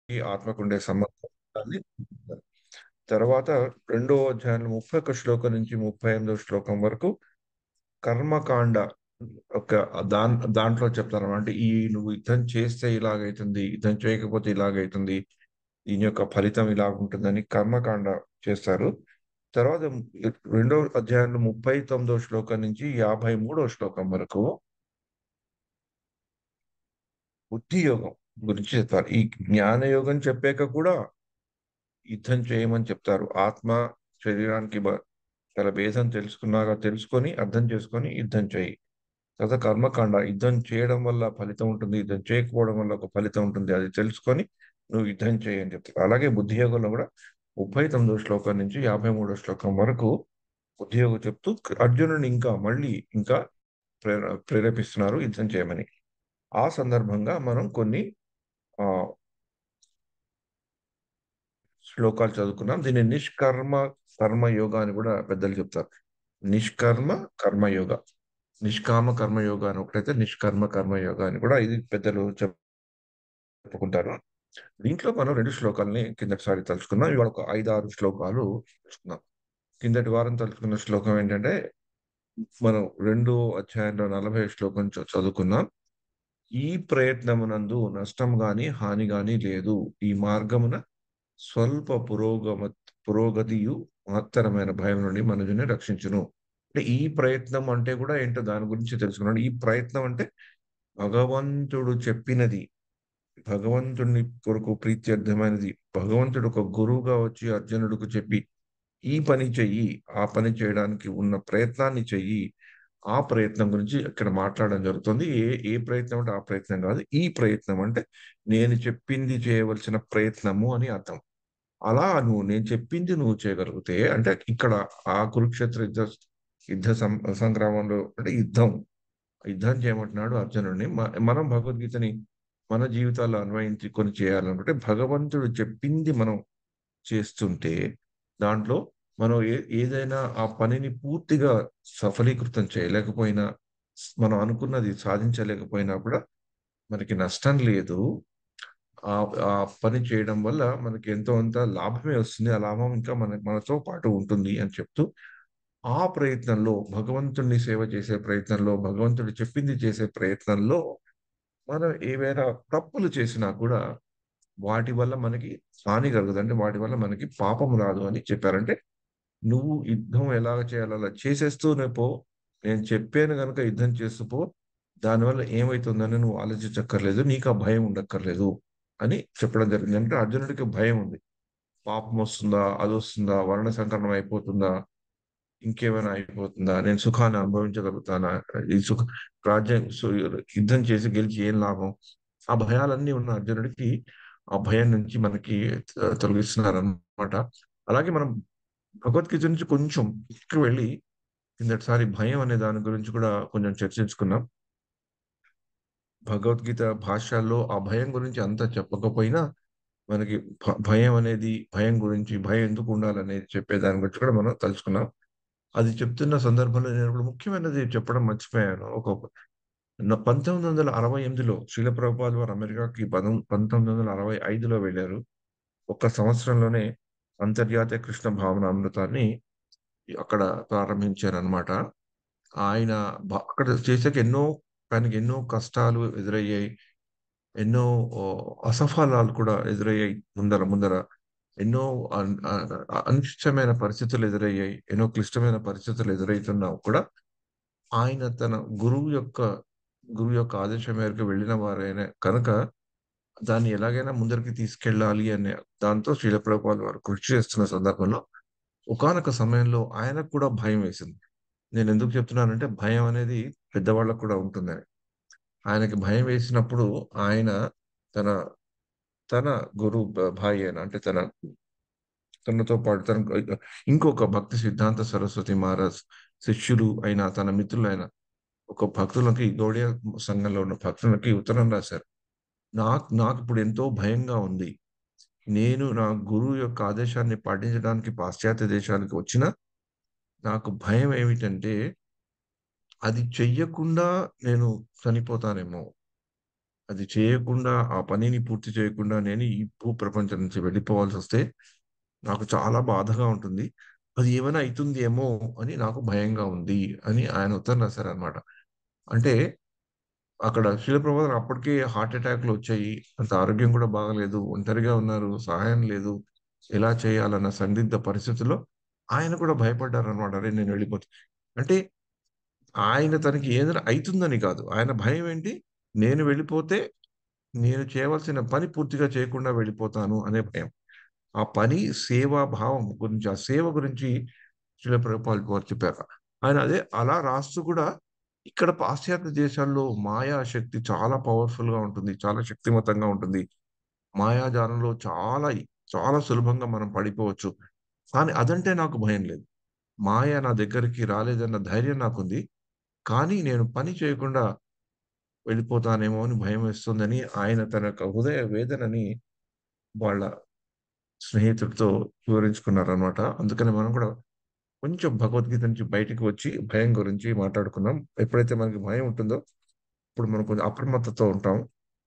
ఆత్మకుండే సంబంధాన్ని తర్వాత రెండో అధ్యాయంలో 31 శ్లోకం నుంచి 38వ శ్లోకం వరకు కర్మకాండ ఒక దాంట్లో చెప్తారు అంటే నువ్వు యుద్ధం చేస్తే ఇలాగైతుంది, యుద్ధం చేయకపోతే ఇలాగైతుంది, దీని యొక్క ఫలితం ఇలాగుంటుందని కర్మకాండ చేస్తారు. తర్వాత రెండో అధ్యాయంలో 39వ శ్లోకం నుంచి 53వ శ్లోకం వరకు బుద్ధి యోగం గురించి చెప్తారు. ఈ జ్ఞాన యోగం చెప్పాక కూడా యుద్ధం చేయమని చెప్తారు. ఆత్మ శరీరానికి గల భేదం తెలుసుకొని అర్థం చేసుకొని యుద్ధం చేయి. తర్వాత కర్మకాండ యుద్ధం చేయడం వల్ల ఫలితం ఉంటుంది, యుద్ధం చేయకపోవడం వల్ల ఒక ఫలితం ఉంటుంది, అది తెలుసుకొని నువ్వు యుద్ధం చేయి అని చెప్తారు. అలాగే బుద్ధి యోగంలో కూడా 39వ శ్లోకం నుంచి 53వ శ్లోకం వరకు బుద్ధి యోగం చెప్తూ అర్జునుని ఇంకా ప్రేరేపిస్తున్నారు యుద్ధం చేయమని. ఆ సందర్భంగా మనం కొన్ని ఆ శ్లోకాలు చదువుకున్నాం. దీన్ని నిష్కర్మ కర్మయోగ అని కూడా పెద్దలు చెప్తారు. నిష్కర్మ కర్మయోగ, నిష్కామ కర్మయోగ అని ఒకటైతే నిష్కర్మ కర్మయోగ అని కూడా ఇది పెద్దలు చెప్పుకుంటారు. దీంట్లో మనం రెండు శ్లోకాలని కిందటిసారి తలుచుకున్నాం. ఇవాళ ఒక 5-6 శ్లోకాలు తెలుసుకున్నాం. కిందటి వారం తలుచుకున్న శ్లోకం ఏంటంటే మనం రెండో అధ్యాయంలో 40 శ్లోకం చదువుకున్నాం. ఈ ప్రయత్నమునందు నష్టం గాని హాని గాని లేదు. ఈ మార్గమున స్వల్ప పురోగతియు మహత్తరమైన భయం నుండి మనుజుని రక్షించును. అంటే ఈ ప్రయత్నం అంటే కూడా ఏంటో దాని గురించి తెలుసుకున్నాడు. ఈ ప్రయత్నం అంటే భగవంతుడు చెప్పినది, భగవంతుని కొరకు ప్రీత్యర్థమైనది. భగవంతుడు ఒక గురువుగా వచ్చి అర్జునుడికి చెప్పి ఈ పని చెయ్యి, ఆ పని చేయడానికి ఉన్న ప్రయత్నాన్ని చెయ్యి. ఆ ప్రయత్నం గురించి ఇక్కడ మాట్లాడడం జరుగుతుంది. ఏ ఏ ప్రయత్నం అంటే ఆ ప్రయత్నం కాదు. ఈ ప్రయత్నం అంటే నేను చెప్పింది చేయవలసిన ప్రయత్నము అని అర్థం. అలా నేను చెప్పింది నువ్వు చేయగలిగితే అంటే ఇక్కడ ఆ కురుక్షేత్ర సంగ్రామంలో అంటే యుద్ధం చేయమంటున్నాడు అర్జునుడిని. మనం భగవద్గీతని మన జీవితాల్లో అన్వయించి కొన్ని చేయాలనుకుంటే భగవంతుడు చెప్పింది మనం చేస్తుంటే దాంట్లో మనం ఏదైనా ఆ పనిని పూర్తిగా సఫలీకృతం చేయలేకపోయినా, మనం అనుకున్నది సాధించలేకపోయినా కూడా మనకి నష్టం లేదు. ఆ ఆ పని చేయడం వల్ల మనకి ఎంతో అంత లాభమే వస్తుంది. ఆ లాభం ఇంకా మనతో పాటు ఉంటుంది అని చెప్తూ, ఆ ప్రయత్నంలో భగవంతుడిని సేవ చేసే ప్రయత్నంలో, భగవంతుడు చెప్పింది చేసే ప్రయత్నంలో మనం ఏవైనా తప్పులు చేసినా కూడా వాటి వల్ల మనకి హాని కలగదు. అంటే వాటి వల్ల మనకి పాపం రాదు అని చెప్పారంటే, నువ్వు యుద్ధం ఎలాగ చేయాలో అలా చేసేస్తూనే పో. నేను చెప్పాను గనుక యుద్ధం చేస్తూ పో. దానివల్ల ఏమైతుందని నువ్వు ఆలోచించక్కర్లేదు. నీకు ఆ భయం ఉండక్కర్లేదు అని చెప్పడం జరిగింది. అంటే అర్జునుడికి భయం ఉంది. పాపం వస్తుందా? అదొస్తుందా? వర్ణ సంకరణం అయిపోతుందా? ఇంకేమైనా అయిపోతుందా? నేను సుఖాన్ని అనుభవించగలుగుతానా? ఈ సుఖ రాజ్యం యుద్ధం చేసి గెలిచి ఏం లాభం? ఆ భయాలన్నీ ఉన్న అర్జునుడికి ఆ భయం నుంచి మనకి తొలగిస్తున్నారన్నమాట. అలాగే మనం భగవద్గీత నుంచి కొంచెం ఎక్కువ వెళ్ళి కిందటిసారి భయం అనే దాని గురించి కూడా కొంచెం చర్చించుకున్నాం. భగవద్గీత భాష్యాల్లో ఆ భయం గురించి అంతా చెప్పకపోయినా మనకి భయం గురించి భయం ఎందుకు ఉండాలనేది చెప్పే దాని గురించి కూడా మనం తలుచుకున్నాం. అది చెప్తున్న సందర్భంలో నేను ఇప్పుడు ముఖ్యమైనది చెప్పడం మర్చిపోయాను. 1968లో శ్రీల ప్రభుపాద వారు అమెరికాకి 1965లో వెళ్ళారు. ఒక్క సంవత్సరంలోనే అంతర్జాతీయ కృష్ణ భావన అమృతాన్ని అక్కడ ప్రారంభించారనమాట. ఆయన అక్కడ చేసాక ఆయనకి ఎన్నో కష్టాలు ఎదురయ్యాయి. ఎన్నో అసఫలాలు కూడా ఎదురయ్యాయి. ముందర ముందర ఎన్నో అనిష్టమైన పరిస్థితులు ఎదురయ్యాయి. ఎన్నో క్లిష్టమైన పరిస్థితులు ఎదురైతున్నా కూడా ఆయన తన గురువు యొక్క ఆదేశం మేరకు వెళ్ళిన వారైన కనుక దాన్ని ఎలాగైనా ముందరికి తీసుకెళ్ళాలి అనే దాంతో శ్రీల ప్రభుపాద వారు కృషి చేస్తున్న సందర్భంలో ఒకానొక సమయంలో ఆయనకు కూడా భయం వేసింది. నేను ఎందుకు చెప్తున్నానంటే భయం అనేది పెద్దవాళ్ళకు కూడా ఉంటుందని. ఆయనకి భయం వేసినప్పుడు ఆయన తన తన భాయి అయిన అంటే తనతో పాటు ఇంకొక భక్తి సిద్ధాంత సరస్వతి మహారాజ్ శిష్యులు అయిన తన మిత్రులైన ఒక భక్తులకి గౌడియ సంఘంలో ఉన్న భక్తులకి ఉత్తరం రాశారు. నాకు ఇప్పుడు ఎంతో భయంగా ఉంది. నేను నా గురువు యొక్క ఆదేశాన్ని పాటించడానికి పాశ్చాత్య దేశానికి వచ్చినా నాకు భయం ఏమిటంటే అది చెయ్యకుండా నేను చనిపోతానేమో. అది చేయకుండా, ఆ పనిని పూర్తి చేయకుండా నేను ఈ భూ ప్రపంచం నుంచి వెళ్ళిపోవాల్సొస్తే నాకు చాలా బాధగా ఉంటుంది. అది ఏమైనా అయితుందేమో అని నాకు భయంగా ఉంది అని ఆయన ఉత్తరం రాశారనమాట. అంటే అక్కడ శిల ప్రభుపాదులు అప్పటికే హార్ట్ అటాక్‌లొచ్చాయి. అంత ఆరోగ్యం కూడా బాగాలేదు. ఒంటరిగా ఉన్నారు. సహాయం లేదు. ఎలా చేయాలన్న సందిగ్ధ పరిస్థితుల్లో ఆయన కూడా భయపడ్డారనమాట. అరే! నేను వెళ్ళిపోతే అంటే ఆయన తనకి ఏదైనా అయితుందని కాదు. ఆయన భయం ఏంటి? నేను వెళ్ళిపోతే నేను చేయవలసిన పని పూర్తిగా చేయకుండా వెళ్ళిపోతాను అనే భయం. ఆ పని సేవా భావం గురించి, ఆ సేవ గురించి శిల ప్రభుపాల్ వారు చెప్పారు. ఆయన అదే అలా రాస్తూ కూడా ఇక్కడ పాశ్చాత్య దేశాల్లో మాయా శక్తి చాలా పవర్‌ఫుల్‌గా ఉంటుంది. చాలా శక్తివంతంగా ఉంటుంది. మాయాజాలంలో చాలా సులభంగా మనం పడిపోవచ్చు. కానీ అదంటే నాకు భయం లేదు. మాయ నా దగ్గరికి రాలేదన్న ధైర్యం నాకుంది. కానీ నేను పని చేయకుండా వెళ్ళిపోతానేమో అని భయమేస్తుందని ఆయన తన యొక్క హృదయ వేదనని వాళ్ళ స్నేహితుడితో వివరించుకున్నారనమాట. అందుకని మనం కూడా కొంచెం భగవద్గీత నుంచి బయటికి వచ్చి భయం గురించి మాట్లాడుకుందాం. ఎప్పుడైతే మనకి భయం ఉంటుందో, అప్పుడు మనం కొంచెం అప్రమత్తతో ఉంటాం.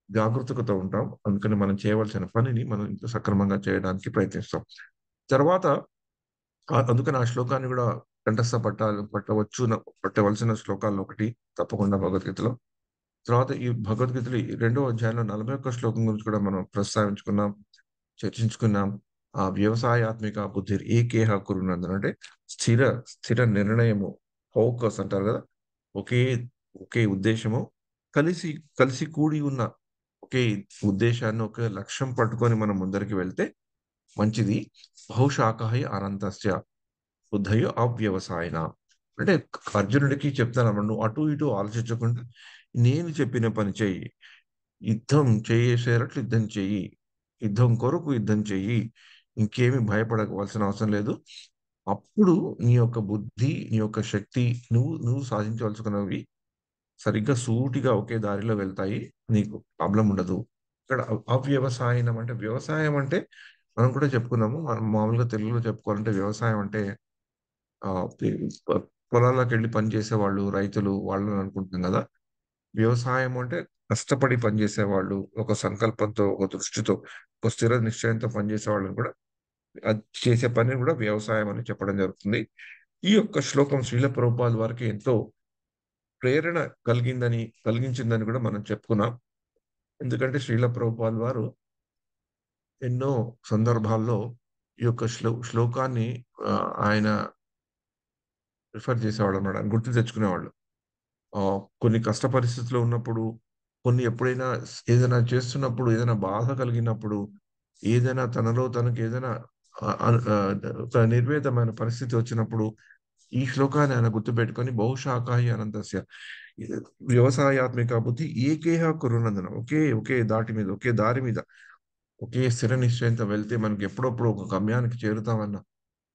జాగరూకతతో ఉంటాం. అందుకని మనం చేయవలసిన పనిని మనం సక్రమంగా చేయడానికి ప్రయత్నిస్తాం. తర్వాత అందుకని ఆ శ్లోకాన్ని గూడా కంఠస్థ పట్టవలసిన శ్లోకాల్లో ఒకటి తప్పకుండా భగవద్గీతలో. తర్వాత ఈ భగవద్గీతలో ఈ రెండో అధ్యాయంలో 41 శ్లోకం గురించి కూడా మనం ప్రస్తావించుకున్నాం, చర్చించుకున్నాం. వ్యవసాయాత్మిక బుద్ధిర్ ఏకేహ కురునందన అంటే స్థిర స్థిర నిర్ణయము, ఫోకస్ అంటారు గదా! ఒకే ఒకే ఉద్దేశ్యము, కలిసి కలిసి కూడి ఉన్న ఒకే ఉద్దేశాన్ని, ఒకే లక్ష్యం పట్టుకొని మనం ముందరికి వెళ్తే మంచిది. బహుశాఖాహి అనంతస్య బుద్ధయో అవ్యవసాయిన. అంటే అర్జునుడికి చెప్తానన్నమాట. నువ్వు అటు ఇటు ఆలోచించకుండా నేను చెప్పిన పని చెయ్యి. యుద్ధం చేసేటట్లు యుద్ధం చెయ్యి. యుద్ధం కొరకు యుద్ధం చెయ్యి. ఇంకేమి భయపడవలసిన అవసరం లేదు. అప్పుడు నీ యొక్క బుద్ధి, నీ యొక్క శక్తి నువ్వు సాధించవలసుకున్నవి సరిగ్గా సూటిగా ఒకే దారిలో వెళ్తాయి. నీకు ప్రాబ్లమ్ ఉండదు. ఇక్కడ అవ్యవసాయనం అంటే వ్యవసాయం అంటే మనం కూడా చెప్పుకున్నాము. మనం మామూలుగా తెలుగులో చెప్పుకోవాలంటే వ్యవసాయం అంటే ఆహ్, తి ప పొలాల్లోకెళ్ళి పనిచేసేవాళ్ళు, రైతులు వాళ్ళని అనుకుంటున్నాం గదా! వ్యవసాయం అంటే కష్టపడి పనిచేసేవాళ్ళు, ఒక సంకల్పంతో, ఒక దృష్టితో, ఒక స్థిర నిశ్చయంతో పనిచేసే వాళ్ళని కూడా అది చేసే పనిని కూడా వ్యవసాయం అని చెప్పడం జరుగుతుంది. ఈ యొక్క శ్లోకం శ్రీల ప్రభుపాద వారికి ఎంతో ప్రేరణ కలిగించిందని కూడా మనం చెప్పుకున్నాం. ఎందుకంటే శ్రీల ప్రభుపాద వారు ఎన్నో సందర్భాల్లో ఈ యొక్క శ్లోకాన్ని ఆయన రిఫర్ చేసేవాళ్ళన్నమాట. గుర్తు తెచ్చుకునేవాళ్ళు. కొన్ని కష్ట పరిస్థితుల్లో ఉన్నప్పుడు, కొన్ని ఎప్పుడైనా ఏదైనా చేస్తున్నప్పుడు, ఏదైనా బాధ కలిగినప్పుడు, ఏదైనా తనలో తనకేదైనా ఒక నిర్వేదమైన పరిస్థితి వచ్చినప్పుడు, ఈ శ్లోకాన్ని ఆయన గుర్తుపెట్టుకొని బహుశాఖాహి అనంతస్య ఇది వ్యవసాయాత్మిక బుద్ధి ఏకేహ కురునందన ఒకే ఒకే దారి మీద, ఒకే స్థిర నిశ్చయంతో వెళ్తే మనకి ఎప్పుడప్పుడు ఒక గమ్యానికి చేరుతామన్న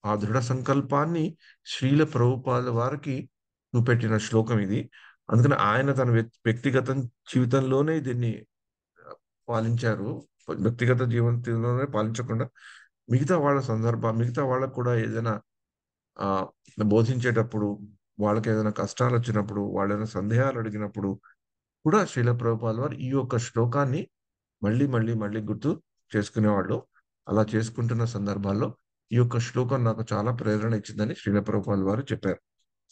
ఆ దృఢ సంకల్పాన్ని శ్రీల ప్రభుపాద వారికి చూపెట్టిన శ్లోకం ఇది. అందుకని ఆయన తన వ్యక్తిగత జీవితంలోనే దీన్ని పాలించారు. వ్యక్తిగత జీవితంలోనే పాలించకుండా మిగతా వాళ్ళకి కూడా ఏదైనా ఆహ్, బోధించేటప్పుడు, వాళ్ళకేదైనా కష్టాలొచ్చినప్పుడు, వాళ్ళేదైనా సందేహాలు అడిగినప్పుడు కూడా శ్రీల ప్రభుపాద వారు ఈ యొక్క శ్లోకాన్ని మళ్ళీ గుర్తు చేసుకునేవాళ్ళు. అలా చేసుకుంటున్న సందర్భాల్లో ఈ యొక్క శ్లోకం నాకు చాలా ప్రేరణ ఇచ్చిందని శ్రీల ప్రభుపాద వారు చెప్పారు.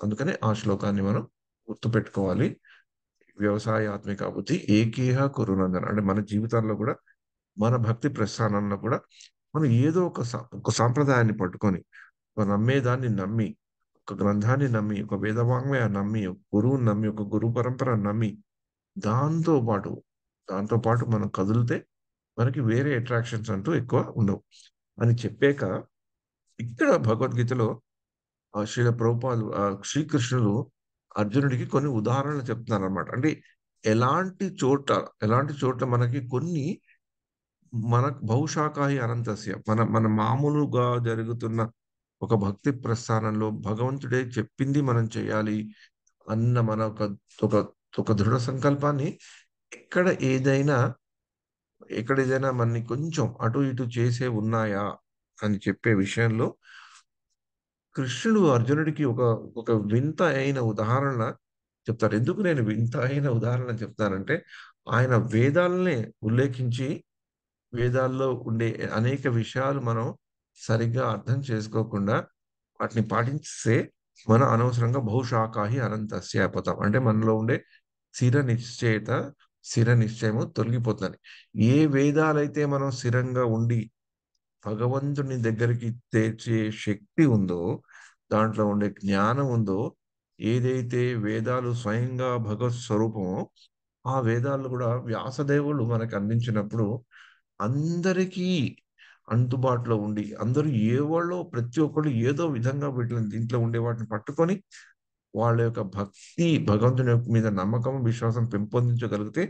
అందుకని ఆ శ్లోకాన్ని మనం గుర్తుపెట్టుకోవాలి. వ్యవసాయాత్మిక బుద్ధి ఏకేహ కురునందన. అంటే మన జీవితాల్లో కూడా, మన భక్తి ప్రస్థానంలో కూడా మనం ఏదో ఒక సాంప్రదాయాన్ని పట్టుకొని, ఒక నమ్మేదాన్ని నమ్మి, ఒక గ్రంథాన్ని నమ్మి, ఒక వేదవాంగ్మయాన్ని నమ్మి, ఒక గురువుని నమ్మి, ఒక గురు పరంపరను నమ్మి, దాంతో పాటు, దాంతో పాటు మనం కదిలితే మనకి వేరే అట్రాక్షన్స్ అంటూ ఎక్కువ ఉండవు. అని చెప్పాక ఇక్కడ భగవద్గీతలో శ్రీల ప్రభుపాదులు శ్రీకృష్ణులు అర్జునుడికి కొన్ని ఉదాహరణలు చెప్తున్నారనమాట. అంటే ఎలాంటి చోట, ఎలాంటి చోట మనకి కొన్ని బహుశాఖాహి అనంతస్య మన మామూలుగా జరుగుతున్న ఒక భక్తి ప్రస్థానంలో భగవంతుడే చెప్పింది మనం చేయాలి అన్న మన ఒక ఒక దృఢ సంకల్పాన్ని ఎక్కడ ఏదైనా ఎక్కడేదైనా మనని కొంచెం అటు ఇటు చేసే ఉన్నాయా అని చెప్పే విషయంలో కృష్ణుడు అర్జునుడికి ఒక వింత అయిన ఉదాహరణ చెప్తారు. ఎందుకు నేను వింత అయిన ఉదాహరణ చెప్తానంటే, ఆయన వేదాలనే ఉల్లేఖించి, వేదాల్లో ఉండే అనేక విషయాలు మనం సరిగ్గా అర్థం చేసుకోకుండా వాటిని పాటిస్తే మనం అనవసరంగా బహుశాఖాహి అనంతస్య అయిపోతాం. అంటే మనలో ఉండే స్థిర నిశ్చయత, స్థిర నిశ్చయము తొలగిపోతుందని. ఏ వేదాలైతే మనం స్థిరంగా ఉండి భగవంతుని దగ్గరికి చేర్చే శక్తి ఉందో, దాంట్లో ఉండే జ్ఞానం ఉందో, ఏదైతే వేదాలు స్వయంగా భగవత్ స్వరూపమో, ఆ వేదాలు కూడా వ్యాసదేవులు మనకు అందించినప్పుడు అందరికీ అందుబాటులో ఉండి, అందరూ ఎవళ్ళో ప్రతి ఒక్కళ్ళు ఏదో విధంగా వీటిని దీంట్లో ఉండే వాటిని పట్టుకొని, వాళ్ళ యొక్క భక్తి, భగవంతుని యొక్క మీద నమ్మకం, విశ్వాసం పెంపొందించగలిగితే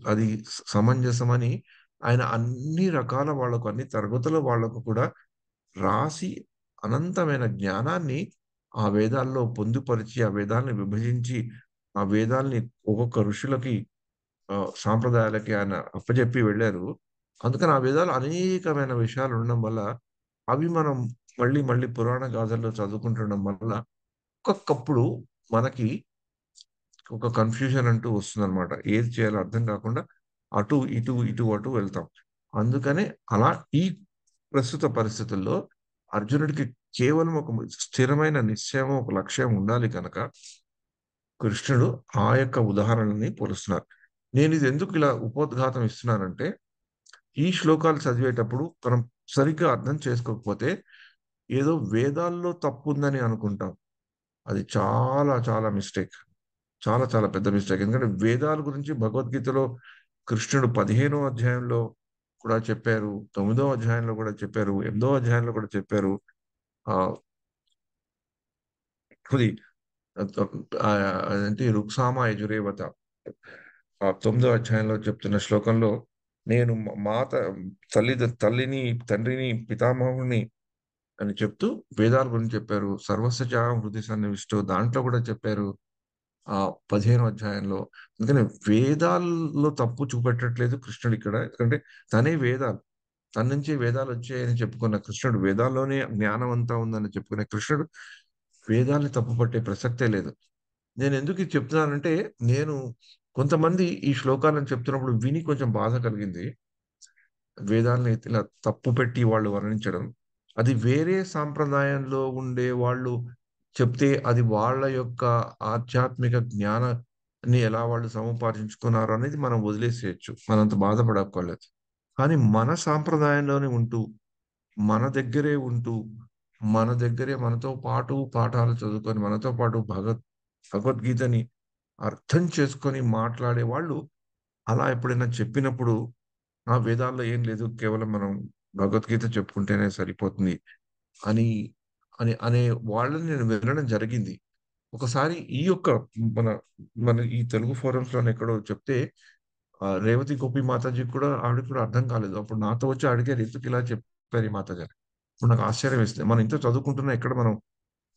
అది సమంజసమని ఆయన అన్ని రకాల వాళ్ళకు, అన్ని తరగతుల వాళ్ళకు కూడా రాసి అనంతమైన జ్ఞానాన్ని ఆ వేదాల్లో పొందుపరిచి, ఆ వేదాల్ని విభజించి, ఆ వేదాల్ని ఒక్కొక్క ఋషులకి సాంప్రదాయాలకి ఆయన అప్పజెప్పి వెళ్లారు. అందుకని ఆ వేదాలు అనేకమైన విషయాలు ఉండడం వల్ల, అవి మనం మళ్ళీ, మళ్ళీ పురాణ గాథల్లో చదువుకుంటుండడం వల్ల, ఒక్కొక్కప్పుడు మనకి ఒక కన్‌ఫ్యూజన్ అంటూ వస్తుందనమాట. ఏది చేయాలో అర్థం కాకుండా అటు, ఇటు, ఇటు, అటు వెళ్తాం. అందుకనే అలా ఈ ప్రస్తుత పరిస్థితుల్లో అర్జునుడికి కేవలం ఒక స్థిరమైన నిశ్చయం, ఒక లక్ష్యం ఉండాలి కనుక కృష్ణుడు ఆ యొక్క ఉదాహరణని పోలుస్తున్నారు. నేనిది ఎందుకు ఇలా ఉపోద్ఘాతం ఇస్తున్నానంటే, ఈ శ్లోకాలు చదివేటప్పుడు మనం సరిగ్గా అర్థం చేసుకోకపోతే, ఏదో వేదాల్లో తప్పుందని అనుకుంటాం. అది చాలా చాలా మిస్టేక్. చాలా చాలా పెద్ద మిస్టేక్. ఎందుకంటే వేదాల గురించి భగవద్గీతలో కృష్ణుడు 15వ అధ్యాయంలో కూడా చెప్పారు. 9వ అధ్యాయంలో కూడా చెప్పారు. 8వ అధ్యాయంలో కూడా చెప్పారు. ఆహ్, అది అదేంటి 'రుక్సామ యజురేవత' 9వ అధ్యాయంలో చెప్తున్న శ్లోకంలో నేను మాత తల్లిని, తండ్రిని, పితామహుడిని అని చెప్తూ వేదాల గురించి చెప్పారు. 'సర్వస్య చాహం హృది సన్నివిష్టో' దాంట్లో కూడా చెప్పారు. 15వ అధ్యాయంలో. అందుకని వేదాల్లో తప్పు చూపెట్టట్లేదు కృష్ణుడిక్కడ. ఎందుకంటే తనే వేదాలు. తన నుంచే వేదాలొచ్చాయని చెప్పుకున్న కృష్ణుడు, వేదాల్లోనే జ్ఞానం అంతా ఉందని చెప్పుకునే కృష్ణుడు, వేదాల్ని తప్పుపట్టే ప్రసక్తే లేదు. నేనెందుకు ఇది చెప్తున్నానంటే, నేను కొంతమంది ఈ శ్లోకాలను చెప్తున్నప్పుడు విని కొంచెం బాధ కలిగింది. వేదాల్ని ఇలా తప్పుపెట్టి వాళ్ళు వర్ణించడం. అది వేరే సాంప్రదాయంలో ఉండే వాళ్ళు చెప్తే అది వాళ్ళ యొక్క ఆధ్యాత్మిక జ్ఞానాన్ని ఎలా వాళ్ళు సముపార్జించుకున్నారు అనేది మనం వదిలేసేయొచ్చు. మనంత బాధపడక్కర్లేదు. కానీ మన సాంప్రదాయంలోనే ఉంటూ, మన దగ్గరే ఉంటూ, మన దగ్గరే మనతో పాటు పాఠాలు చదువుకొని, మనతో పాటు భగవద్గీతని అర్థం చేసుకొని మాట్లాడే వాళ్ళు అలా ఎప్పుడైనా చెప్పినప్పుడు, ఆ! వేదాల్లో ఏం లేదు. కేవలం మనం భగవద్గీత చెప్పుకుంటేనే సరిపోతుంది అని అనే వాళ్ళని నేను వినడం జరిగింది. ఒకసారి ఈ యొక్క మన మన ఈ తెలుగు ఫోరమ్స్‌లోనే ఎక్కడో చెప్తే రేవతి గోపి మాతాజీకి కూడా ఆవిడకి కూడా అర్థం కాలేదు. అప్పుడు నాతో వచ్చి అడిగారు, "ఎందుకిలా చెప్పారు ఈ మాతాజీ" అని. అప్పుడు నాకు ఆశ్చర్యం వేసింది. మనం ఇంత చదువుకుంటున్నా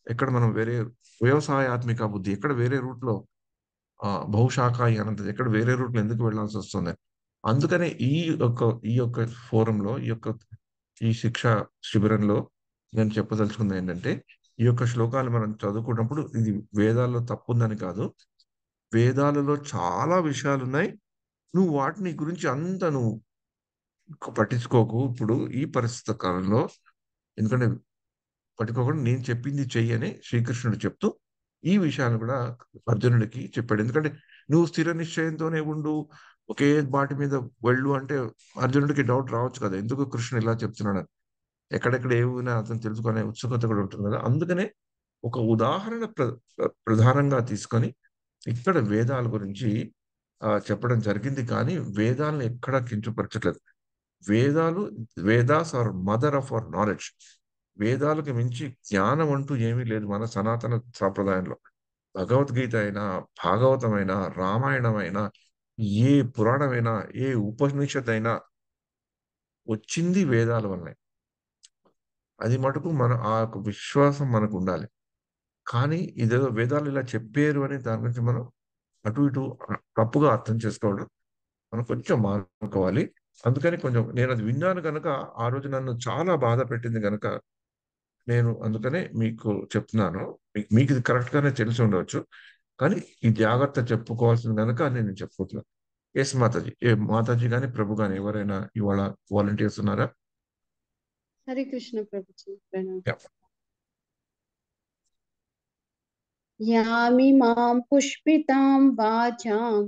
ఎక్కడ మనం వేరే వ్యవసాయాత్మిక బుద్ధి ఎక్కడ వేరే రూట్‌లో బహుశాఖాయి అనంతది ఎక్కడ వేరే రూట్‌లో ఎందుకు వెళ్ళాల్సొస్తుంది? అందుకనే ఈ యొక్క ఫోరమ్‌లో ఈ శిక్షా శిబిరంలో నేను చెప్పదలుచుకుందేంటంటే, ఈ యొక్క శ్లోకాలు మనం చదువుకున్నప్పుడు ఇది వేదాల్లో తప్పుందని కాదు. వేదాలలో చాలా విషయాలున్నాయి. నువ్వు వాటిని గురించి అంత నువ్వు పట్టించుకోకు. ఇప్పుడు ఈ పరిస్థితి కాలంలో ఎందుకంటే పట్టుకోకుండా నేను చెప్పింది చెయ్యి అని శ్రీకృష్ణుడు చెప్తూ, ఈ విషయాన్ని కూడా అర్జునుడికి చెప్పాడు. ఎందుకంటే నువ్వు స్థిర నిశ్చయంతోనే ఉండు, ఒకే బాట మీద వెళ్ళు అంటే అర్జునుడికి డౌట్ రావచ్చు కదా! ఎందుకు కృష్ణుడు ఇలా చెప్తున్నాడని. ఎక్కడెక్కడ ఏమైనా అతను తెలుసుకునే ఉత్సుకత కూడా ఉంటుంది కదా! అందుకనే ఒక ఉదాహరణ ప్రధానంగా తీసుకొని ఇక్కడ వేదాల గురించి చెప్పడం జరిగింది కానీ వేదాలను ఎక్కడా కించపరచట్లేదు. వేదాలు Vedas are mother of our knowledge. వేదాలకు మించి జ్ఞానం అంటూ ఏమీ లేదు మన సనాతన సాంప్రదాయంలో. భగవద్గీత అయినా, భాగవతమైనా, రామాయణమైనా, ఏ పురాణమైనా, ఏ ఉపనిషత్తయినా వచ్చింది వేదాల వల్లే. అది మటుకు ఆ యొక్క విశ్వాసం మనకుండాలి. కానీ ఇదేదో వేదాలు ఇలా చెప్పారు అని దాని గురించి మనం అటు ఇటు తప్పుగా అర్థం చేసుకోవడం మనం కొంచెం మానుకోవాలి. అందుకని కొంచెం నేనది విన్నాను గనక, ఆ రోజు నన్ను చాలా బాధ పెట్టింది గనక, నేను అందుకనే మీకు చెప్తున్నాను. మీకిది కరెక్ట్ గానే తెలిసి ఉండవచ్చు. కానీ ఈ జాగ్రత్త చెప్పుకోవాల్సింది గనక నేను చెప్పుకుంటున్నాను. ఎస్ మాతాజీ. మాతాజీ గాని, ప్రభు గాని ఎవరైనా ఇవాళ వాలంటీర్స్ ఉన్నారా? హరే కృష్ణ ప్రభుజీ ప్రణామ్. యా. యామిమాం పుష్పితాం వాచాం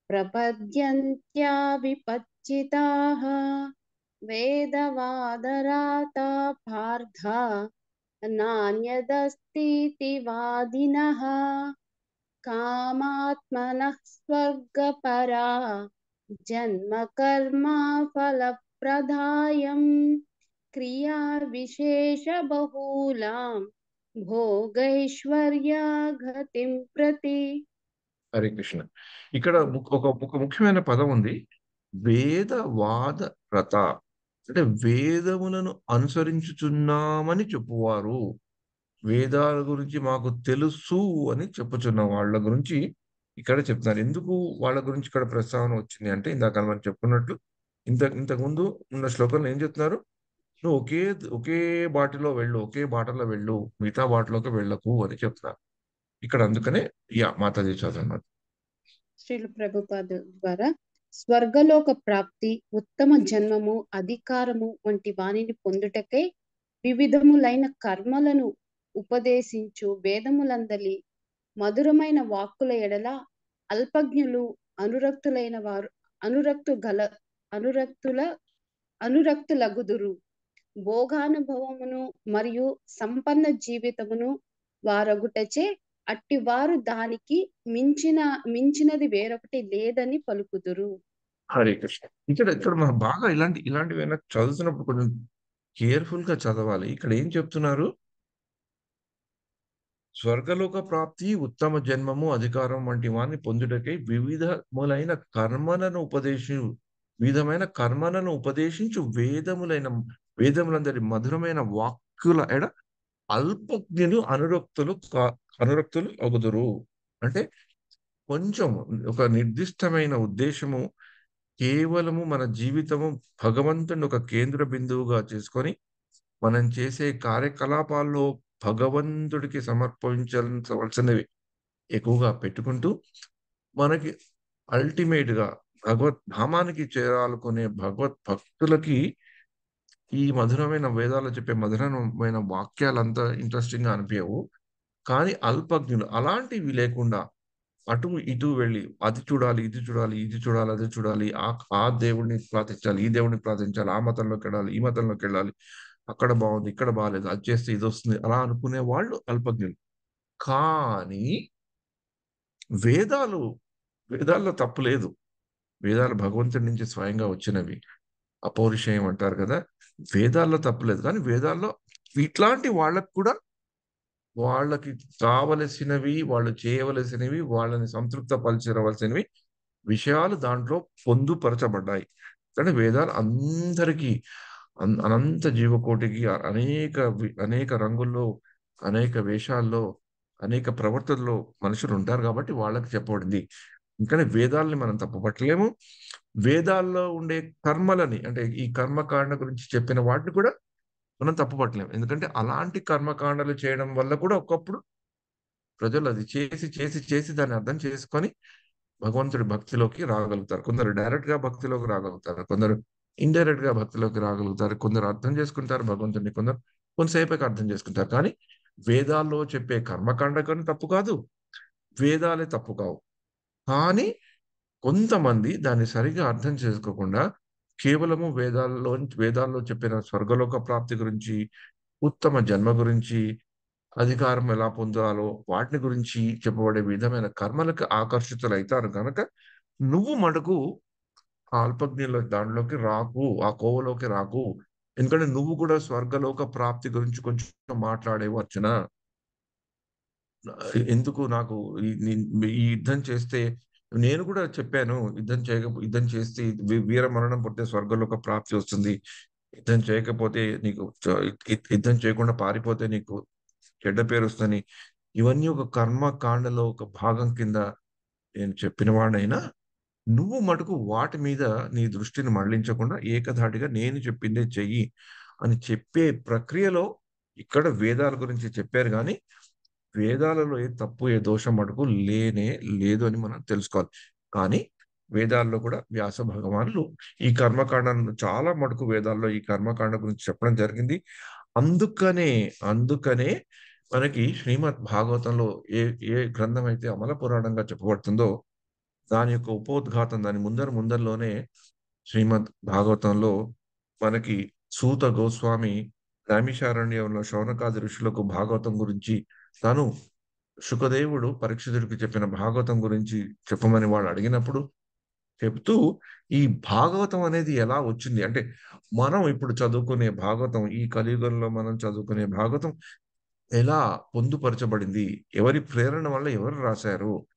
ప్రపద్యంత్యా విపచ్చితాః వేదవాదరాతా పార్థ నాన్యదస్తితి వాదినః కామాత్మనః స్వర్గపరా జన్మ కర్మ ఫలప్రదాయం క్రియా విశేష బహూలాం భోగైశ్వర్య గతిం ప్రతి. హరే కృష్ణ. ఇక్కడ ఒక ముఖ్యమైన పదం ఉంది. వేదవాద రత. అంటే వేదములను అనుసరించుచున్నామని చెప్పువారు. వేదాల గురించి మాకు తెలుసు అని చెప్పుచున్న వాళ్ళ గురించి ఇక్కడ చెప్తున్నారు. ఎందుకు వాళ్ళ గురించి ఇక్కడ ప్రస్తావన వచ్చింది అంటే, ఇందాక మనం చెప్పుకున్నట్లు ఇంతకుముందు ఉన్న శ్లోకంలో ఏం చెప్తున్నారు? నువ్వు ఒకే బాటలో వెళ్ళు, ఒకే బాటలో వెళ్ళు, మిగతా బాటలోకి వెళ్ళకు అని చెప్తున్నారు. ఇక్కడ అందుకనే మాతాజీ చదువు. శ్రీల ప్రభుపాద ద్వారా స్వర్గలోక ప్రాప్తి, ఉత్తమ జన్మము, అధికారము వంటి వానిని పొందుటకై వివిధములైన కర్మలను ఉపదేశించు వేదములందలి మధురమైన వాక్కుల ఎడల అల్పజ్ఞులు, అనురక్తులైన వారు అనురక్తుల అనురక్తులగుదురు. భోగానుభవమును మరియు సంపన్న జీవితమును వారగుటచే అట్టివారు దానికి మించినది వేరొకటి లేదని పలుకుదురు. హరే కృష్ణ. ఇక్కడ మనం బాగా ఇలాంటివైనా చదువుతున్నప్పుడు కొంచెం కేర్ఫుల్ గా చదవాలి. ఇక్కడ ఏం చెప్తున్నారు? స్వర్గలోక ప్రాప్తి, ఉత్తమ జన్మము, అధికారం వంటి వారిని పొందుటకై వివిధమైన కర్మలను ఉపదేశించు వేదములందరి మధురమైన వాక్కుల ఎడ అల్పజ్ఞులు అనురక్తులు అగుదురు. అంటే కొంచెం ఒక నిర్దిష్టమైన ఉద్దేశము, కేవలము మన జీవితము భగవంతుని ఒక కేంద్ర బిందువుగా చేసుకొని మనం చేసే కార్యకలాపాల్లో భగవంతుడికి సమర్పించవలసినవి ఎక్కువగా పెట్టుకుంటూ, మనకి అల్టిమేట్ గా భగవత్ ధామానికి చేరాలనుకునే భగవత్ భక్తులకి ఈ మధురమైన వేదాలు చెప్పే మధురమైన వాక్యాలంతా ఇంట్రెస్టింగ్ గా అనిపించవు. కానీ అల్పజ్ఞులు అలాంటివి లేకుండా అటు ఇటు వెళ్ళి అది చూడాలి, ఇది చూడాలి, ఇది చూడాలి, అది చూడాలి, ఆ దేవుడిని ప్రార్థించాలి, ఈ దేవుడిని ప్రార్థించాలి, ఆ మతంలోకి వెళ్ళాలి, ఈ మతంలోకి వెళ్ళాలి, అక్కడ బాగుంది, ఇక్కడ బాగాలేదు, అది చేస్తే ఇది వస్తుంది, అలా అనుకునే వాళ్ళు అల్పజ్ఞులు. కానీ వేదాలు వేదాల్లో తప్పు లేదు. వేదాలు భగవంతుడి నుంచి స్వయంగా వచ్చినవి. అపౌరుషేయం అంటారు కదా. వేదాల్లో తప్పులేదు. కానీ వేదాల్లో ఇట్లాంటి వాళ్ళకు కూడా వాళ్ళకి కావలసినవి, వాళ్ళు చేయవలసినవి, వాళ్ళని సంతృప్తపరచవలసినవి విషయాలు దాంట్లో పొందుపరచబడ్డాయి. కానీ వేదాలు అందరికీ అనంత జీవకోటికి అనేక రంగుల్లో, అనేక వేషాల్లో, అనేక ప్రవర్తనలో మనుషులు ఉంటారు కాబట్టి వాళ్ళకి చెప్పబడింది. ఇంకా వేదాలని మనం తప్పుపట్టలేము. వేదాల్లో ఉండే కర్మలని అంటే ఈ కర్మకాండ గురించి చెప్పిన వాటిని కూడా మనం తప్పుపట్టలేము. ఎందుకంటే అలాంటి కర్మకాండలు చేయడం వల్ల కూడా ఒకప్పుడు ప్రజలు అది చేసి చేసి చేసి దాన్ని అర్థం చేసుకొని భగవంతుడి భక్తిలోకి రాగలుగుతారు. కొందరు డైరెక్ట్ గా భక్తిలోకి రాగలుగుతారు, కొందరు ఇండైరెక్ట్ గా భక్తిలోకి రాగలుగుతారు, కొందరు అర్థం చేసుకుంటారు భగవంతుడిని, కొందరు కొంతసేపకి అర్థం చేసుకుంటారు. కానీ వేదాల్లో చెప్పే కర్మకాండ కానీ తప్పు కాదు, వేదాలే తప్పు కావు. కానీ కొంతమంది దాన్ని సరిగా అర్థం చేసుకోకుండా కేవలము వేదాల్లో చెప్పిన స్వర్గలోక ప్రాప్తి గురించి, ఉత్తమ జన్మ గురించి, అధికారం ఎలా పొందాలో వాటిని గురించి చెప్పబడే విధమైన కర్మలకు ఆకర్షితులైతారు కనుక నువ్వు మటుకు ఆ అల్పజ్ఞుల దాంట్లోకి రాకు, ఆ కోవలోకి రాకు. ఎందుకంటే నువ్వు కూడా స్వర్గలోక ప్రాప్తి గురించి కొంచెం మాట్లాడేవు అర్చన. ఎందుకు నాకు ఈ యుద్ధం చేస్తే నేను కూడా చెప్పాను, యుద్ధం చేస్తే వీర మరణం పుట్టే స్వర్గలోక ప్రాప్తి వస్తుంది, యుద్ధం చేయకపోతే నీకు యుద్ధం చేయకుండా పారిపోతే నీకు చెడ్డ పేరు వస్తుందని. ఇవన్నీ ఒక కర్మ కాండలో ఒక భాగం కింద నేను చెప్పిన వాడినైనా నువ్వు మటుకు వాటి మీద నీ దృష్టిని మళ్లించకుండా ఏకధాటిగా నేను చెప్పిందే చెయ్యి అని చెప్పే ప్రక్రియలో ఇక్కడ వేదాల గురించి చెప్పారు. కానీ వేదాలలో ఏ తప్పు ఏ దోషం మటుకు లేనే లేదు అని మనం తెలుసుకోవాలి. కానీ వేదాల్లో కూడా వ్యాస భగవానులు ఈ కర్మకాండను చాలా మటుకు వేదాల్లో ఈ కర్మకాండ గురించి చెప్పడం జరిగింది. అందుకనే అందుకనే మనకి శ్రీమద్ భాగవతంలో ఏ ఏ గ్రంథం అయితే అమల పురాణంగా చెప్పబడుతుందో దాని యొక్క ఉపోద్ఘాతం దాని ముందరలోనే శ్రీమద్ భాగవతంలో మనకి సూత గోస్వామి నైమిషారణ్యంలో శౌనకాది ఋషులకు భాగవతం గురించి తాను శుకదేవుడు పరీక్షితుడికి చెప్పిన భాగవతం గురించి చెప్పమని వాడు అడిగినప్పుడు చెప్తూ ఈ భాగవతం అనేది ఎలా వచ్చింది అంటే మనం ఇప్పుడు చదువుకునే భాగవతం ఈ కలియుగంలో మనం చదువుకునే భాగవతం ఎలా పొందుపరచబడింది, ఎవరి ప్రేరణ వల్ల ఎవరు రాశారు,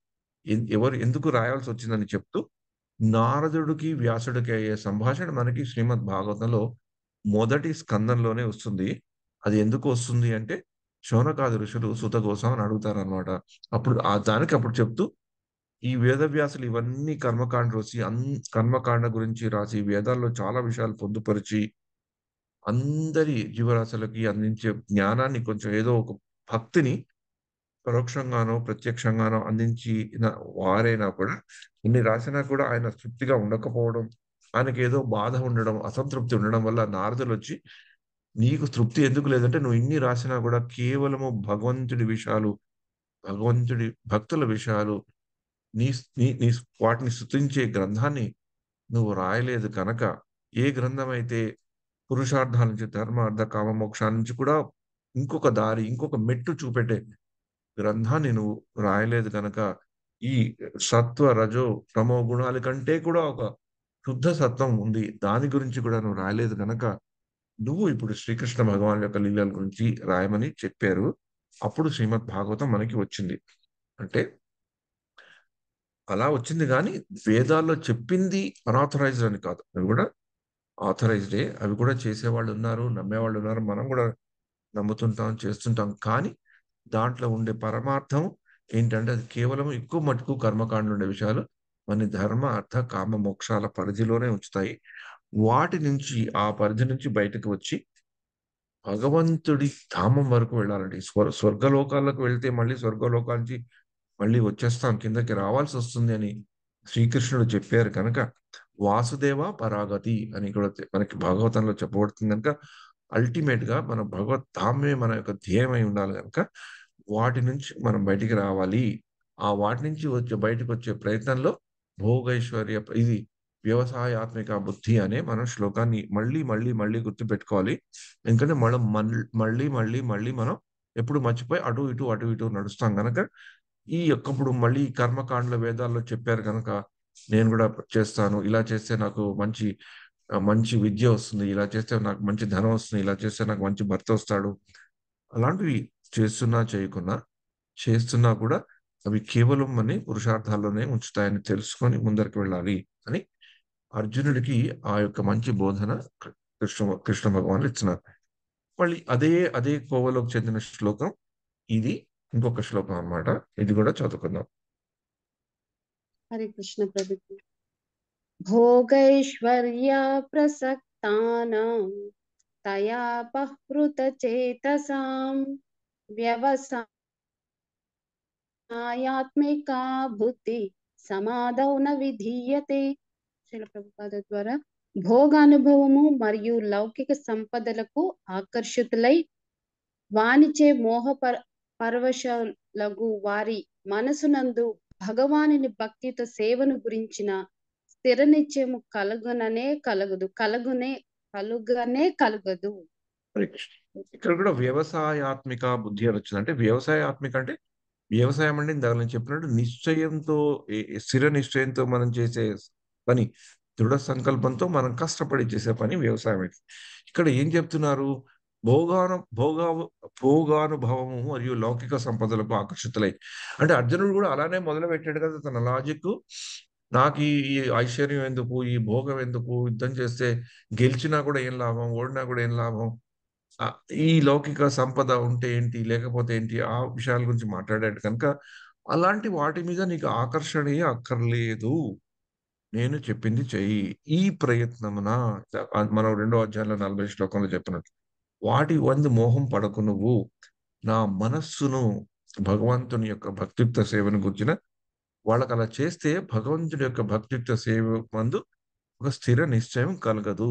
ఎవరు ఎందుకు రాయాల్సి వచ్చిందని చెప్తూ నారదుడికి వ్యాసుడికి అయ్యే సంభాషణ మనకి శ్రీమద్ భాగవతంలో మొదటి స్కందంలోనే వస్తుంది. అది ఎందుకు వస్తుంది అంటే శౌనకాది ఋషులు సుత గోస్వామిని అడుగుతారనమాట. అప్పుడు దానికి అప్పుడు చెప్తూ ఈ వేదవ్యాసులు ఇవన్నీ కర్మకాండ గురించి రాసి వేదాల్లో చాలా విషయాలు పొందుపరిచి అందరి జీవరాశులకి అందించే జ్ఞానాన్ని కొంచెం ఏదో ఒక భక్తిని పరోక్షంగానో, ప్రత్యక్షంగానో అందించిన వారైనా కూడా ఇన్ని రాసినా కూడా ఆయన తృప్తిగా ఉండకపోవడం, ఆయనకేదో బాధ ఉండడం, అసంతృప్తి ఉండడం వల్ల నారదులొచ్చి, "నీకు తృప్తి ఎందుకు లేదంటే నువ్వు ఇన్ని రాసినా కూడా కేవలము భగవంతుడి విషయాలు, భగవంతుడి భక్తుల విషయాలు నీ స్ నీ నీ స్ వాటిని స్తుతించే గ్రంథాన్ని నువ్వు రాయలేదు కనుక, ఏ గ్రంథమైతే పురుషార్థాల నుంచి ధర్మ, అర్థ, కామ, మోక్షాల నుంచి కూడా ఇంకొక దారి, ఇంకొక మెట్టు చూపెట్టే గ్రంథాన్ని నువ్వు రాయలేదు గనక, ఈ సత్వ, రజో, తమో గుణాల కంటే కూడా ఒక శుద్ధ సత్వం ఉంది. దాని గురించి కూడా నువ్వు రాయలేదు గనక, నువ్వు ఇప్పుడు శ్రీకృష్ణ భగవానుడి యొక్క లీలల గురించి రాయమని చెప్పారు. అప్పుడు శ్రీమద్ భాగవతం మనకి వచ్చింది. అంటే అలా వచ్చింది గానీ, వేదాల్లో చెప్పింది అనాథరైజ్డ్ అని కాదు. అవి కూడా ఆథరైజ్డే. అవి కూడా చేసేవాళ్ళున్నారు, నమ్మేవాళ్ళున్నారు. మనం కూడా నమ్ముతుంటాం, చేస్తుంటాం. కానీ దాంట్లో ఉండే పరమార్థం ఏంటంటే, అది కేవలం ఎక్కువ మటుకు కర్మకాండలో ఉండే విషయాలు మన ధర్మ, అర్థ, కామ, మోక్షాల పరిధిలోనే ఉంచుతాయి. వాటి నుంచి ఆ పరిధి నుంచి బయటకు వచ్చి భగవంతుడి ధామం వరకు వెళ్ళాలండి. స్వర్గలోకాలకు వెళ్తే మళ్ళీ స్వర్గలోకాల నుంచి మళ్ళీ వచ్చేస్తాం. కిందకి రావాల్సొస్తుంది అని శ్రీకృష్ణుడు చెప్పారు కనుక, వాసుదేవ పరాగతి అని కూడా మనకి భాగవతంలో చెప్పబడుతుంది గనుక, అల్టిమేట్‌గా మన భగవద్ధామే మన యొక్క ధ్యేయమై ఉండాలి గనుక, వాటి నుంచి మనం బయటికి రావాలి. వాటి నుంచి బయటకొచ్చే ప్రయత్నంలో భోగైశ్వర్య ఇది వ్యవసాయాత్మిక బుద్ధి అనే మనం శ్లోకాన్ని మళ్ళీ గుర్తుపెట్టుకోవాలి. ఎందుకంటే మనం మళ్ళీ మనం ఎప్పుడు మర్చిపోయి అటు ఇటు నడుస్తాం గనక, ఈ యొక్క ఇప్పుడు మళ్ళీ కర్మకాండల వేదాల్లో చెప్పారు గనక, నేను గూడా చేస్తాను. ఇలా చేస్తే నాకు మంచి విద్య వస్తుంది. ఇలా చేస్తే నాకు మంచి ధనం వస్తుంది. ఇలా చేస్తే నాకు మంచి భర్తొస్తాడు. అలాంటివి చేస్తున్నా, చేయకున్నా, చేస్తున్నా కూడా అవి కేవలం మన పురుషార్థాల్లోనే ఉంచుతాయని తెలుసుకొని ముందరికి వెళ్ళాలి అని అర్జునుడికి ఆ యొక్క మంచి బోధన కృష్ణ భగవానులు ఇచ్చినారు. మళ్ళీ అదే కోవలోకి చెందిన శ్లోకం ఇది. ఇంకొక శ్లోకం అన్నమాట. ఇది కూడా చదువుకుందాం. హరే కృష్ణ ప్రభుజీ. భోగైశ్వర్య ప్రసక్తానాం తయాపహృతచేతసాం వ్యవసాయాత్మికా బుద్ధి సమాదౌ న విధీయతే. శ్రీల ప్రభుపాద ద్వారా భోగానుభవము మరియు లౌకిక సంపదలకు ఆకర్షితులై వానిచే పరవశులగు వారి మనసునందు భగవానుని భక్తితో సేవను గురించిన స్థిర నిశ్చయము కలుగనే కలుగదు. ఇక్కడ కూడా వ్యవసాయాత్మిక బుద్ధి అని వచ్చింది. అంటే వ్యవసాయాత్మిక అంటే వ్యవసాయం అంటే ఇందాక నేను చెప్పినట్టు నిశ్చయంతో స్థిర నిశ్చయంతో మనం చేసే పని, దృఢ సంకల్పంతో మనం కష్టపడి చేసే పని వ్యవసాయం. ఇక్కడ ఏం చెప్తున్నారు? భోగాను భోగా భోగానుభవము మరియు లౌకిక సంపదలకు ఆకర్షితులై. అంటే అర్జునుడు కూడా అలానే మొదలుపెట్టాడు కదా తన లాజిక్. నాకు ఈ ఐశ్వర్యం ఎందుకు? ఈ భోగం ఎందుకు? యుద్ధం చేస్తే గెలిచినా కూడా ఏం లాభం? ఓడినా కూడా ఏం లాభం? ఈ లౌకిక సంపద ఉంటే ఏంటి? లేకపోతే ఏంటి? ఆ విషయాల గురించి మాట్లాడాడు కనుక, అలాంటి వాటి మీద నీకు ఆకర్షణీయ అక్కర్లేదు. నేను చెప్పింది చెయ్యి. ఈ ప్రయత్నమున మనం రెండో అధ్యాయంలో 40 శ్లోకంలో చెప్పినట్లు. వాటి వందు మోహం పడకు నువ్వు. నా మనస్సును భగవంతుని యొక్క భక్తియుక్త సేవను గూర్చిన వాళ్ళకి అలా చేస్తే భగవంతుడి యొక్క భక్తియుక్త సేవ మందు ఒక స్థిర నిశ్చయం కలగదు.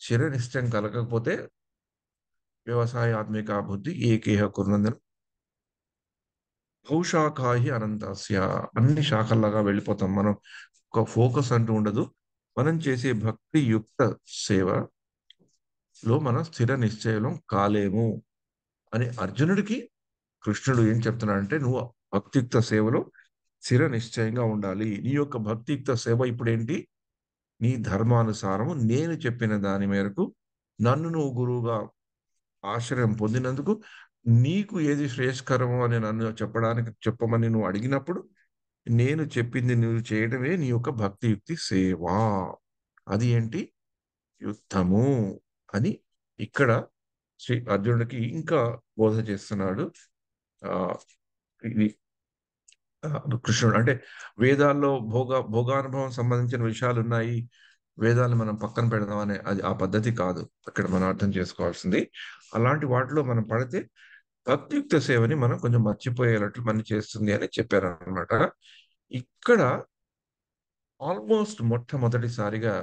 స్థిర నిశ్చయం కలగకపోతే వ్యవసాయాత్మిక బుద్ధి ఏకేహ కుర్నందన బహుశాఖాహి అనంతస్య. అన్ని శాఖల్లాగా వెళ్ళిపోతాం మనం. ఒక ఫోకస్ అంటూ ఉండదు. మనం చేసే భక్తియుక్త సేవలో మనం స్థిర నిశ్చయం కాలేము అని అర్జునుడికి కృష్ణుడు ఏం చెప్తున్నాడంటే, నువ్వు భక్తియుక్త సేవలో స్థిర నిశ్చయంగా ఉండాలి. నీ యొక్క భక్తియుక్త సేవ ఇప్పుడేంటి? నీ ధర్మానుసారము నేను చెప్పిన దాని మేరకు నన్ను నువ్వు గురువుగా ఆశ్రయం పొందినందుకు నీకు ఏది శ్రేయస్కరమో అని నన్ను చెప్పమని నువ్వు అడిగినప్పుడు నేను చెప్పింది నువ్వు చేయడమే నీ యొక్క భక్తియుక్తి సేవ. అది ఏంటి? యుద్ధము అని ఇక్కడ శ్రీ అర్జునుడికి ఇంకా బోధ చేస్తున్నాడు. ఆ ఇది ఆ, కృష్ణుడు అంటే వేదాల్లో భోగానుభవం సంబంధించిన విషయాలు ఉన్నాయి. వేదాలను మనం పక్కన పెడదాం అనే అది ఆ పద్ధతి కాదు అక్కడ మనం అర్థం చేసుకోవాల్సింది. అలాంటి వాటిలో మనం పడితే భక్తియుక్త సేవని మనం కొంచెం మర్చిపోయేటట్లు మనం చేస్తుంది అని చెప్పారనమాట. ఇక్కడ ఆల్మోస్ట్ మొట్టమొదటిసారిగా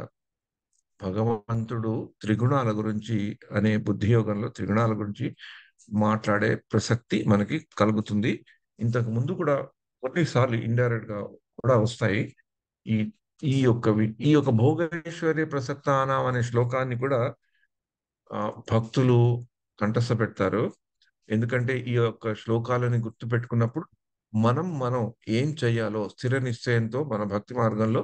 భగవంతుడు త్రిగుణాల గురించి అనే బుద్ధి యోగంలో త్రిగుణాల గురించి మాట్లాడే ప్రసక్తి మనకి కలుగుతుంది. ఇంతకు ముందు కూడా కొన్నిసార్లు ఇండైరెక్ట్ గా కూడా వస్తాయి. ఈ ఈ యొక్క భోగేశ్వర్య ప్రసక్తానం అనే శ్లోకాన్ని కూడా భక్తులు కంఠస్థ పెడతారు. ఎందుకంటే ఈ యొక్క శ్లోకాలని గుర్తు పెట్టుకున్నప్పుడు మనం ఏం చెయ్యాలో స్థిర నిశ్చయంతో మన భక్తి మార్గంలో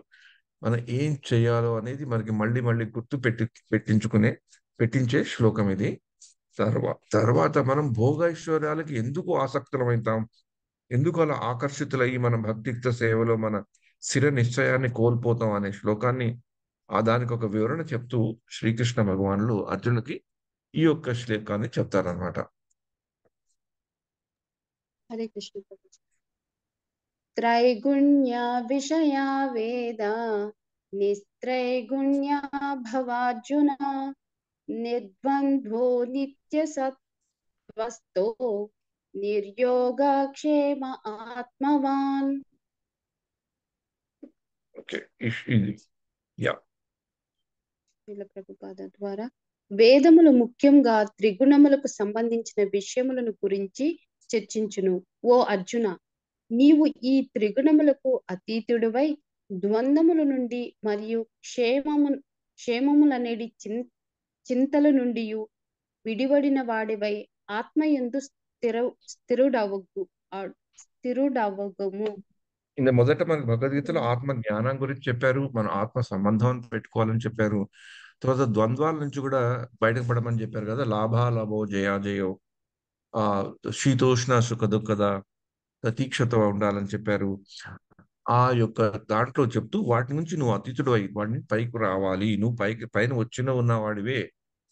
మనం ఏం చెయ్యాలో అనేది మనకి మళ్ళీ మళ్ళీ గుర్తు పెట్టించే శ్లోకం ఇది. తర్వాత మనం భోగైశ్వర్యాలకి ఎందుకు ఆసక్తులమవుతాం, ఎందుకు అలా ఆకర్షితులయ్యి మన భక్తియుక్త సేవలో మన స్థిర నిశ్చయాన్ని కోల్పోతాం అనే శ్లోకాన్ని దానికి ఒక వివరణ చెప్తూ శ్రీకృష్ణ భగవానులు అర్జునుడికి ఈ యొక్క శ్లోకాన్ని చెప్తారనమాట. హరే కృష్ణ ప్రభుజీ. త్రైగుణ్య విషయా వేద నిస్త్రైగుణ్య భవార్జున నిర్ద్వంద్వో నిత్య సత్వస్తో నిర్యోగక్షేమ ఆత్మవాన్. ఓకే, ఇది యా శీల ప్రభుపాద ద్వారా వేదములు ముఖ్యంగా త్రిగుణములకు సంబంధించిన విషయములను గురించి చర్చించును. ఓ అర్జున, నీవు ఈ త్రిగుణములకు అతీతుడివై ద్వంద్వముల నుండి మరియు క్షేమములనేటి చింతల నుండి విడివడిన వాడివై ఆత్మయందు స్థిరుడవగము. మొదట మనకి భగవద్గీతలో ఆత్మ జ్ఞానం గురించి చెప్పారు, మన ఆత్మ సంబంధం పెట్టుకోవాలని చెప్పారు. తర్వాత ద్వంద్వాల నుంచి కూడా బయటకు పడమని చెప్పారు కదా, లాభాలాభో జయాజయో, ఆ శీతోష్ణ సుఖ దుఃఖద తీక్షత ఉండాలని చెప్పారు. ఆ యొక్క దాంట్లో చెప్తూ వాటి నుంచి నువ్వు అతీతుడు అయి వాటిని పైకి రావాలి, నువ్వు పైన ఉన్న వాడివే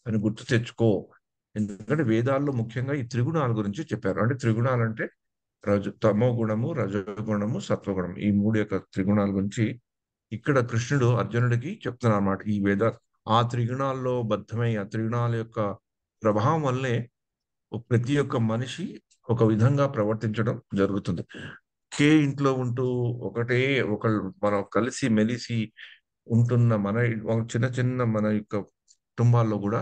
అని గుర్తు తెచ్చుకో. ఎందుకంటే వేదాల్లో ముఖ్యంగా ఈ త్రిగుణాల గురించి చెప్పారు. అంటే త్రిగుణాలు అంటే తమో గుణము, రజోగుణము, సత్వగుణం, ఈ మూడు యొక్క త్రిగుణాల గురించి ఇక్కడ కృష్ణుడు అర్జునుడికి చెప్తున్నారు అన్నమాట. ఈ ఆ త్రిగుణాల్లో బద్ధమై ఆ త్రిగుణాల యొక్క ప్రభావం వల్లే ప్రతి ఒక్క మనిషి ఒక విధంగా ప్రవర్తించడం జరుగుతుంది. ఇంట్లో ఉంటూ మనం కలిసి మెలిసి ఉంటున్న చిన్న చిన్న మన యొక్క కుటుంబాల్లో కూడా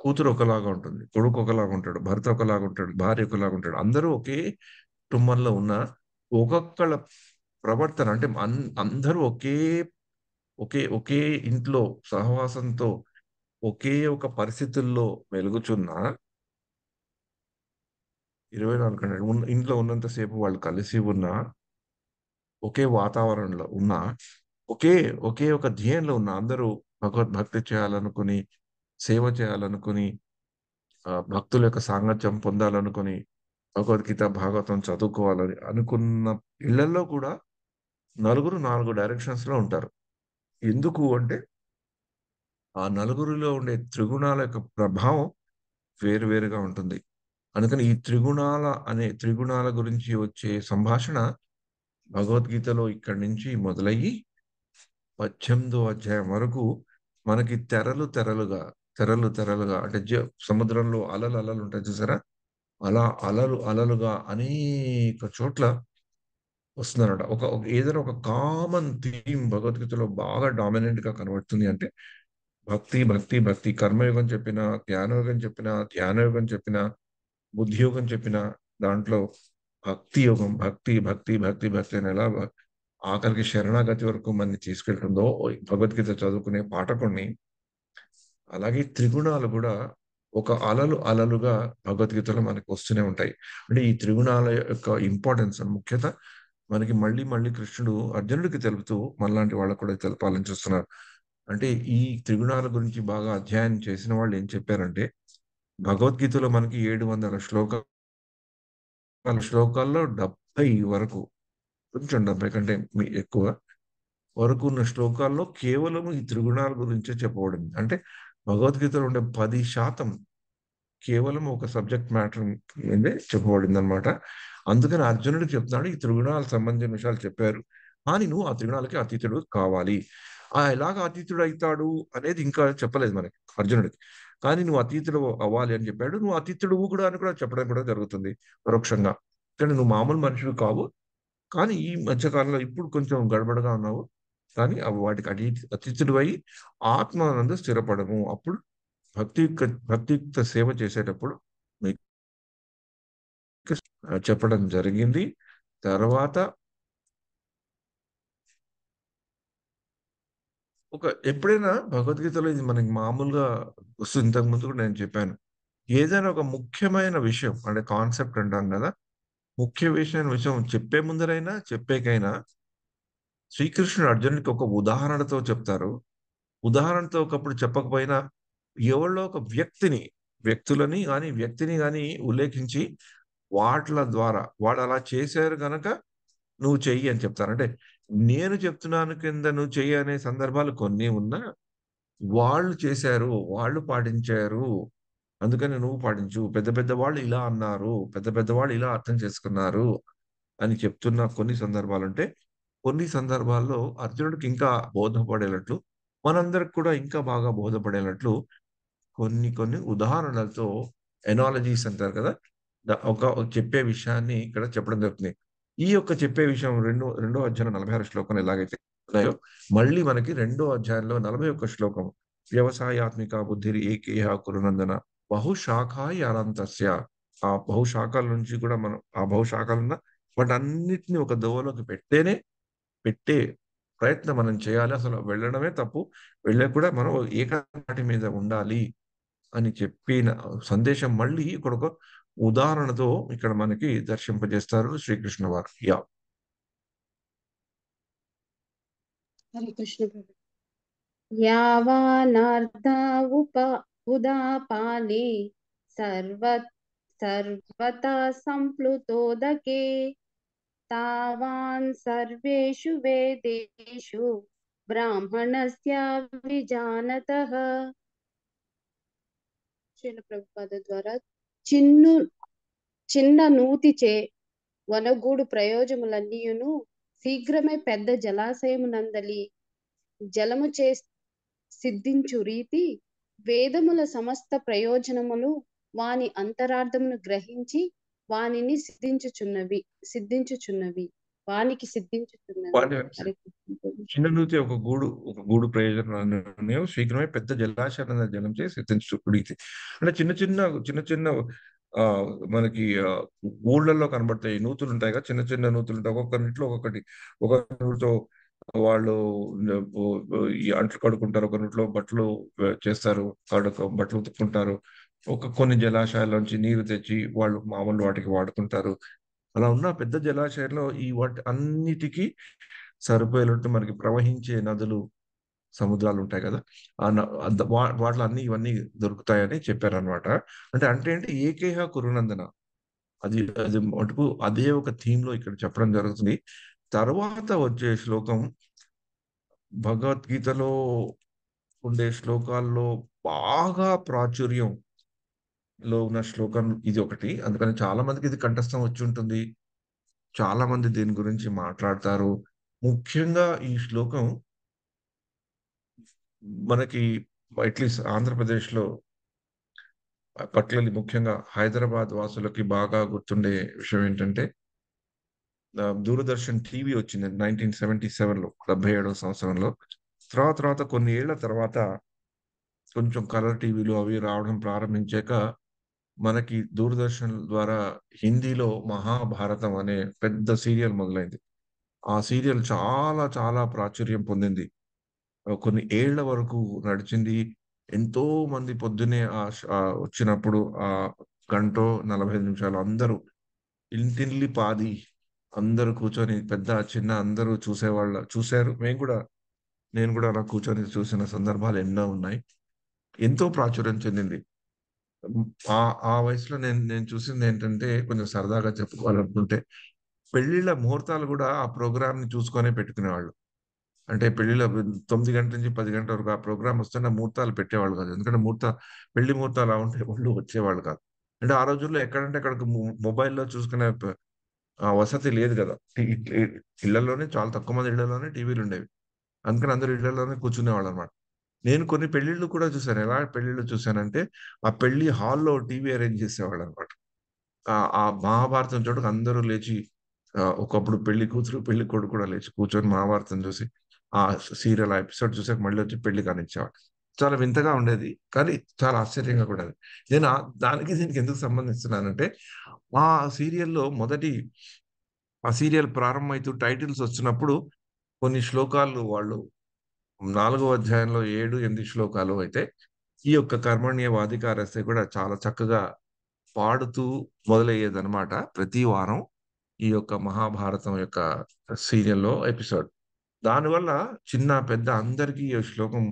కూతురు ఒకలాగా ఉంటుంది, కొడుకు ఒకలాగా ఉంటాడు, భర్త ఒకలాగా ఉంటాడు, భార్య ఒకలాగా ఉంటాడు. అందరూ ఒకే కుటుంబంలో ఉన్న ఒక్కొక్కళ్ళ ప్రవర్తన అంటే అందరూ ఒకే ఒకే ఒకే ఇంట్లో సహవాసంతో ఒకే ఒక పరిస్థితుల్లో వెలుగుచున్న 24 గంటలు ఇంట్లో ఉన్నంతసేపు వాళ్ళు కలిసి ఉన్న ఒకే వాతావరణంలో ఉన్న ఒకే ఒకే ఒక ధ్యేయంలో ఉన్న అందరూ భగవద్భక్తి చేయాలనుకుని, సేవ చేయాలనుకుని, భక్తుల యొక్క సాంగత్యం పొందాలనుకుని, భగవద్గీత భాగవతం చదువుకోవాలని అనుకున్న ఇళ్లలో కూడా నలుగురు 4 డైరెక్షన్స్ లో ఉంటారు. ఎందుకు అంటే ఆ నలుగురిలో ఉండే త్రిగుణాల యొక్క ప్రభావం వేరువేరుగా ఉంటుంది. అందుకని ఈ త్రిగుణాల గురించి వచ్చే సంభాషణ భగవద్గీతలో ఇక్కడి నుంచి మొదలయ్యి 18వ అధ్యాయం వరకు మనకి తెరలుగా అంటే సముద్రంలో అలలు ఉంటాయి చూసారా, అలా అలలుగా అనేక చోట్ల వస్తుందన్నమాట. ఏదైనా ఒక కామన్ థీమ్ భగవద్గీతలో బాగా డామినెంట్ గా కనబడుతుంది అంటే భక్తి, భక్తి, భక్తి. కర్మయోగం చెప్పినా, జ్ఞానయోగం చెప్పినా, ధ్యానయోగం చెప్పినా, బుద్ధియోగం చెప్పినా దాంట్లో భక్తి యోగం, భక్తి, భక్తి, భక్తి, భక్తి అని ఎలా ఆఖరికి శరణాగతి వరకు మనని తీసుకెళ్తుందో భగవద్గీత చదువుకునే పాఠకుడిని, అలాగే త్రిగుణాలు కూడా ఒక అలలు అలలుగా భగవద్గీతలో మనకు వస్తూనే ఉంటాయి. అంటే ఈ త్రిగుణాల యొక్క ఇంపార్టెన్స్ ముఖ్యత మనకి మళ్ళీ మళ్ళీ కృష్ణుడు అర్జునుడికి తెలుపుతూ మనలాంటి వాళ్ళకు కూడా తెలపాలని చూస్తున్నారు. అంటే ఈ త్రిగుణాల గురించి బాగా అధ్యయనం చేసిన వాళ్ళు ఏం చెప్పారంటే భగవద్గీతలో మనకి 700 శ్లోకాల్లో 70 వరకు, కొంచెం 70 కంటే ఎక్కువ వరకు ఉన్న శ్లోకాల్లో కేవలం ఈ త్రిగుణాల గురించే చెప్పబడింది. అంటే భగవద్గీతలో ఉండే 10% కేవలం ఒక సబ్జెక్ట్ మ్యాటర్ మీదే చెప్పబడిందనమాట. అందుకని అర్జునుడికి చెప్తున్నాడు ఈ త్రిగుణాలకు సంబంధించిన విషయాలు చెప్పారు. కానీ నువ్వు ఆ త్రిగుణాలకి అతీతుడు కావాలి. ఎలాగ అతీతుడు అయితాడు అనేది ఇంకా చెప్పలేదు మనకి అర్జునుడికి. కానీ నువ్వు అతీతుడు అవ్వాలి అని చెప్పాడు. నువ్వు అతీతుడువు కూడా అని కూడా చెప్పడం కూడా జరుగుతుంది పరోక్షంగా. కానీ నువ్వు మామూలు మనిషివి కావు. కానీ ఈ మధ్య కాలంలో ఇప్పుడు కొంచెం గడబడగా ఉన్నావు. కానీ వాటికి అతీతుడివై ఆత్మానంద స్థిరపడము. అప్పుడు భక్తియుక్త సేవ చేసేటప్పుడు మీకు చెప్పడం జరిగింది. తర్వాత ఎప్పుడైనా భగవద్గీతలో ఇది మనకి మామూలుగా వస్తుంది. ఇంతకు ముందు కూడా నేను చెప్పాను. ఏదైనా ఒక ముఖ్యమైన విషయం అంటే కాన్సెప్ట్ అంటాం కదా! ముఖ్యమైన విషయం చెప్పే ముందరైనా, చెప్పేకైనా శ్రీకృష్ణుడు అర్జునుడికి ఒక ఉదాహరణతో చెప్తారు. ఉదాహరణతో ఒకప్పుడు చెప్పకపోయినా ఎవళ్ళో ఒక వ్యక్తిని గాని ఉల్లేఖించి వాట్ల ద్వారా వాడు అలా చేశారు గనక నువ్వు చెయ్యి అని చెప్తారు. అంటే నేను చెప్తున్నాను కింద నువ్వు చెయ్యి అనే సందర్భాలు కొన్ని ఉన్నా, వాళ్ళు చేశారు, వాళ్ళు పాటించారు. అందుకని నువ్వు పాటించు. పెద్ద పెద్ద వాళ్ళు ఇలా అన్నారు. పెద్ద పెద్ద వాళ్ళు ఇలా అర్థం చేసుకున్నారు అని చెప్తున్న కొన్ని సందర్భాలుంటే, కొన్ని సందర్భాల్లో అర్జునుడికి ఇంకా బోధపడేటట్లు, మనందరికి కూడా ఇంకా బాగా బోధపడేటట్లు కొన్ని ఉదాహరణలతో ఎనాలజీస్ అంటారు కదా! ఒక చెప్పే విషయాన్ని ఇక్కడ చెప్పడం జరుగుతుంది. ఈ యొక్క చెప్పే విషయం రెండో అధ్యాయం 46 శ్లోకంలో ఎలాగైతే ఉన్నాయో, మళ్ళీ మనకి రెండో అధ్యాయంలో 41 శ్లోకం వ్యవసాయాత్మిక బుద్ధిర్ ఏకేహ కురునందన బహుశాఖాయ అనంతస్య. ఆ బహుశాఖల నుంచి కూడా మనం ఆ బహుశాఖలున్న వాటన్నిటిని ఒక దోవలోకి పెట్టే ప్రయత్నం మనం చేయాలి. అసలు వెళ్ళడమే తప్పు. వెళ్ళక కూడా మనం ఏకతాటి మీద ఉండాలి అని చెప్పిన సందేశం మళ్ళీ ఇక్కడొక ఉదాహరణతో ఇక్కడ మనకి దర్శింపజేస్తారు శ్రీకృష్ణ వారు. హరే కృష్ణ ప్రభు. యావానర్థ ఉప ఉదాపానే సర్వ సర్వతా సంప్లుతోదకే తావాన్ సర్వేషు వేదేషు బ్రాహ్మణస్య విజానతః. శ్రీల ప్రభుపాద ద్వారా చిన్ను చిన్న నూతిచే వనగూడు ప్రయోజములన్నీయును శీఘ్రమే పెద్ద జలాశయమునందలి జలము చే సిద్ధించు రీతి వేదముల సమస్త ప్రయోజనములు వాని అంతరార్థమును గ్రహించి వానిని సిద్ధించుచున్నవి వానికి సిద్ధించుచున్నవి. వాటి హరే కృష్ణ ప్రభు. చిన్న నూతి ఒక గూడు ప్రయోజనాలు శీఘ్రమే పెద్ద జలాశయాలను జలం చేసి సిద్ధించుడికి. అంటే చిన్న చిన్న ఆ మనకి ఊళ్ళల్లో కనబడతాయి నూతులు ఉంటాయి కదా, చిన్న చిన్న నూతులు ఉంటాయి. ఒక్కొక్కరింట్లో ఒక్కొక్కటి. ఒక నూతితో వాళ్ళు ఈ అంట్లు కడుక్కుంటారు, ఒక నూతిలో బట్టలు చేస్తారు, బట్టలు ఉతుక్కుంటారు. కొన్ని జలాశయాల్లోంచి నీరు తెచ్చి వాళ్ళు మామూలు వాటికి వాడుకుంటారు. అలా ఉన్న పెద్ద జలాశయంలో ఈ వాటి అన్నిటికీ సరిపోయేటట్టు మనకి ప్రవహించే నదులు, సముద్రాలు ఉంటాయి కదా! వాటిలో ఇవన్నీ దొరుకుతాయని చెప్పారనమాట. అంటే ఏంటి ఏకేహ కురునందన. అది అది మటుకు అదే ఒక థీమ్ లో ఇక్కడ చెప్పడం జరుగుతుంది. తర్వాత వచ్చే శ్లోకం భగవద్గీతలో ఉండే శ్లోకాల్లో బాగా ప్రాచుర్యంలో ఉన్న శ్లోకం ఇది ఒకటి. అందుకని చాలా మందికి ఇది కంఠస్థం వచ్చి ఉంటుంది. చాలా మంది దీని గురించి మాట్లాడతారు. ముఖ్యంగా ఈ శ్లోకం మనకి అట్లీస్ట్ ఆంధ్రప్రదేశ్‌లో పర్టిక్యులర్‌లీ ముఖ్యంగా హైదరాబాద్ వాసులకి బాగా గుర్తుండే విషయం ఏంటంటే దూరదర్శన్ టీవీ వచ్చింది 1977లో, 77వ సంవత్సరంలో. తర్వాత కొన్ని ఏళ్ల తర్వాత కొంచెం కలర్ టీవీలు అవి రావడం ప్రారంభించాక మనకి దూరదర్శన్ ద్వారా హిందీలో మహాభారతం అనే పెద్ద సీరియల్ మొదలైంది. ఆ సీరియల్ చాలా చాలా ప్రాచుర్యం పొందింది. కొన్ని ఏళ్ల వరకు నడిచింది. ఎంతో మంది పొద్దున్నే వచ్చినప్పుడు గంటో 45 నిమిషాలు అందరూ ఇంటిల్లి పాది అందరూ కూర్చొని పెద్ద, చిన్న అందరూ చూసారు. నేను కూడా అలా కూర్చొని చూసిన సందర్భాలు ఎన్నో ఉన్నాయి. ఎంతో ప్రాచుర్యం చెందింది. హ్మ్. ఆ ఆ వయసులో నేను నేను చూసిందేంటంటే కొంచెం సరదాగా చెప్పుకోవాలనుకుంటే, పెళ్ళిళ్ళ ముహూర్తాలు గూడా ఆ ప్రోగ్రామ్‌ని చూసుకొనే పెట్టుకునేవాళ్ళు. అంటే పెళ్ళిళ్ళ 9 గంటల నుంచి 10 గంటల వరకు ఆ ప్రోగ్రామ్ వస్తున్న ముహూర్తాలు పెట్టేవాళ్ళు కాదు. ఎందుకంటే పెళ్లి ముహూర్తాలు అలా ఉంటే వాళ్ళు వచ్చేవాళ్ళు కాదు. అంటే ఆ రోజుల్లో ఎక్కడంటే అక్కడికి మొబైల్‌లో చూసుకునే వసతి లేదు గదా! ఇళ్ళల్లోనే చాలా తక్కువ మంది ఇళ్ళలోనే టీవీలుండేవి. అందుకని అందరూ ఇళ్ళల్లోనే కూర్చునేవాళ్ళనమాట. నేను కొన్ని పెళ్ళిళ్ళు కూడా చూసాను. ఎలా పెళ్ళిళ్ళు చూసానంటే, ఆ పెళ్లి హాల్‌లో టీవీ అరేంజ్ చేసేవాళ్ళనమాట. ఆ మహాభారతం చూడగా అందరూ లేచి ఒకప్పుడు పెళ్లి కూతురు, పెళ్లి కొడుకు కూడా లేచి కూర్చొని మహాభారతం చూసి, ఆ సీరియల్ ఆ ఎపిసోడ్ చూసాక మళ్ళీ వచ్చి పెళ్లి కానిచ్చేవాళ్ళు. చాలా వింతగా ఉండేది. కానీ చాలా ఆశ్చర్యంగా కూడా అది. నేను దానికి దీనికి ఎందుకు సంబంధిస్తున్నానంటే, ఆ సీరియల్‌లో ఆ సీరియల్ ప్రారంభమైతూ టైటిల్స్ వచ్చినప్పుడు కొన్ని శ్లోకాలు వాళ్ళు 4 అధ్యాయంలో 7, 8 శ్లోకాలు అయితే, ఈ యొక్క కర్మణ్యేవాధికారస్తే కూడా చాలా చక్కగా పాడుతూ మొదలయ్యేదనమాట ప్రతి వారం. ఈ యొక్క మహాభారతం యొక్క సీరియల్‌లో ఎపిసోడ్. దానివల్ల చిన్న, పెద్ద అందరికీ ఈ శ్లోకం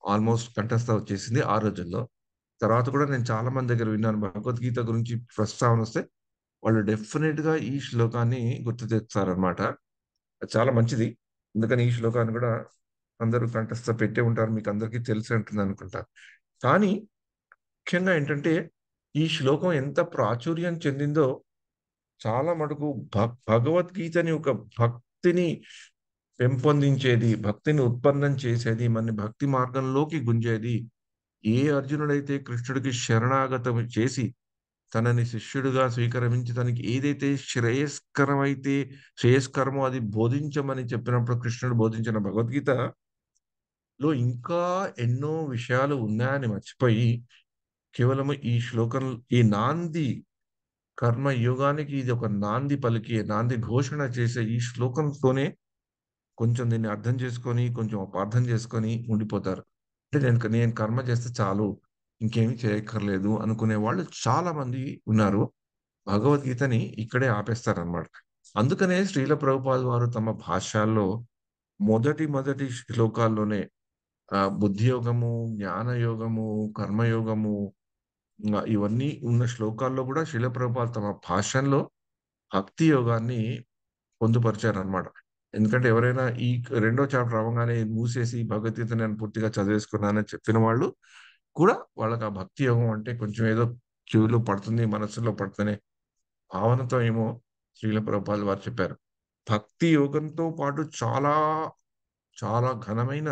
ఆల్‌మోస్ట్ కంఠస్థ వచ్చేసింది ఆ రోజుల్లో. తర్వాత కూడా నేను చాలా మంది దగ్గర విన్నాను. భగవద్గీత గురించి ప్రస్తావనొస్తే వాళ్ళు డెఫినిట్‌గా ఈ శ్లోకాన్ని గుర్తు తెస్తారనమాట. అది చాలా మంచిది. అందుకని ఈ శ్లోకాన్ని కూడా అందరూ కంఠస్థ పెట్టే ఉంటారు. మీకందరికీ తెలిసే ఉంటుందనుకుంటా. కానీ ముఖ్యంగా ఏంటంటే, ఈ శ్లోకం ఎంత ప్రాచుర్యం చెందిందో చాలా మటుకు భగవద్గీతని ఒక భక్తిని పెంపొందించేది, భక్తిని ఉత్పన్నం చేసేది, మనని భక్తి మార్గంలోకి గుంజేది. ఏ అర్జునుడైతే కృష్ణుడికి శరణాగతం చేసి, తనని శిష్యుడిగా స్వీకరించి తనకి ఏదైతే శ్రేయస్కరమో అది బోధించమని చెప్పినప్పుడు కృష్ణుడు బోధించిన భగవద్గీతలో ఇంకా ఎన్నో విషయాలు ఉన్నాయని మర్చిపోయి, కేవలము ఈ శ్లోకం ఈ నాంది కర్మయోగానికి ఇది ఒక నాంది పలికి, నాంది ఘోషణ చేసే ఈ శ్లోకంతోనే కొంచెం దీన్ని అర్థం చేసుకొని, కొంచెం అపార్థం చేసుకొని ఉండిపోతారు. అంటే నేను కర్మ చేస్తే చాలు, ఇంకేమి చేయక్కర్లేదు అనుకునే వాళ్ళు చాలా మంది ఉన్నారు. భగవద్గీతని ఇక్కడే ఆపేస్తారనమాట. అందుకనే శ్రీల ప్రభుపాదుల వారు తమ భాష్యాల్లో మొదటి శ్లోకాల్లోనే బుద్ధి యోగము, జ్ఞాన యోగము, కర్మయోగము ఇవన్నీ ఉన్న శ్లోకాల్లో గూడా శ్రీల ప్రభుపాదులు తమ భాష్యంలో భక్తి యోగాన్ని పొందుపరిచారనమాట. ఎందుకంటే ఎవరైనా ఈ రెండో చాప్టర్ అవ్వంగానే మూసేసి భగవద్గీత నేను పూర్తిగా చదివేసుకున్నానని చెప్పిన వాళ్ళు కూడా వాళ్ళకి ఆ భక్తి యోగం అంటే కొంచెం ఏదో చెవిలో పడుతుంది, మనస్సులో పడుతుందనే భావనతో ఏమో శ్రీల ప్రభుపాదులు వారు చెప్పారు. భక్తి యోగంతో పాటు చాలా, చాలా ఘనమైన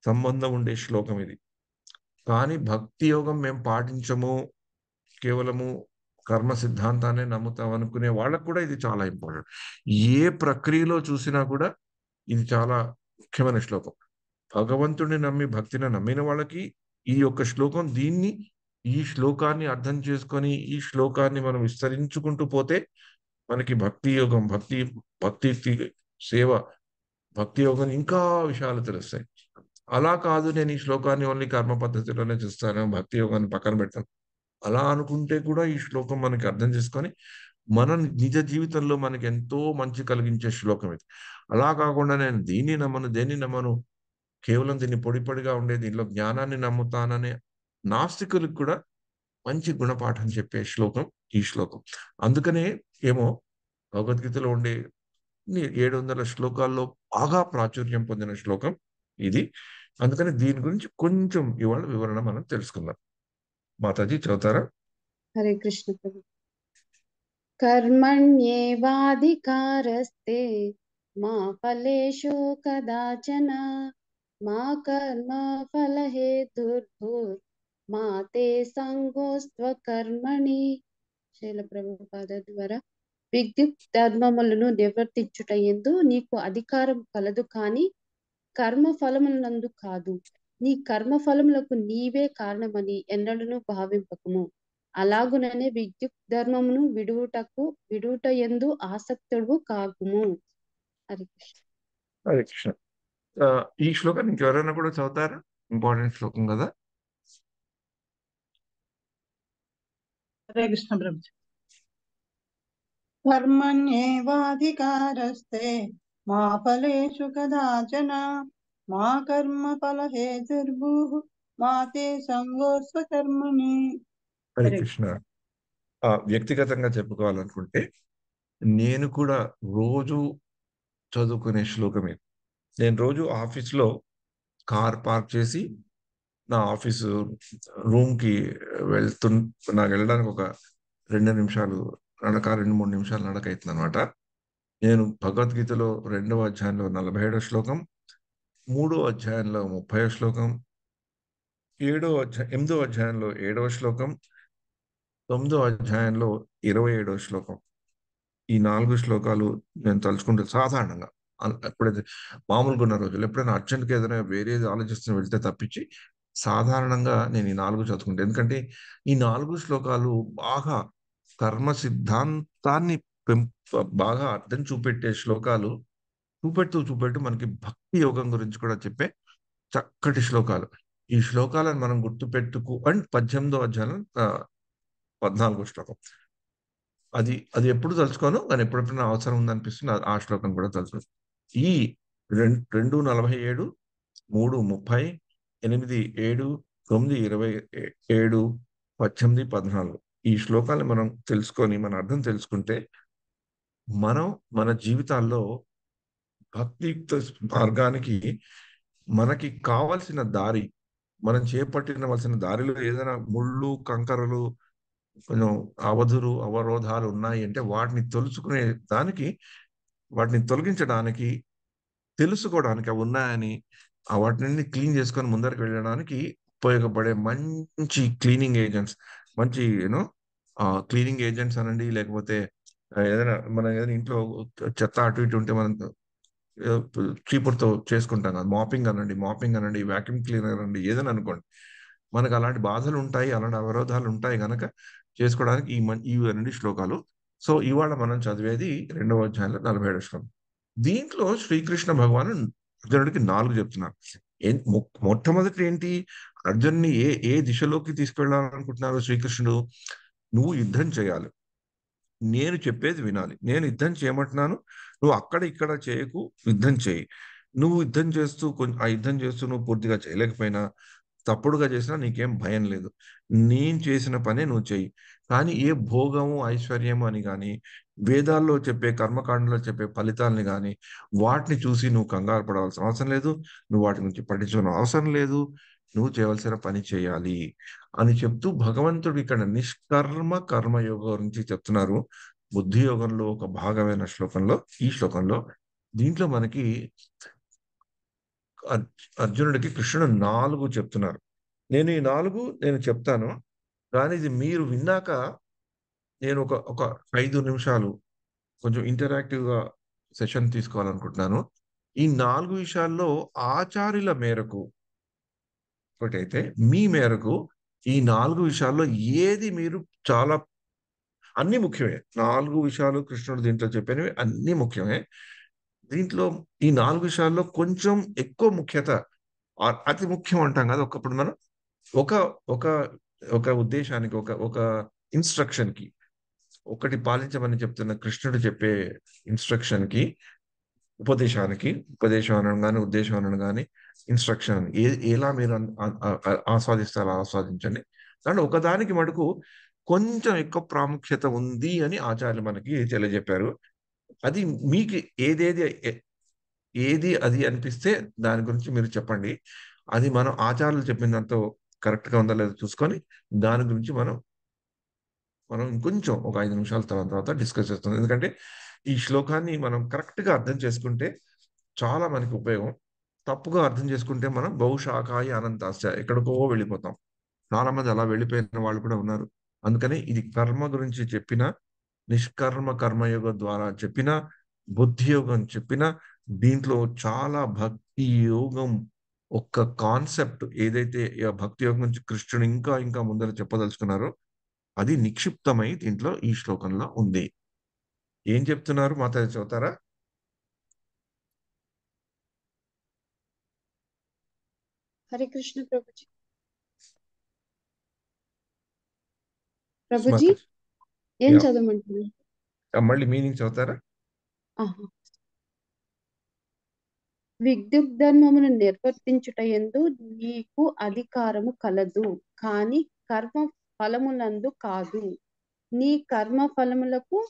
సంబంధం ఉండే శ్లోకం ఇది. కానీ భక్తి యోగం మేము పాటించము, కేవలము కర్మ సిద్ధాంతాన్నే నమ్ముతాం అనుకునే వాళ్ళకి కూడా ఇది చాలా ఇంపార్టెంట్. ఏ ప్రక్రియలో చూసినా కూడా ఇది చాలా ముఖ్యమైన శ్లోకం. భగవంతుడిని నమ్మి భక్తిని నమ్మిన వాళ్ళకి ఈ యొక్క శ్లోకం ఈ శ్లోకాన్ని అర్థం చేసుకొని, ఈ శ్లోకాన్ని మనం విస్తరించుకుంటూ పోతే మనకి భక్తి యోగం, భక్తి సేవ, భక్తి యోగం ఇంకా విషయాలు తెలుస్తాయి. అలా కాదు నేను ఈ శ్లోకాన్ని ఓన్లీ కర్మ పద్ధతిలోనే చూస్తాను. భక్తి యోగాన్ని పక్కన పెడతాను. అలా అనుకుంటే కూడా ఈ శ్లోకం మనకి అర్థం చేసుకొని, మన నిజ జీవితంలో మనకెంతో మంచి కలిగించే శ్లోకం ఇది. అలా కాకుండా నేను దేన్ని నమ్మను, కేవలం దీన్ని పొడి పొడిగా ఉండే దీనిలో జ్ఞానాన్ని నమ్ముతాననే నాస్తికులకు కూడా మంచి గుణపాఠం చెప్పే శ్లోకం ఈ శ్లోకం. అందుకనే ఏమో భగవద్గీతలో ఉండే 700 శ్లోకాల్లో బాగా ప్రాచుర్యం పొందిన శ్లోకం ఇది. అందుకని దీని గురించి కొంచెం ఇవాళ వివరణ మనం తెలుసుకుందాం. మాతాజీ చదువుతారా? హరే కృష్ణ ప్రభు. కర్మణ్యేవాధికారస్తే మా ఫలేషు కదాచన మా కర్మ ఫలహేతుర్భుర్ మా తే సంగోస్త్వ కర్మణి. శైల ప్రభుపాద ద్వారా విద్యుత్ ధర్మములను నిర్వర్తించుటయందు నీకు అధికారం కలదు కానీ కర్మ ఫలములందు కాదు. నీ కర్మ ఫలములకు నీవే కారణమని ఎన్నడూను భావింపకము. అలాగుననే విద్యుత్ ధర్మమును విడువుట యందు ఆసక్తుడు కాకుము. హరి కృష్ణ. హరే కృష్ణ. ఈ శ్లోకాన్ని ఇంకెవరైనా కూడా చదువుతారా? ఇంపార్టెంట్ శ్లోకం కదా. హరే కృష్ణ ప్రభు. కర్మణ్యేవాధికారస్తే మా ఫలేషు కదాచన మా కర్మ ఫలహేతుర్భూః మా తే సంగోస్వ కర్మణి. హరే హరే కృష్ణ. వ్యక్తిగతంగా చెప్పుకోవాలనుకుంటే నేను కూడా రోజు చదువుకునే శ్లోకమే. నేను రోజు ఆఫీస్లో కార్ పార్క్ చేసి నా ఆఫీసు రూమ్కి నాకు వెళ్ళడానికి ఒక 2 నిమిషాలు నడక, 2-3 నిమిషాలు నడక అవుతుంది అనమాట. నేను భగవద్గీతలో 2వ అధ్యాయంలో 47వ శ్లోకం, 3వ అధ్యాయంలో 30వ శ్లోకం, 8వ అధ్యాయంలో 7వ శ్లోకం, 9వ అధ్యాయంలో 27వ శ్లోకం, ఈ 4 శ్లోకాలు నేను తలుచుకుంటే సాధారణంగా ఎప్పుడైతే మామూలుగా ఉన్న రోజులు ఎప్పుడైనా అర్జెంట్గా ఏదైనా వేరేది ఆలోచిస్తూ వెళ్తే తప్పించి సాధారణంగా నేను ఈ 4 చదువుకుంటాను. ఎందుకంటే ఈ 4 శ్లోకాలు బాగా కర్మ సిద్ధాంతాన్ని బాగా అర్థం చూపెట్టే శ్లోకాలు. చూపెడుతూ మనకి భక్తి యోగం గురించి కూడా చెప్పే చక్కటి శ్లోకాలు. ఈ శ్లోకాలను మనం గుర్తుపెట్టుకు అండ్ 18వ అధ్యాయం 14వ శ్లోకం. అది ఎప్పుడు తలుచుకోను, కానీ ఎప్పుడెప్పుడైనా అవసరం ఉందనిపిస్తుంది ఆ శ్లోకం కూడా తలుచుకోను. ఈ 2:47, 3:30, 8:7, 9:27, 18, 14 ఈ శ్లోకాలను మనం తెలుసుకొని మన అర్థం తెలుసుకుంటే మనం మన జీవితాల్లో భక్తియుక్త మార్గానికి మనకి కావలసిన దారి, మనం చేపట్టినవలసిన దారిలో ఏదైనా ముళ్ళు, కంకరలు, కొంచెం అవరోధాలు ఉన్నాయి అంటే వాటిని తొలుచుకునే దానికి, వాటిని తొలగించడానికి, తెలుసుకోవడానికి అవి ఉన్నాయని వాటిని క్లీన్ చేసుకొని ముందరికి వెళ్ళడానికి ఉపయోగపడే మంచి క్లీనింగ్ ఏజెంట్స్, మంచి క్లీనింగ్ ఏజెంట్స్ అనండి, లేకపోతే మనం ఏదైనా ఇంట్లో చెత్త అటు ఇటు ఉంటే మనం చీపురుతో చేసుకుంటాం కదా, మాపింగ్ అనండి, వ్యాక్యూమ్ క్లీనర్ అనండి, ఏదైనా అనుకోండి. మనకు అలాంటి బాధలు ఉంటాయి, అలాంటి అవరోధాలు ఉంటాయి గనక చేసుకోవడానికి ఈ 2 శ్లోకాలు. సో ఇవాళ మనం చదివేది 2వ అధ్యాయంలో 47వ శ్లోకం. దీంట్లో శ్రీకృష్ణ భగవాను అర్జునుడికి 4 చెప్తున్నారు. మొట్టమొదటి ఏంటి, అర్జున్ని ఏ దిశలోకి తీసుకెళ్లాలనుకుంటున్నారు శ్రీకృష్ణుడు? నువ్వు యుద్ధం చేయాలి, నేను చెప్పేది వినాలి, నేను యుద్ధం చేయమంటున్నాను, నువ్వు అక్కడ ఇక్కడ చేయకు, యుద్ధం చేయి. నువ్వు యుద్ధం చేస్తూ ఆ యుద్ధం చేస్తూ నువ్వు పూర్తిగా చేయలేకపోయినా, తప్పుడుగా చేసినా నీకేం భయం లేదు. నేను చేసిన పనే నువ్వు చెయ్యి. కానీ ఏ భోగము, ఐశ్వర్యము అని కానీ, వేదాల్లో చెప్పే కర్మకాండలో చెప్పే ఫలితాలని కానీ వాటిని చూసి నువ్వు కంగారు పడవలసిన అవసరం లేదు. నువ్వు వాటి గురించి పట్టించుకోవడం అవసరం లేదు. నువ్వు చేయవలసిన పని చేయాలి అని చెప్తూ భగవంతుడు ఇక్కడ నిష్కర్మ కర్మయోగం గురించి చెప్తున్నారు. బుద్ధి యోగంలో ఒక భాగమైన శ్లోకంలో, ఈ శ్లోకంలో దీంట్లో మనకి అర్జునుడికి కృష్ణుడు 4 చెప్తున్నారు. నేను ఈ 4 నేను చెప్తాను, కానీ ఇది మీరు విన్నాక నేను ఒక 5 నిమిషాలు కొంచెం ఇంటరాక్టివ్గా సెషన్ తీసుకోవాలనుకుంటున్నాను. ఈ 4 విషయాల్లో ఆచార్యుల మేరకు ఒకటైతే, మీ మేరకు ఈ 4 విషయాల్లో ఏది మీరు చాలా, అన్ని ముఖ్యమే. 4 విషయాలు కృష్ణుడు దీంట్లో చెప్పినవి అన్ని ముఖ్యమే. దీంట్లో ఈ 4 విషయాల్లో కొంచెం ఎక్కువ ముఖ్యత, అతి ముఖ్యం అంటాం కదా ఒకప్పుడు మనం, ఒక ఒక ఒక ఉద్దేశానికి, ఒక ఒక ఇన్స్ట్రక్షన్ కి, ఒకటి పాలించమని చెప్తున్న కృష్ణుడు చెప్పే ఇన్స్ట్రక్షన్ కి, ఉపదేశం అనడం కానీ, ఉద్దేశం అనడం కానీ, ఇన్స్ట్రక్షన్ ఎలా మీరు ఆస్వాదిస్తారో ఆస్వాదించండి. దాంట్లో ఒకదానికి మటుకు కొంచెం ఎక్కువ ప్రాముఖ్యత ఉంది అని ఆచార్యులు మనకి తెలియజెప్పారు. అది మీకు ఏది అది అనిపిస్తే దాని గురించి మీరు చెప్పండి. అది మనం ఆచార్యులు చెప్పిన దాంతో కరెక్ట్‌గా ఉందో లేదో చూసుకొని దాని గురించి మనం ఇంకొంచెం ఒక 5 నిమిషాల తర్వాత డిస్కస్ చేస్తాం. ఎందుకంటే ఈ శ్లోకాన్ని మనం కరెక్ట్‌గా అర్థం చేసుకుంటే చాలా మనకి ఉపయోగం. తప్పుగా అర్థం చేసుకుంటే మనం బహుశాఖాయ అనంతాస్య ఎక్కడికో వెళ్ళిపోతాం. చాలా మంది అలా వెళ్ళిపోయిన వాళ్ళు కూడా ఉన్నారు. అందుకని ఇది కర్మ గురించి చెప్పిన నిష్కర్మ కర్మయోగ ద్వారా చెప్పిన, బుద్ధి యోగం చెప్పిన, దీంట్లో చాలా భక్తి యోగం ఒక్క కాన్సెప్ట్ ఏదైతే ఈ భక్తి యోగం నుంచి కృష్ణుడు ఇంకా ఇంకా ముందర చెప్పదలుచుకున్నారో అది నిక్షిప్తమై దీంట్లో ఈ శ్లోకంలో ఉంది. ఏం చెప్తున్నారు మాతాజీ చదువుతారా? హరే కృష్ణ ప్రభుజీ. ప్రభుజీ మాతాజీ ఏం యా. చదవమంటున్నారు? మళ్ళీ మీనింగ్ చదువుతారా? ఆహా. విద్యుద్ధర్మమును నిర్వర్తించుటయందు నీకు అధికారము కలదు, కాని కర్మ ఫలములందు కాదు. నీ కర్మ ఫలములకు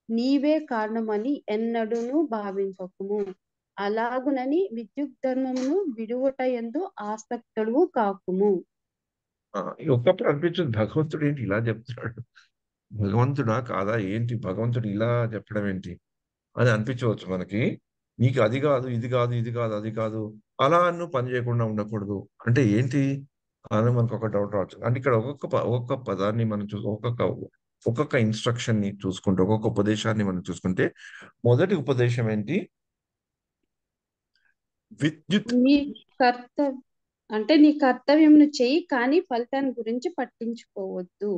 నీవే కారణమని ఎన్నడూను భావింపకుము. అలాగునని విద్యుద్ధర్మమును విడువటయందు ఆసక్తుడు కాకుము. ఒకప్పుడు అనిపించింది భగవంతుడు ఏంటి ఇలా చెప్తున్నాడు, భగవంతుడా కాదా ఏంటి, భగవంతుడు ఇలా చెప్పడం ఏంటి అని అనిపించవచ్చు మనకి. నీకు అది కాదు ఇది కాదు ఇది కాదు అది కాదు అలా నువ్వు పని చేయకుండా ఉండకూడదు అంటే ఏంటి అని మనకు ఒక డౌట్ రావచ్చు. అంటే ఇక్కడ ఒక్కొక్క పదాన్ని మనం ఒక్కొక్క ఇన్స్ట్రక్షన్ ని చూసుకుంటే, ఒక్కొక్క ఉపదేశాన్ని మనం చూసుకుంటే, మొదటి ఉపదేశం ఏంటి? విద్యుత్. నీ నీ కర్తవ్యమును చెయ్యి, కానీ ఫలితాన్ని గురించి పట్టించుకోవద్దు.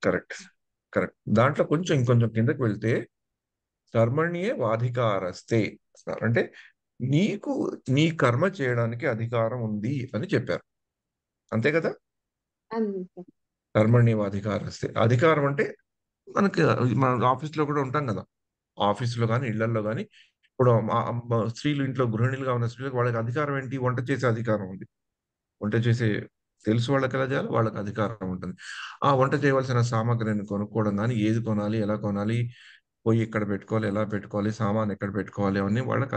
కరెక్ట్. దాంట్లో ఇంకొంచెం కిందకి వెళ్తే కర్మణ్యే వాధికారస్తే అంటే నీకు నీ కర్మ చేయడానికి అధికారం ఉంది అని చెప్పారు. అంతే కదా? అంతే. కర్మణ్యవాధికారస్తే అధికారం అంటే మనకి మన ఆఫీస్లో కూడా ఉంటాం కదా, ఆఫీసులో కానీ ఇళ్లలో కానీ ఇప్పుడు స్త్రీలు ఇంట్లో గృహిణులుగా ఉన్న స్త్రీలకు వాళ్ళకి అధికారం ఏంటి? వంట చేసే అధికారం ఉంది. వంట చేసే తెలుసు వాళ్ళకి ఎలా చేయాలి, వాళ్ళకి అధికారం ఉంటుంది. ఆ వంట చేయవలసిన సామాగ్రిని కొనుక్కోవడం కానీ, ఏది కొనాలి, ఎలా కొనాలి, పొయ్యి ఎక్కడ పెట్టుకోవాలి, ఎలా పెట్టుకోవాలి, సామాన్ ఎక్కడ పెట్టుకోవాలి అవన్నీ వాళ్ళకి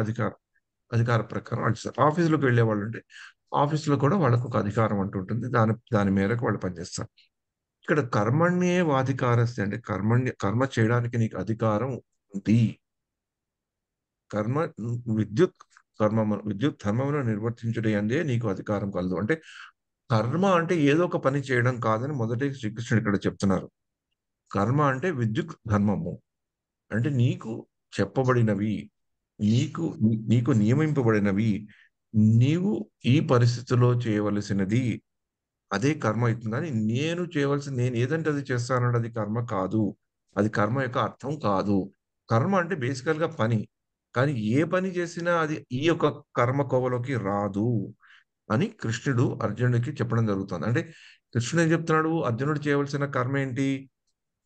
అధికార ప్రకారం వాళ్ళు ఆఫీసులోకి వెళ్ళే వాళ్ళు ఉంటే ఆఫీసులో కూడా వాళ్ళకు ఒక అధికారం అంటూ ఉంటుంది. దాని మేరకు వాళ్ళు పనిచేస్తారు. ఇక్కడ కర్మణ్యే వాధికారస్తే అంటే కర్మ చేయడానికి నీకు అధికారం ఉంది. విద్యుత్ ధర్మమును నిర్వర్తించడం అందే నీకు అధికారం కలదు. అంటే కర్మ అంటే ఏదో ఒక పని చేయడం కాదని మొదటి శ్రీకృష్ణుడు ఇక్కడ చెప్తున్నారు. కర్మ అంటే విద్యుత్ ధర్మము అంటే నీకు చెప్పబడినవి, నీకు నియమింపబడినవి, నీవు ఈ పరిస్థితిలో చేయవలసినది అదే కర్మ అవుతుంది. కానీ నేను ఏదంటే అది చేస్తానంటే అది కర్మ కాదు. అది కర్మ యొక్క అర్థం కాదు. కర్మ అంటే బేసికల్ గా పని. కానీ ఏ పని చేసినా అది ఈ యొక్క కర్మ కోవలోకి రాదు అని కృష్ణుడు అర్జునుడికి చెప్పడం జరుగుతుంది. అంటే కృష్ణుడు ఏం చెప్తున్నాడు? అర్జునుడు చేయవలసిన కర్మ ఏంటి?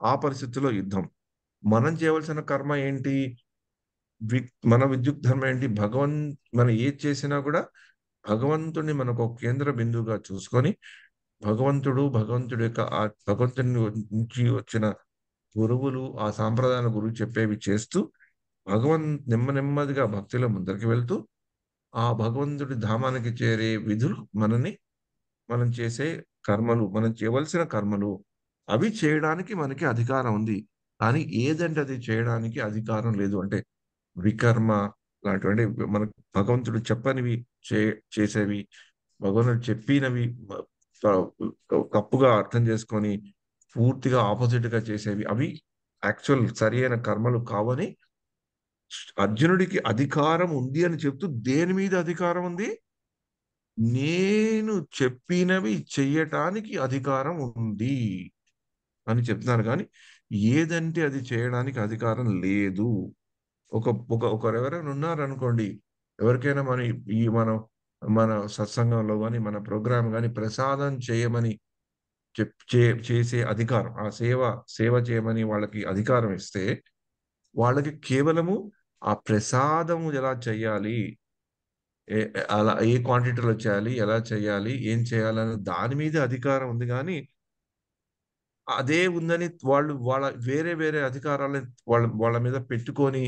ఆ పరిస్థితిలో యుద్ధం. మనం చేయవలసిన కర్మ ఏంటి? మన విద్యుత్ ధర్మం ఏంటి? మనం ఏది చేసినా కూడా భగవంతుడిని మనకు ఒక కేంద్ర బిందువుగా చూసుకొని భగవంతుడి యొక్క ఆ భగవంతుని నుంచి వచ్చిన గురువులు, ఆ సాంప్రదాయ గురువు చెప్పేవి చేస్తూ నెమ్మదిగా భక్తిలో ముందరికి వెళ్తూ ఆ భగవంతుడి ధామానికి చేరే విధులు మనం చేసే కర్మలు, మనం చేయవలసిన కర్మలు అవి చేయడానికి మనకి అధికారం ఉంది. కానీ ఏదంటే అది చేయడానికి అధికారం లేదు. అంటే వికర్మ లాంటివి అంటే మనకు భగవంతుడు చెప్పనివి చేసేవి, భగవంతుడు చెప్పినవి తప్పుగా అర్థం చేసుకొని పూర్తిగా ఆపోజిట్ గా చేసేవి అవి యాక్చువల్ సరి అయిన కర్మలు కావని అర్జునుడికి అధికారం ఉంది అని చెప్తూ, దేని మీద అధికారం ఉంది? నేను చెప్పినవి చెయ్యటానికి అధికారం ఉంది అని చెప్తున్నారు. కానీ ఏదంటే అది చేయడానికి అధికారం లేదు. ఒకరు ఎవరైనా ఉన్నారనుకోండి, ఎవరికైనా మన సత్సంగంలో కానీ మన ప్రోగ్రామ్ కానీ ప్రసాదం చేయమని చేసే అధికారం, ఆ సేవ చేయమని వాళ్ళకి అధికారం ఇస్తే వాళ్ళకి కేవలము ఆ ప్రసాదం ఎలా చేయాలి, అలా ఏ క్వాంటిటీలో చేయాలి, ఎలా చేయాలి, ఏం చేయాలనే దాని మీద అధికారం ఉంది. కానీ అదే ఉందని వాళ్ళ వేరే వేరే అధికారాలను వాళ్ళ మీద పెట్టుకొని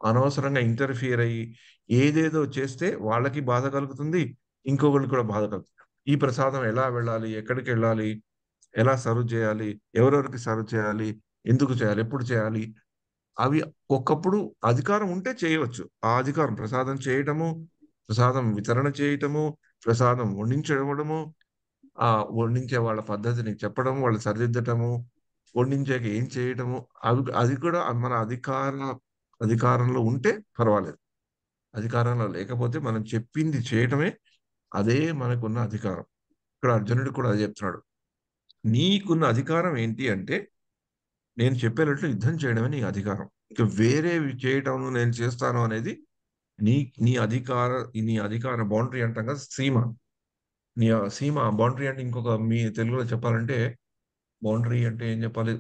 అనవసరంగా ఇంటర్ఫియర్ అయ్యి ఏదేదో చేస్తే వాళ్ళకి బాధ కలుగుతుంది, ఇంకొకరికి కూడా బాధ కలుగుతుంది. ఈ ప్రసాదం ఎలా వెళ్ళాలి, ఎక్కడికి వెళ్ళాలి, ఎలా సర్వ్ చేయాలి, ఎవరెవరికి సర్వ్ చేయాలి, ఎందుకు చేయాలి, ఎప్పుడు చేయాలి, అవి ఒకప్పుడు అధికారం ఉంటే చేయవచ్చు. ఆ అధికారం ప్రసాదం చేయటము, ప్రసాదం వితరణ చేయటము, ప్రసాదం వండించడము, ఆ వండించే వాళ్ళ పద్ధతిని చెప్పడం, వాళ్ళు సరిదిద్దటము, వండించాక ఏం చేయటము, అది కూడా మన అధికారంలో ఉంటే పర్వాలేదు. అధికారంలో లేకపోతే మనం చెప్పింది చేయటమే అదే మనకున్న అధికారం. ఇక్కడ అర్జునుడు కూడా అది చెప్తున్నాడు. నీకున్న అధికారం ఏంటి అంటే నేను చెప్పేటట్లు యుద్ధం చేయడమే నీ అధికారం. ఇక వేరేవి చేయటం నేను చేస్తాను అనేది నీ నీ అధికార నీ అధికార బౌండరీ అంటాం కదా, సీమ. నీ సీమ బౌండరీ అంటే ఇంకొక మీ తెలుగులో చెప్పాలంటే బౌండరీ అంటే ఏం చెప్పాలి?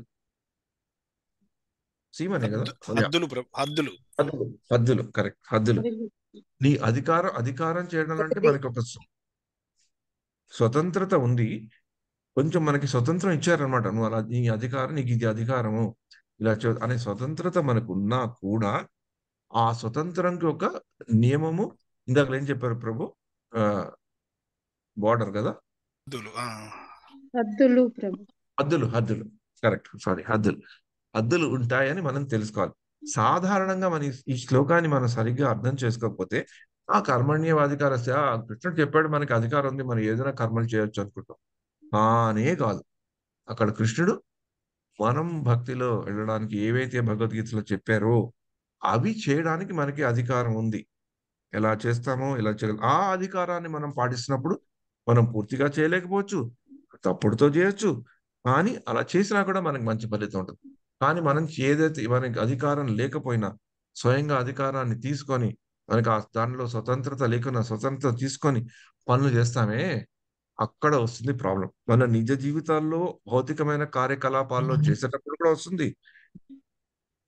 సీమనే కదా. హద్దులు హద్దులు. హద్దులు, హద్దులు, కరెక్ట్, హద్దులు. Very good. నీ అధికారం చేయడం అంటే మనకి ఒక స్వతంత్రత ఉంది. కొంచెం మనకి స్వతంత్రం ఇచ్చారనమాట. నువ్వు అలా నీ అధికారం, నీకు ఇది అధికారము ఇలా అనే స్వతంత్రత మనకు ఉన్నా కూడా ఆ స్వతంత్రంకి ఒక నియమము, ఇందాక ఏం చెప్పారు ప్రభు? బార్డర్ కదా, హద్దులు. హద్దులు ప్రభు. హద్దులు, కరెక్ట్, సారీ, హద్దులు ఉంటాయని మనం తెలుసుకోవాలి. సాధారణంగా మన ఈ శ్లోకాన్ని మనం సరిగ్గా అర్థం చేసుకోకపోతే ఆ కర్మణ్యవాధికారస్య, కృష్ణుడు చెప్పాడు మనకి అధికారం ఉంది, మనం ఏదైనా కర్మలు చేయొచ్చు అనుకుంటాం. కానే కాదు. అక్కడ కృష్ణుడు మనం భక్తిలో వెళ్ళడానికి ఏవైతే భగవద్గీతలో చెప్పారో అవి చేయడానికి మనకి అధికారం ఉంది. ఎలా చేస్తామో ఎలా చేయాలి ఆ అధికారాన్ని మనం పాటిస్తున్నప్పుడు మనం పూర్తిగా చేయలేకపోవచ్చు, తప్పుడుతో చేయొచ్చు, కానీ అలా చేసినా కూడా మనకి మంచి ఫలితం ఉంటుంది. కానీ మనం ఏదైతే మనకి అధికారం లేకపోయినా స్వయంగా అధికారాన్ని తీసుకొని మనకి దానిలో స్వతంత్రత లేకున్నా స్వతంత్రత తీసుకొని పనులు చేస్తామే, అక్కడ వస్తుంది ప్రాబ్లం. మన నిజ జీవితాల్లో భౌతికమైన కార్యకలాపాల్లో చేసేటప్పుడు కూడా వస్తుంది,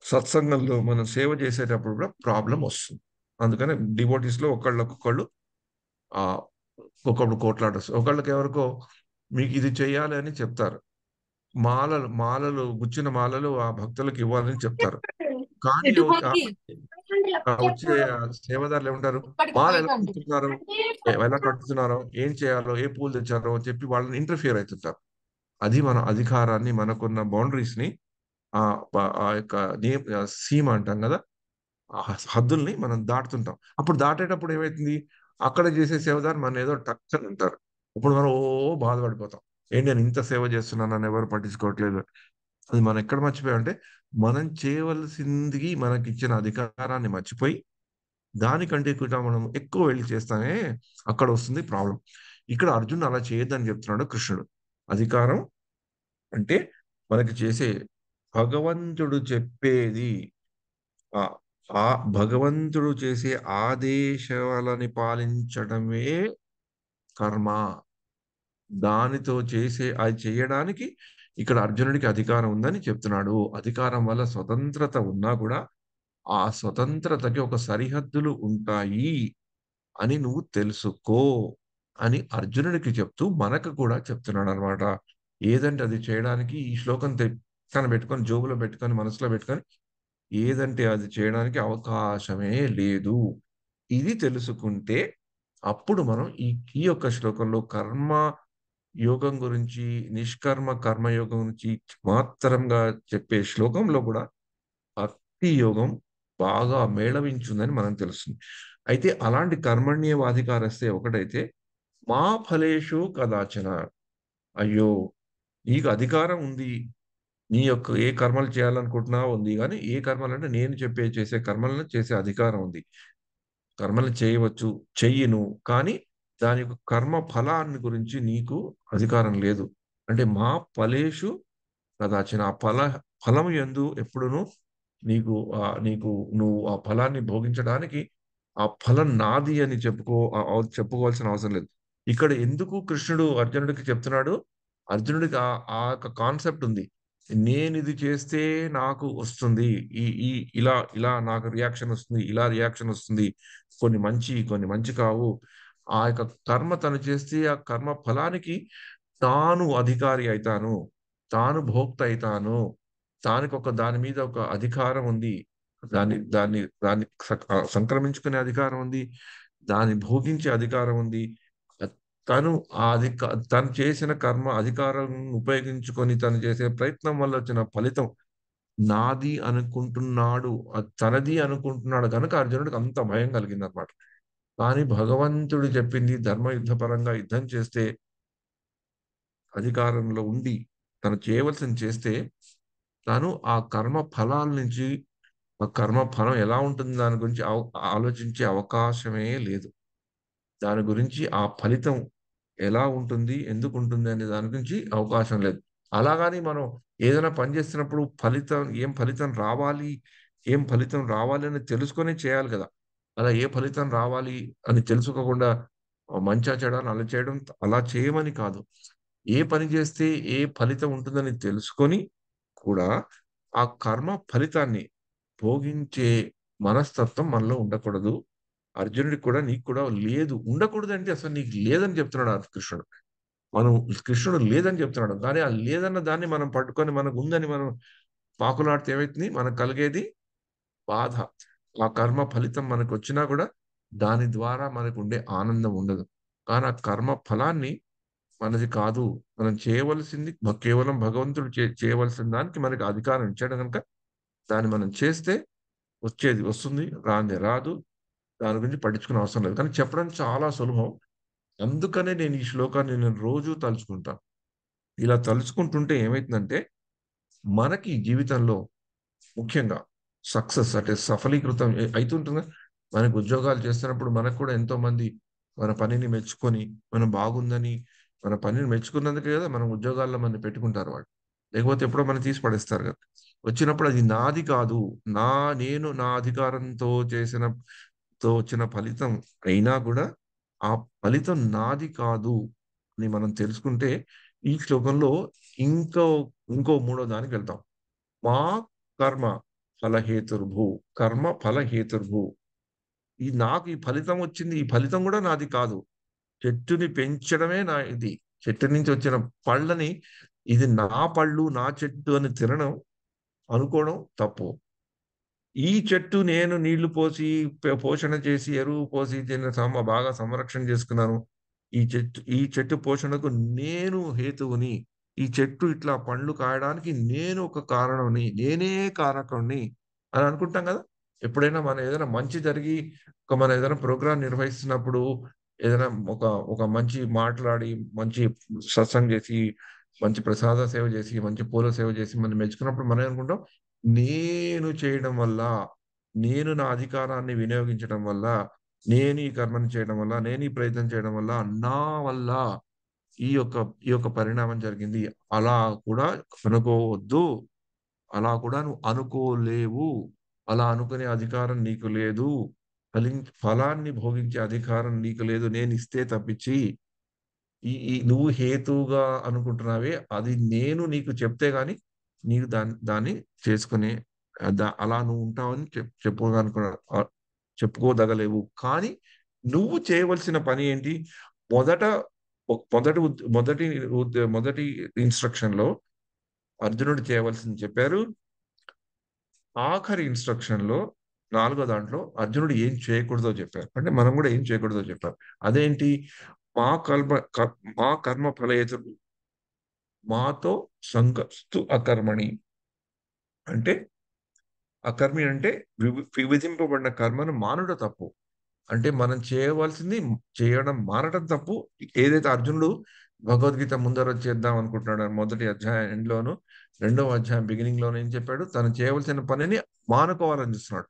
సత్సంగంలో మనం సేవ చేసేటప్పుడు కూడా ప్రాబ్లం వస్తుంది. అందుకని డివోటీస్ లో ఒకళ్ళకొకళ్ళు ఆ ఒకప్పుడు కోట్లాడచ్చు. ఒకళ్ళకి ఎవరికో మీకు ఇది చెయ్యాలి అని చెప్తారు. మాలలు గుచ్చిన మాలలు ఆ భక్తులకు ఇవ్వాలని చెప్తారు. కానీ వచ్చే సేవదారులు ఏమంటారు? మాల ఎలా కట్టుతున్నారో, ఏం చేయాలో, ఏ పూలు తెచ్చారో చెప్పి వాళ్ళని ఇంటర్ఫియర్ అవుతుంటారు. అది మన అధికారాన్ని, మనకున్న బౌండరీస్ ని, ఆ యొక్క సీమ అంటాం కదా, ఆ హద్దుల్ని మనం దాటుతుంటాం. అప్పుడు దాటేటప్పుడు ఏమవుతుంది? అక్కడ చేసే సేవదారు మన ఏదో టచ్ అంటారు. ఇప్పుడు మనం బాధపడిపోతాం. ఏంటి నేను ఇంత సేవ చేస్తున్నాను, నన్ను ఎవరు పట్టించుకోవట్లేదు. అది మనం ఎక్కడ మర్చిపోయామంటే మనం చేయవలసింది మనకి ఇచ్చిన అధికారాన్ని మర్చిపోయి దానికంటే కూడా మనం ఎక్కువ వెళ్ళి చేస్తానే, అక్కడ వస్తుంది ప్రాబ్లం. ఇక్కడ అర్జున్ అలా చేయొద్దని చెప్తున్నాడు కృష్ణుడు. అధికారం అంటే మనకి చేసే భగవంతుడు చెప్పేది, ఆ ఆ భగవంతుడు చేసే ఆదేశాలని పాలించడమే కర్మ. దానితో అది చేయడానికి ఇక్కడ అర్జునుడికి అధికారం ఉందని చెప్తున్నాడు. అధికారం వల్ల స్వతంత్రత ఉన్నా కూడా ఆ స్వతంత్రతకి ఒక సరిహద్దులు ఉంటాయి అని నువ్వు తెలుసుకో అని అర్జునుడికి చెప్తూ మనకు కూడా చెప్తున్నాడు అనమాట. ఏదంటే అది చేయడానికి ఈ శ్లోకం పక్కన పెట్టుకొని, జోబులో పెట్టుకొని, మనసులో పెట్టుకొని, ఏదంటే అది చేయడానికి అవకాశమే లేదు. ఇది తెలుసుకుంటే అప్పుడు మనం ఈ యొక్క శ్లోకంలో కర్మ యోగం గురించి, నిష్కర్మ కర్మయోగం గురించి మాత్రంగా చెప్పే శ్లోకంలో కూడా భక్తి యోగం బాగా మేళవించుందని మనం తెలుస్తుంది. అయితే అలాంటి కర్మణ్యవాధికారస్తే ఒకటైతే మా ఫలేషు కదాచన, అయ్యో నీకు అధికారం ఉంది, నీ యొక్క ఏ కర్మలు చేయాలనుకుంటున్నావో ఉంది, కానీ ఏ కర్మలు అంటే నేను చేసే కర్మలను చేసే అధికారం ఉంది. కర్మలు చేయవచ్చు, చెయ్యి కానీ దాని యొక్క కర్మ ఫలాన్ని గురించి నీకు అధికారం లేదు. అంటే మా ఫలేషు కదాచిన, ఆ ఫలం యందు ఎప్పుడును నీకు నువ్వు ఆ ఫలాన్ని భోగించడానికి ఆ ఫలం నాది అని చెప్పుకోవాల్సిన అవసరం లేదు. ఇక్కడ ఎందుకు కృష్ణుడు అర్జునుడికి చెప్తున్నాడు? అర్జునుడికి ఆ యొక్క కాన్సెప్ట్ ఉంది. నేను ఇది చేస్తే నాకు వస్తుంది, ఈ ఈ ఇలా ఇలా నాకు రియాక్షన్ వస్తుంది, ఇలా రియాక్షన్ వస్తుంది, కొన్ని మంచి కావు. ఆ యొక్క కర్మ తను చేస్తే ఆ కర్మ ఫలానికి తాను అధికారి అవుతాను, తాను భోక్త అవుతాను, దాని మీద ఒక అధికారం ఉంది, దాన్ని సంక్రమించుకునే అధికారం ఉంది, దాన్ని భోగించే అధికారం ఉంది. తను తను చేసిన కర్మ అధికారం ఉపయోగించుకొని తను చేసే ప్రయత్నం వల్ల వచ్చిన ఫలితం నాది అనుకుంటున్నాడు, తనది అనుకుంటున్నాడు కనుక అర్జునుడికి అంత భయం కలిగింది అనమాట. కానీ భగవంతుడు చెప్పింది ధర్మయుద్ధ పరంగా యుద్ధం చేస్తే అధికారంలో ఉండి తను చేయవలసింది చేస్తే తాను ఆ కర్మ ఫలాల నుంచి ఆ కర్మ ఫలం ఎలా ఉంటుంది దాని గురించి ఆలోచించే అవకాశమే లేదు. దాని గురించి ఆ ఫలితం ఎలా ఉంటుంది? ఎందుకు ఉంటుంది? అనే దాని గురించి అవకాశం లేదు. అలాగని మనం ఏదైనా పని చేస్తున్నప్పుడు ఏం ఫలితం రావాలి? ఏం ఫలితం రావాలి అని తెలుసుకొనే చేయాలి కదా! అలా ఏ ఫలితం రావాలి అని తెలుసుకోకుండా మంచా చెడా అని అలా చేయడం అలా చేయమని కాదు. ఏ పని చేస్తే ఏ ఫలితం ఉంటుందని తెలుసుకొని కూడా ఆ కర్మ ఫలితాన్ని భోగించే మనస్తత్వం మనలో ఉండకూడదు. అర్జునుడికి కూడా నీకు కూడా లేదు. ఉండకూడదంటే అసలు నీకు లేదని చెప్తున్నాడు ఆ కృష్ణుడు. మనం కృష్ణుడు లేదని చెప్తున్నాడు. కానీ ఆ లేదన్న దాన్ని మనం పట్టుకొని మనకుందని మనం పాకులాడితే ఏమైతుంది? మనకు కలిగేది బాధ. ఆ కర్మ ఫలితం మనకొచ్చినా కూడా దాని ద్వారా మనకుండే ఆనందం ఉండదు. కానీ ఆ కర్మ ఫలాన్ని మనది కాదు. మనం చేయవలసింది కేవలం భగవంతుడు చేయవలసిన దానికి మనకి అధికారం ఇచ్చాడు గనుక దాన్ని మనం చేస్తే వచ్చేది వస్తుంది. రానిది రాదు. దాని గురించి పట్టించుకునే అవసరం లేదు. కానీ చెప్పడం చాలా సులభం. అందుకనే నేను ఈ శ్లోకాన్ని నేను రోజూ తలుచుకుంటా. ఇలా తలుచుకుంటుంటే ఏమైతుందంటే, మనకి జీవితంలో ముఖ్యంగా సక్సెస్ అంటే సఫలీకృతం అయితుంటుందా? మనకు ఉద్యోగాలు చేస్తున్నప్పుడు మనకు కూడా ఎంతోమంది మన పనిని మెచ్చుకొని, మనం బాగుందని మన పనిని మెచ్చుకున్నందుకే కదా మనం ఉద్యోగాల్లో మనల్ని పెట్టుకుంటారు వాళ్ళు. లేకపోతే ఎప్పుడో మనల్ని తీసి పడేస్తారు కదా! వచ్చినప్పుడు అది నాది కాదు. నేను నా అధికారంతో వచ్చిన ఫలితం అయినా కూడా, ఆ ఫలితం నాది కాదు అని మనం తెలుసుకుంటే, ఈ శ్లోకంలో ఇంకో ఇంకో మూడో దానికి వెళ్తాం. మా కర్మ ఫలహేతుర్భుః. కర్మ ఫలహేతుర్భుః. నాకు ఈ ఫలితం వచ్చింది. ఈ ఫలితం కూడా నాది కాదు. చెట్టుని పెంచడమే ఇది. చెట్టు నుంచి వచ్చిన పళ్ళని ఇది నా పళ్ళు, నా చెట్టు అని తినడం అనుకోవడం తప్పు. ఈ చెట్టు నేను నీళ్లు పోసి, పోషణ చేసి, ఎరువు పోసి దీన్ని బాగా సంరక్షణ చేసుకున్నాను. ఈ చెట్టు పోషణకు నేను హేతువుని. ఈ చెట్టు ఇట్లా పండ్లు కాయడానికి నేను ఒక కారణంని. నేనే కారకుడిని అని అనుకుంటాం కదా! ఎప్పుడైనా మనం ఏదైనా మంచి జరిగి, మనం ఏదైనా ప్రోగ్రామ్ నిర్వహిస్తున్నప్పుడు ఏదైనా ఒక ఒక మంచి మాట్లాడి, మంచి సత్సంగ్ చేసి, మంచి ప్రసాద సేవ చేసి, మంచి పూల సేవ చేసి మనం మెచ్చుకున్నప్పుడు మనం ఏమనుకుంటాం? నేను చేయడం వల్ల, నేను నా అధికారాన్ని వినియోగించడం వల్ల, నేను ఈ కర్మని చేయడం వల్ల, నేను ఈ ప్రయత్నం చేయడం వల్ల, నా వల్ల ఈ యొక్క ఈ యొక్క పరిణామం జరిగింది. అలా కూడా అనుకోవద్దు. అలా కూడా నువ్వు అనుకోలేవు. అలా అనుకునే అధికారం నీకు లేదు. ఫలాన్ని భోగించే అధికారం నీకు లేదు. నేనిస్తే తప్పించి. ఈ ఈ నువ్వు హేతువుగా అనుకుంటున్నావే, అది నేను నీకు చెప్తే గాని, నీకు దాన్ని చేసుకునే అలా నువ్వు ఉంటావని చెప్పుకోదగలేవు. కానీ, నువ్వు చేయవలసిన పని ఏంటి? మొదట మొదటి ఇన్‌స్ట్రక్షన్‌లో అర్జునుడు చేయవలసింది చెప్పారు. ఆఖరి ఇన్‌స్ట్రక్షన్‌లో నాలుగో దాంట్లో అర్జునుడు ఏం చేయకూడదో చెప్పారు. అంటే మనం గూడా ఏం చేయకూడదో చెప్పారు. అదేంటి? మా కల్మ క మా కర్మ ఫలహేతుర్ మాతో సంగస్తు అకర్మణి. అంటే అకర్మి అంటే విభజింపబడిన కర్మను మానుట తప్పు. అంటే మనం చేయవలసింది చేయడం మానడం తప్పు. ఏదైతే అర్జునుడు భగవద్గీత ముందర చేద్దాం అనుకుంటున్నాడో మొదటి అధ్యాయం ఎండ్‌లోను, రెండవ అధ్యాయం బిగినింగ్‌లోను ఏం చెప్పాడు? తను చేయవలసిన పనిని మానుకోవాలని చూస్తున్నాడు.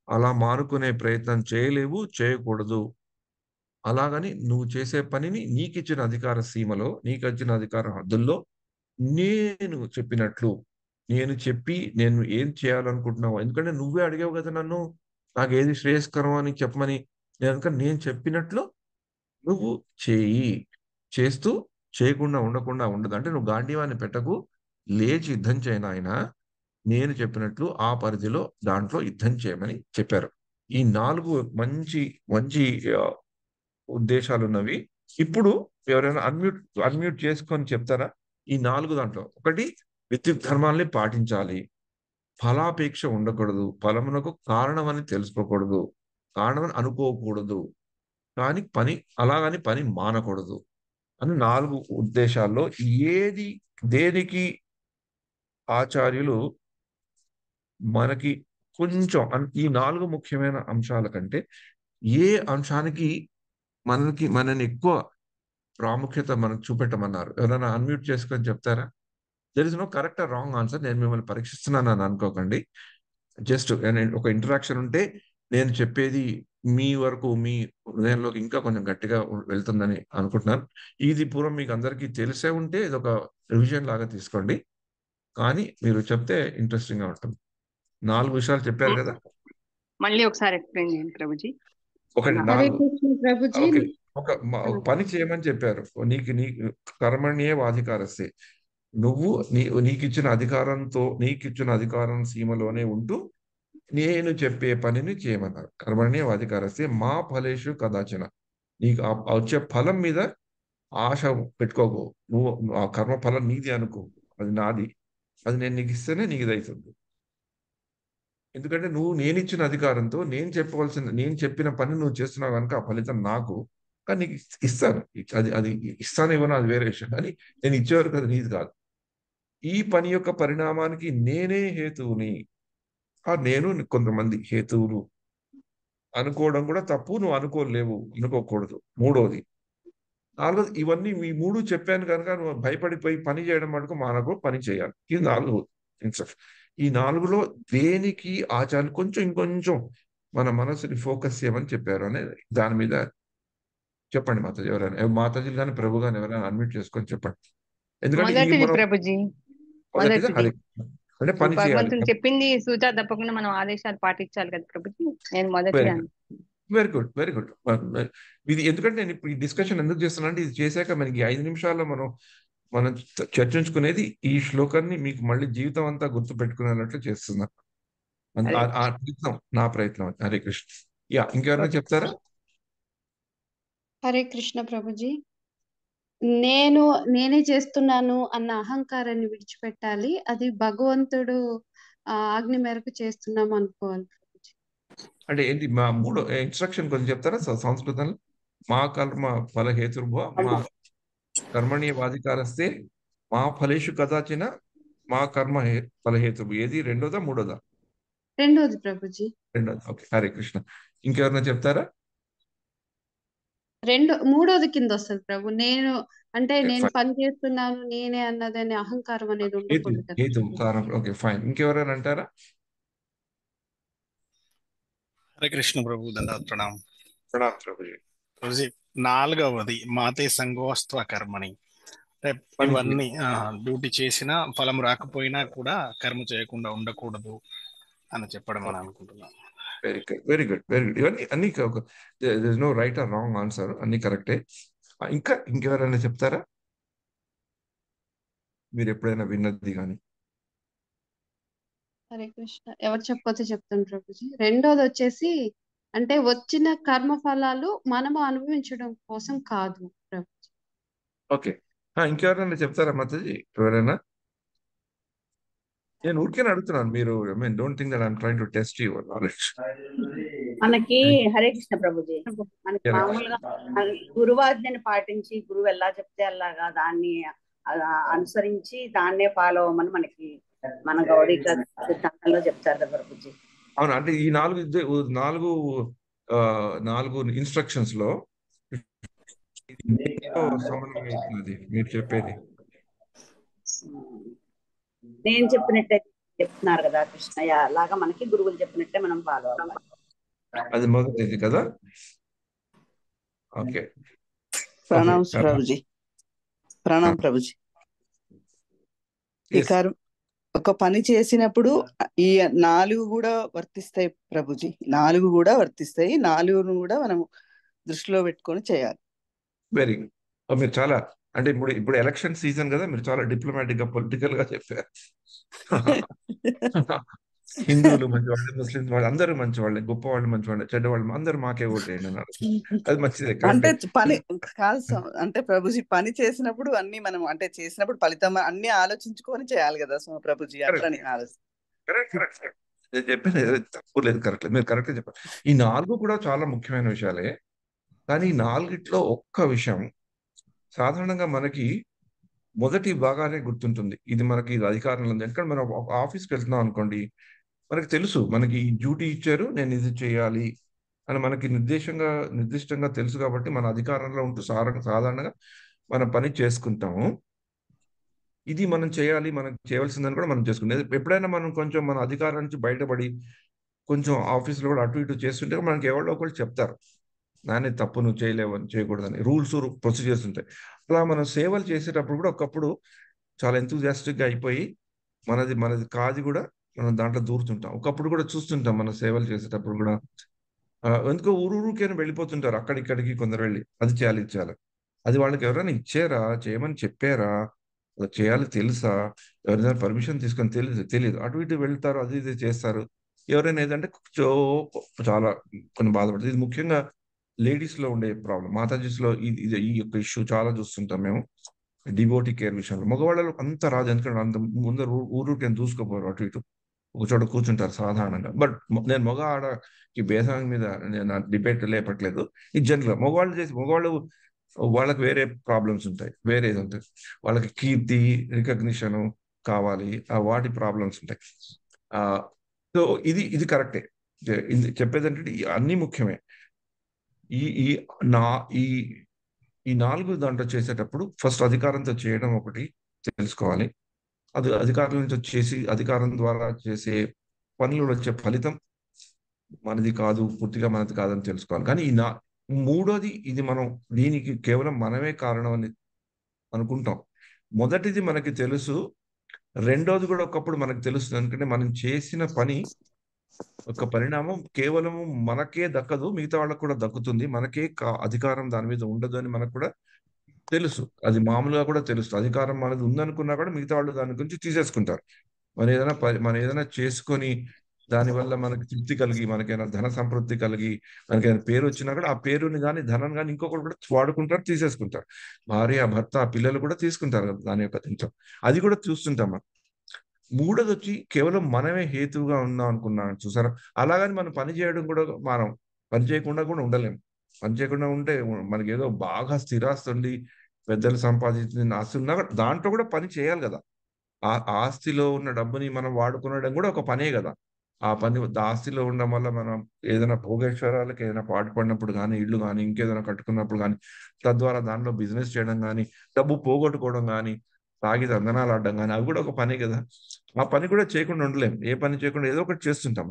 అలా మానుకునే ప్రయత్నం చేయలేవు, చేయకూడదు. అలాగని నువ్వు చేసే పనిని నీకిచ్చిన అధికార సీమలో, నీకిచ్చిన అధికార హద్దుల్లో నేను చెప్పినట్లు, నేను ఏం చేయాలనుకుంటున్నావో ఎందుకంటే నువ్వే అడిగావు గదా నన్ను. నాకేది శ్రేయస్కరం అని చెప్పమని. నేను చెప్పినట్లు నువ్వు చెయ్యి. చేస్తూ చేయకుండా ఉండకుండా ఉండదు. అంటే నువ్వు గాండీవాన్ని పెట్టకు. లేచి యుద్ధం చేయి నాయనా. నేను చెప్పినట్లు ఆ పరిధిలో దాంట్లో యుద్ధం చేయమని చెప్పారు. ఈ 4 మంచి మంచి ఆహ్, ఉద్దేశాలున్నవి. ఇప్పుడు ఎవరైనా అన్‌మ్యూట్ చేసుకొని చెప్తారా? ఈ 4 దాంట్లో. ఒకటి విద్యుత్ ధర్మాల్ని పాటించాలి. ఫలాపేక్ష ఉండకూడదు. ఫలమునకు కారణమని తెలుసుకోకూడదు. కారణమని అనుకోకూడదు. కానీ అలాగని పని మానకూడదు. అని 4 ఉద్దేశాల్లో దేనికి ఆచార్యులు మనకి కొంచెం ఈ 4 ముఖ్యమైన అంశాల కంటే ఏ అంశానికి మనల్ని ఎక్కువ ప్రాముఖ్యత మనకు చూపెట్టమన్నారు? ఎవరైనా అన్‌మ్యూట్ చేసుకొని చెప్తారా? There is no correct or wrong answer. నేను మిమ్మల్ని పరీక్షిస్తున్నాను అని అనుకోకండి. జస్ట్ ఒక ఇంటరాక్షన్ ఉంటే నేను చెప్పేది మీ వరకు మీ హృదయంలోకి ఇంకా కొంచెం గట్టిగా వెళ్తుందని అనుకుంటున్నాను. ఇది పూర్వం మీకు అందరికీ తెలిసే ఉంటే ఇది ఒక రివిజన్ లాగా తీసుకోండి. కానీ మీరు చెప్తే ఇంట్రెస్టింగ్ గా ఉంటుంది. 4 విషయాలు చెప్పారు కదా. మళ్ళీ ఒకసారి ఎక్స్ప్లెయిన్ చేయండి ప్రభుజీ. ఒకటి హరే 4. కృష్ణ ప్రభుజీ. ఓకే. ఒక పని చేయమని చెప్పారు. నీకు కర్మణ్యే వాధికారస్తే. నువ్వు నీకిచ్చిన అధికారం సీమలోనే ఉంటూ నేను చెప్పే పనిని చేయమన్నారు. కర్మణ్యే వాధికారస్తే మా ఫలేషు కదాచన. నీకు వచ్చే ఫలం మీద ఆశ పెట్టుకోకు. నువ్వు ఆ కర్మ ఫలం నీది అనుకో. అది నాది. అది నేను నీకు ఇస్తేనే నీకు ఇది అవుతుంది. ఎందుకంటే నేను ఇచ్చిన అధికారంతో నేను చెప్పిన పని నువ్వు చేస్తున్నావు కనుక ఆ ఫలితం నాకు. కానీ నీకు ఇస్తాను. అది ఇస్తాను ఇవ్వను అది వేరే విషయం. కానీ నేను ఇచ్చేవరకు అది నీది కాదు. ఈ పని యొక్క పరిణామానికి నేనే హేతువుని. నేను కొంతమంది హేతువులు అనుకోవడం కూడా తప్పు. నువ్వు అనుకోకూడదు. 3వది. 4వది, ఇవన్నీ మీ 3 చెప్పాను కనుక నువ్వు భయపడిపోయి పని చేయడం మటుకు మానకు, పని చేయాలి. ఇది 4 ఇన్స్ట్రక్షన్. ఈ 4లో దేనికి ఆచార్యులు ఇంకొంచెం మన మనసుని ఫోకస్ చేయమని చెప్పారు అనేది దాని మీద చెప్పండి మాతాజీ. ఎవరైనా మాతాజీలు కానీ ప్రభు కానీ ఎవరైనా అడ్మిట్ చేసుకొని చెప్పండి. ఎందుకంటే ఈ మొదటిది మనం ప్రభుజీ, మొదటిది మొదటిది అంటే పని చేయాలి. భగవంతుడు చెప్పింది సూచా తప్పకుండా మనం ఆదేశాలు పాటించాలి కదా ప్రభుజీ. నేను మొదటిది very good, very good, very good. ఇది ఎందుకంటే నేను ఇప్పుడు ఈ డిస్కషన్ ఎందుకు చేస్తున్నాను అంటే ఇది చేశాక మనకి 5 నిమిషాల్లో మనం చర్చించుకునేది ఈ శ్లోకాన్ని మీకు మళ్ళీ జీవితం అంతా గుర్తు పెట్టుకునేటట్లు చేస్తున్నాను. ఆ ప్రయత్నం నా ప్రయత్నం. హరే కృష్ణ. ఇంకెవరైనా చెప్తారా? హరే కృష్ణ ప్రభుజీ. నేనే చేస్తున్నాను అన్న అహంకారాన్ని విడిచిపెట్టాలి. అది భగవంతుడు ఆజ్ఞ మేరకు చేస్తున్నాం అనుకోవాలి ప్రభుజీ. అంటే ఏంటి మా 3 ఇన్స్ట్రక్షన్ కొంచెం చెప్తారా సంస్కృతంలో? మా కర్మ ఫల హేతుర్భవ మా కర్మణ్య వాధికారస్తే మా ఫలేషు కదాచిన మా కర్మ ఫలహేతు. ఏది 2వదా 3వదా? 2వది ప్రభుజీ. 2వది. ఓకే. హరే కృష్ణ. ఇంకెవరైనా చెప్తారా? 3వది కింద వస్తుంది ప్రభు. నేను పని చేస్తున్నాను నేనే అన్నదని అహంకారం అనేది ఉండకూడదు కదా. హేతు కారణం. Okay fine. ఇంకెవరైనా అంటారా? హరే కృష్ణ ప్రభు. దండాత్ ప్రణామం. ప్రణామ్ ప్రభుజీ. ప్రభుజీ 4వది మాతే సంగోస్త్వ కర్మని. ఇవన్నీ డ్యూటీ చేసినా ఫలం రాకపోయినా కూడా కర్మ చేయకుండా ఉండకూడదు అని చెప్పడం అని అనుకుంటున్నాను. Very good, very good, very good. ఇవన్నీ అన్ని no right or wrong answer, అన్ని కరెక్టే. ఇంకెవరైనా చెప్తారా? మీరు ఎప్పుడైనా విన్నది కానీ? హరే కృష్ణ. ఎవరు చెప్పొచ్చో చెప్తాను ప్రభుజీ. 2వది వచ్చేసి వచ్చిన కర్మ ఫలాలు మనము అనుభవించడం కోసం కాదు ప్రభుజీ. ఓకే. ఇంకెవరైనా చెప్తారా మాతాజీ? ఎవరైనా? నేను ఊరికే అడుగుతున్నాను. మీరు don't think that I am trying to test your knowledge. మనకి హరే కృష్ణ ప్రభుజీ, మనకి మామూలుగా గురువాజ్ఞని పాటించి గురువు ఎలా చెప్తే అలాగా దాన్ని అనుసరించి దాన్నే ఫాలో అవ్వమని మనకి మన గౌడీక సిద్ధాంతంలో చెప్తారు కదా ప్రభుజీ. అవును. అంటే ఈ 4 ఇన్స్ట్రక్షన్స్ లో సమన్వయం అవుతుంది మీరు చెప్పేది. నేను చెప్పినట్టే చెప్తున్నారు కదా కృష్ణయ్య, అలాగా మనకి గురువులు చెప్పినట్టే మనం ఫాలో అవ్వాలి. అది మొదటిది కదా. ఓకే. ప్రణామ్ ప్రభుజీ. ప్రణామ్ ప్రభుజీ. ఈ ఒక పని చేసినప్పుడు ఈ 4 కూడా వర్తిస్తాయి ప్రభుజీ. 4 కూడా వర్తిస్తాయి. 4ను కూడా మనం దృష్టిలో పెట్టుకొని చేయాలి. Very good. మీరు చాలా అంటే ఇప్పుడు ఎలక్షన్ సీజన్ కదా, మీరు చాలా డిప్లొమాటిక్ గా పొలిటికల్ గా చెప్పారు. హిందువులు మంచివాళ్ళు, ముస్లింస్ వాళ్ళు అందరూ మంచివాళ్ళే, గొప్ప వాళ్ళు మంచివాళ్ళే, చెడ్డవాళ్ళు అందరూ మాకే ఓటేయండి అన్నారు. అది మంచిదే. అంటే పని కాదు అంటే ప్రభుజీ, పని చేసినప్పుడు అన్ని మనం చేసినప్పుడు ఫలితం అన్ని ఆలోచించుకొని చేయాలి కదా ప్రభుజీ. అట్లా నేను కరెక్ట్. నేను చెప్పాను తప్పు లేదు, కరెక్ట్. మీరు కరెక్ట్ చెప్పారు. ఈ 4 కూడా చాలా ముఖ్యమైన విషయాలే. కానీ ఈ 4ట్లో ఒక్క విషయం సాధారణంగా మనకి మొదటి బాగానే గుర్తుంటుంది. ఇది మనకి అధికారంలో ఉంది. ఎందుకంటే మనం ఆఫీస్కి వెళ్తున్నాం అనుకోండి, మనకి తెలుసు మనకి ఈ డ్యూటీ ఇచ్చారు, నేను ఇది చేయాలి అని మనకి నిర్దిష్టంగా తెలుసు. కాబట్టి మన అధికారంలో ఉంటూ సాధారణంగా మన పని చేసుకుంటాము. ఇది మనం చేయాలి, మనం చేయవలసిందని కూడా మనం చేసుకునేది. ఎప్పుడైనా మనం కొంచెం మన అధికారం నుంచి బయటపడి కొంచెం ఆఫీస్లో కూడా అటు ఇటు చేస్తుంటే మనకి ఎవరో ఒకళ్ళు చెప్తారు, నానే తప్పు, నువ్వు చేయలేవు అని, చేయకూడదని రూల్స్ ప్రొసీజర్స్ ఉంటాయి. అలా మనం సేవలు చేసేటప్పుడు కూడా ఒకప్పుడు చాలా ఎంతూజియాస్టిక్గా అయిపోయి మనది మనది కాదు కూడా మనం దాంట్లో దూరుతుంటాం. ఒకప్పుడు కూడా చూస్తుంటాం మన సేవలు చేసేటప్పుడు కూడా ఎందుకో ఊరూరికైనా వెళ్ళిపోతుంటారు, అక్కడిక్కడికి కొందరు వెళ్ళి అది చేయాలి ఇది చేయాలి. అది వాళ్ళకి ఎవరైనా ఇచ్చారా, చేయమని చెప్పారా, అలా చేయాలి తెలుసా, ఎవరైనా పర్మిషన్ తీసుకొని తెలియదు అటు ఇటు వెళ్తారు, అది ఇది చేస్తారు. ఎవరైనా ఏదంటే చాలా కొన్ని బాధపడుతుంది. ఇది ముఖ్యంగా లేడీస్ లో ఉండే ప్రాబ్లం. మాతాజీస్ లో ఇది ఈ యొక్క ఇష్యూ చాలా చూస్తుంటాం మేము డివోటీ కేర్ విషయంలో. మగవాళ్ళలో అంత రాదు, ఎందుకంటే అంత ముందర ఊరూరికైనా చూసుకోపోరు, అటు ఇటు ఒక చోట కూర్చుంటారు సాధారణంగా. బట్ నేను మగ ఆడకి భేదం మీద నేను డిబేట్ లేపట్లేదు. ఇది జనరల్ మగవాళ్ళు వాళ్ళకి వేరే ప్రాబ్లమ్స్ ఉంటాయి, వేరేది ఉంటుంది. వాళ్ళకి కీర్తి, రికగ్నిషన్ కావాలి, వాటి ప్రాబ్లమ్స్ ఉంటాయి. సో ఇది కరెక్టే. చెప్పేది ఏంటంటే అన్ని ముఖ్యమే. ఈ ఈ నా ఈ ఈ 4 దాంట్లో చేసేటప్పుడు ఫస్ట్ అధికారంతో చేయడం ఒకటి తెలుసుకోవాలి. అది అధికారుల నుంచి వచ్చేసి అధికారం ద్వారా చేసే పనులు వచ్చే ఫలితం మనది కాదు, పూర్తిగా మనది కాదని తెలుసుకోవాలి. కానీ మూడోది, ఇది మనం దీనికి కేవలం మనమే కారణం అని అనుకుంటాం. మొదటిది మనకి తెలుసు, రెండోది కూడా ఒకప్పుడు మనకు తెలుస్తుంది. ఎందుకంటే మనం చేసిన పని ఒక పరిణామం కేవలం మనకే దక్కదు, మిగతా వాళ్ళకు కూడా దక్కుతుంది. మనకే అధికారం దాని మీద ఉండదు అని మనకు కూడా తెలుసు. అది మామూలుగా కూడా తెలుసు. అధికారం మనది ఉందనుకున్నా కూడా మిగతా వాళ్ళు దాని గురించి తీసేసుకుంటారు. మనం ఏదైనా చేసుకొని దానివల్ల మనకి తృప్తి కలిగి, మనకైనా ధన సంతృప్తి కలిగి, మనకైనా పేరు వచ్చినా కూడా ఆ పేరుని కానీ ధనం కానీ ఇంకొకరు కూడా వాడుకుంటారు, తీసేసుకుంటారు. భార్య, భర్త, పిల్లలు కూడా తీసుకుంటారు కదా దాని యొక్క తింటాం. అది కూడా చూస్తుంటాం మనం. మూడోది వచ్చి కేవలం మనమే హేతువుగా ఉన్నాం అనుకున్నాను, చూసారా? అలాగని మనం పని చేయడం కూడా, మనం పని చేయకుండా కూడా ఉండలేము. పని చేయకుండా ఉంటే మనకి ఏదో బాగా స్థిరాస్తి ఉండి పెద్దలు సంపాదించిన ఆస్తి ఉన్నా కూడా దాంట్లో కూడా పని చేయాలి కదా. ఆ ఆస్తిలో ఉన్న డబ్బుని మనం వాడుకునడం కూడా ఒక పనే కదా. ఆ ఆస్తిలో ఉండడం వల్ల మనం ఏదైనా భోగేశ్వరాలకు ఏదైనా పాటుపడినప్పుడు కానీ, ఇల్లు కానీ, ఇంకేదైనా కట్టుకున్నప్పుడు కానీ, తద్వారా దాంట్లో బిజినెస్ చేయడం కానీ, డబ్బు పోగొట్టుకోవడం కానీ, తాగి దందనాలు ఆడడం కానీ, అవి కూడా ఒక పనే కదా. ఆ పని కూడా చేయకుండా ఉండలేం. ఏ పని చేయకుండా ఏదో ఒకటి చేస్తుంటాం.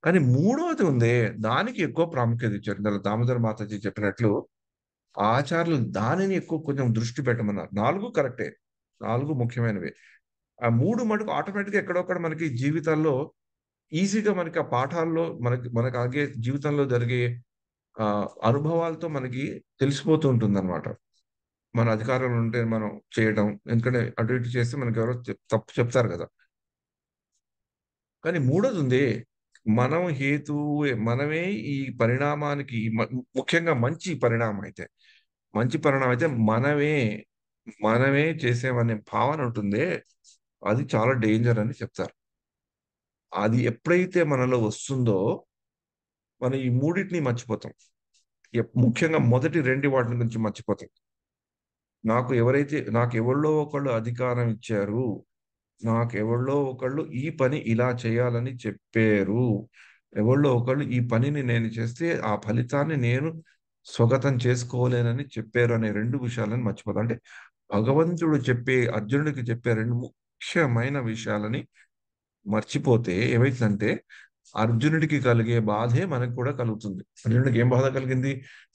కానీ మూడవది ఉందే, దానికి ఎక్కువ ప్రాముఖ్యత ఇచ్చారు. ఇందులో దామోదర మాతాజీ చెప్పినట్లు ఆచార్యులు దానిని ఎక్కువ కొంచెం దృష్టి పెట్టమన్నారు. 4 కరెక్టే, 4 ముఖ్యమైనవి. ఆ 3 మటుకు ఆటోమేటిక్గా ఎక్కడొక్కడ మనకి జీవితాల్లో ఈజీగా మనకి ఆ పాఠాల్లో మనకి ఆగే జీవితంలో జరిగే అనుభవాలతో మనకి తెలిసిపోతూ ఉంటుంది అనమాట. మన అధికారంలో ఉంటే మనం చేయడం, ఎందుకంటే అటు ఇటు చేస్తే మనకి ఎవరో తప్పు చెప్తారు కదా. కానీ మూడోది ఉంది, మనం మనమే ఈ పరిణామానికి ముఖ్యంగా మంచి పరిణామం అయితే మనమే చేసేమనే భావన ఉంటుందే, అది చాలా డేంజర్ అని చెప్తారు. అది ఎప్పుడైతే మనలో వస్తుందో మనం ఈ మూడింటిని మర్చిపోతాం. ముఖ్యంగా మొదటి 2 వాటి గురించి మర్చిపోతాం. నాకు ఎవరిలో ఒకళ్ళు అధికారం ఇచ్చారు, నాకు ఎవరిలో ఒకళ్ళు ఈ పని ఇలా చేయాలని చెప్పారు, ఎవరిలో ఒకళ్ళు ఈ పనిని నేను చేస్తే ఆ ఫలితాన్ని నేను స్వగతం చేసుకోలేనని చెప్పారు అనే 2 విషయాలను మర్చిపోతాం. అంటే భగవంతుడు అర్జునుడికి చెప్పే 2 ముఖ్యమైన విషయాలని మర్చిపోతే ఏమైతుందంటే అర్జునుడికి కలిగే బాధే మనకు కూడా కలుగుతుంది. అర్జునుడికి ఏం బాధ కలిగింది?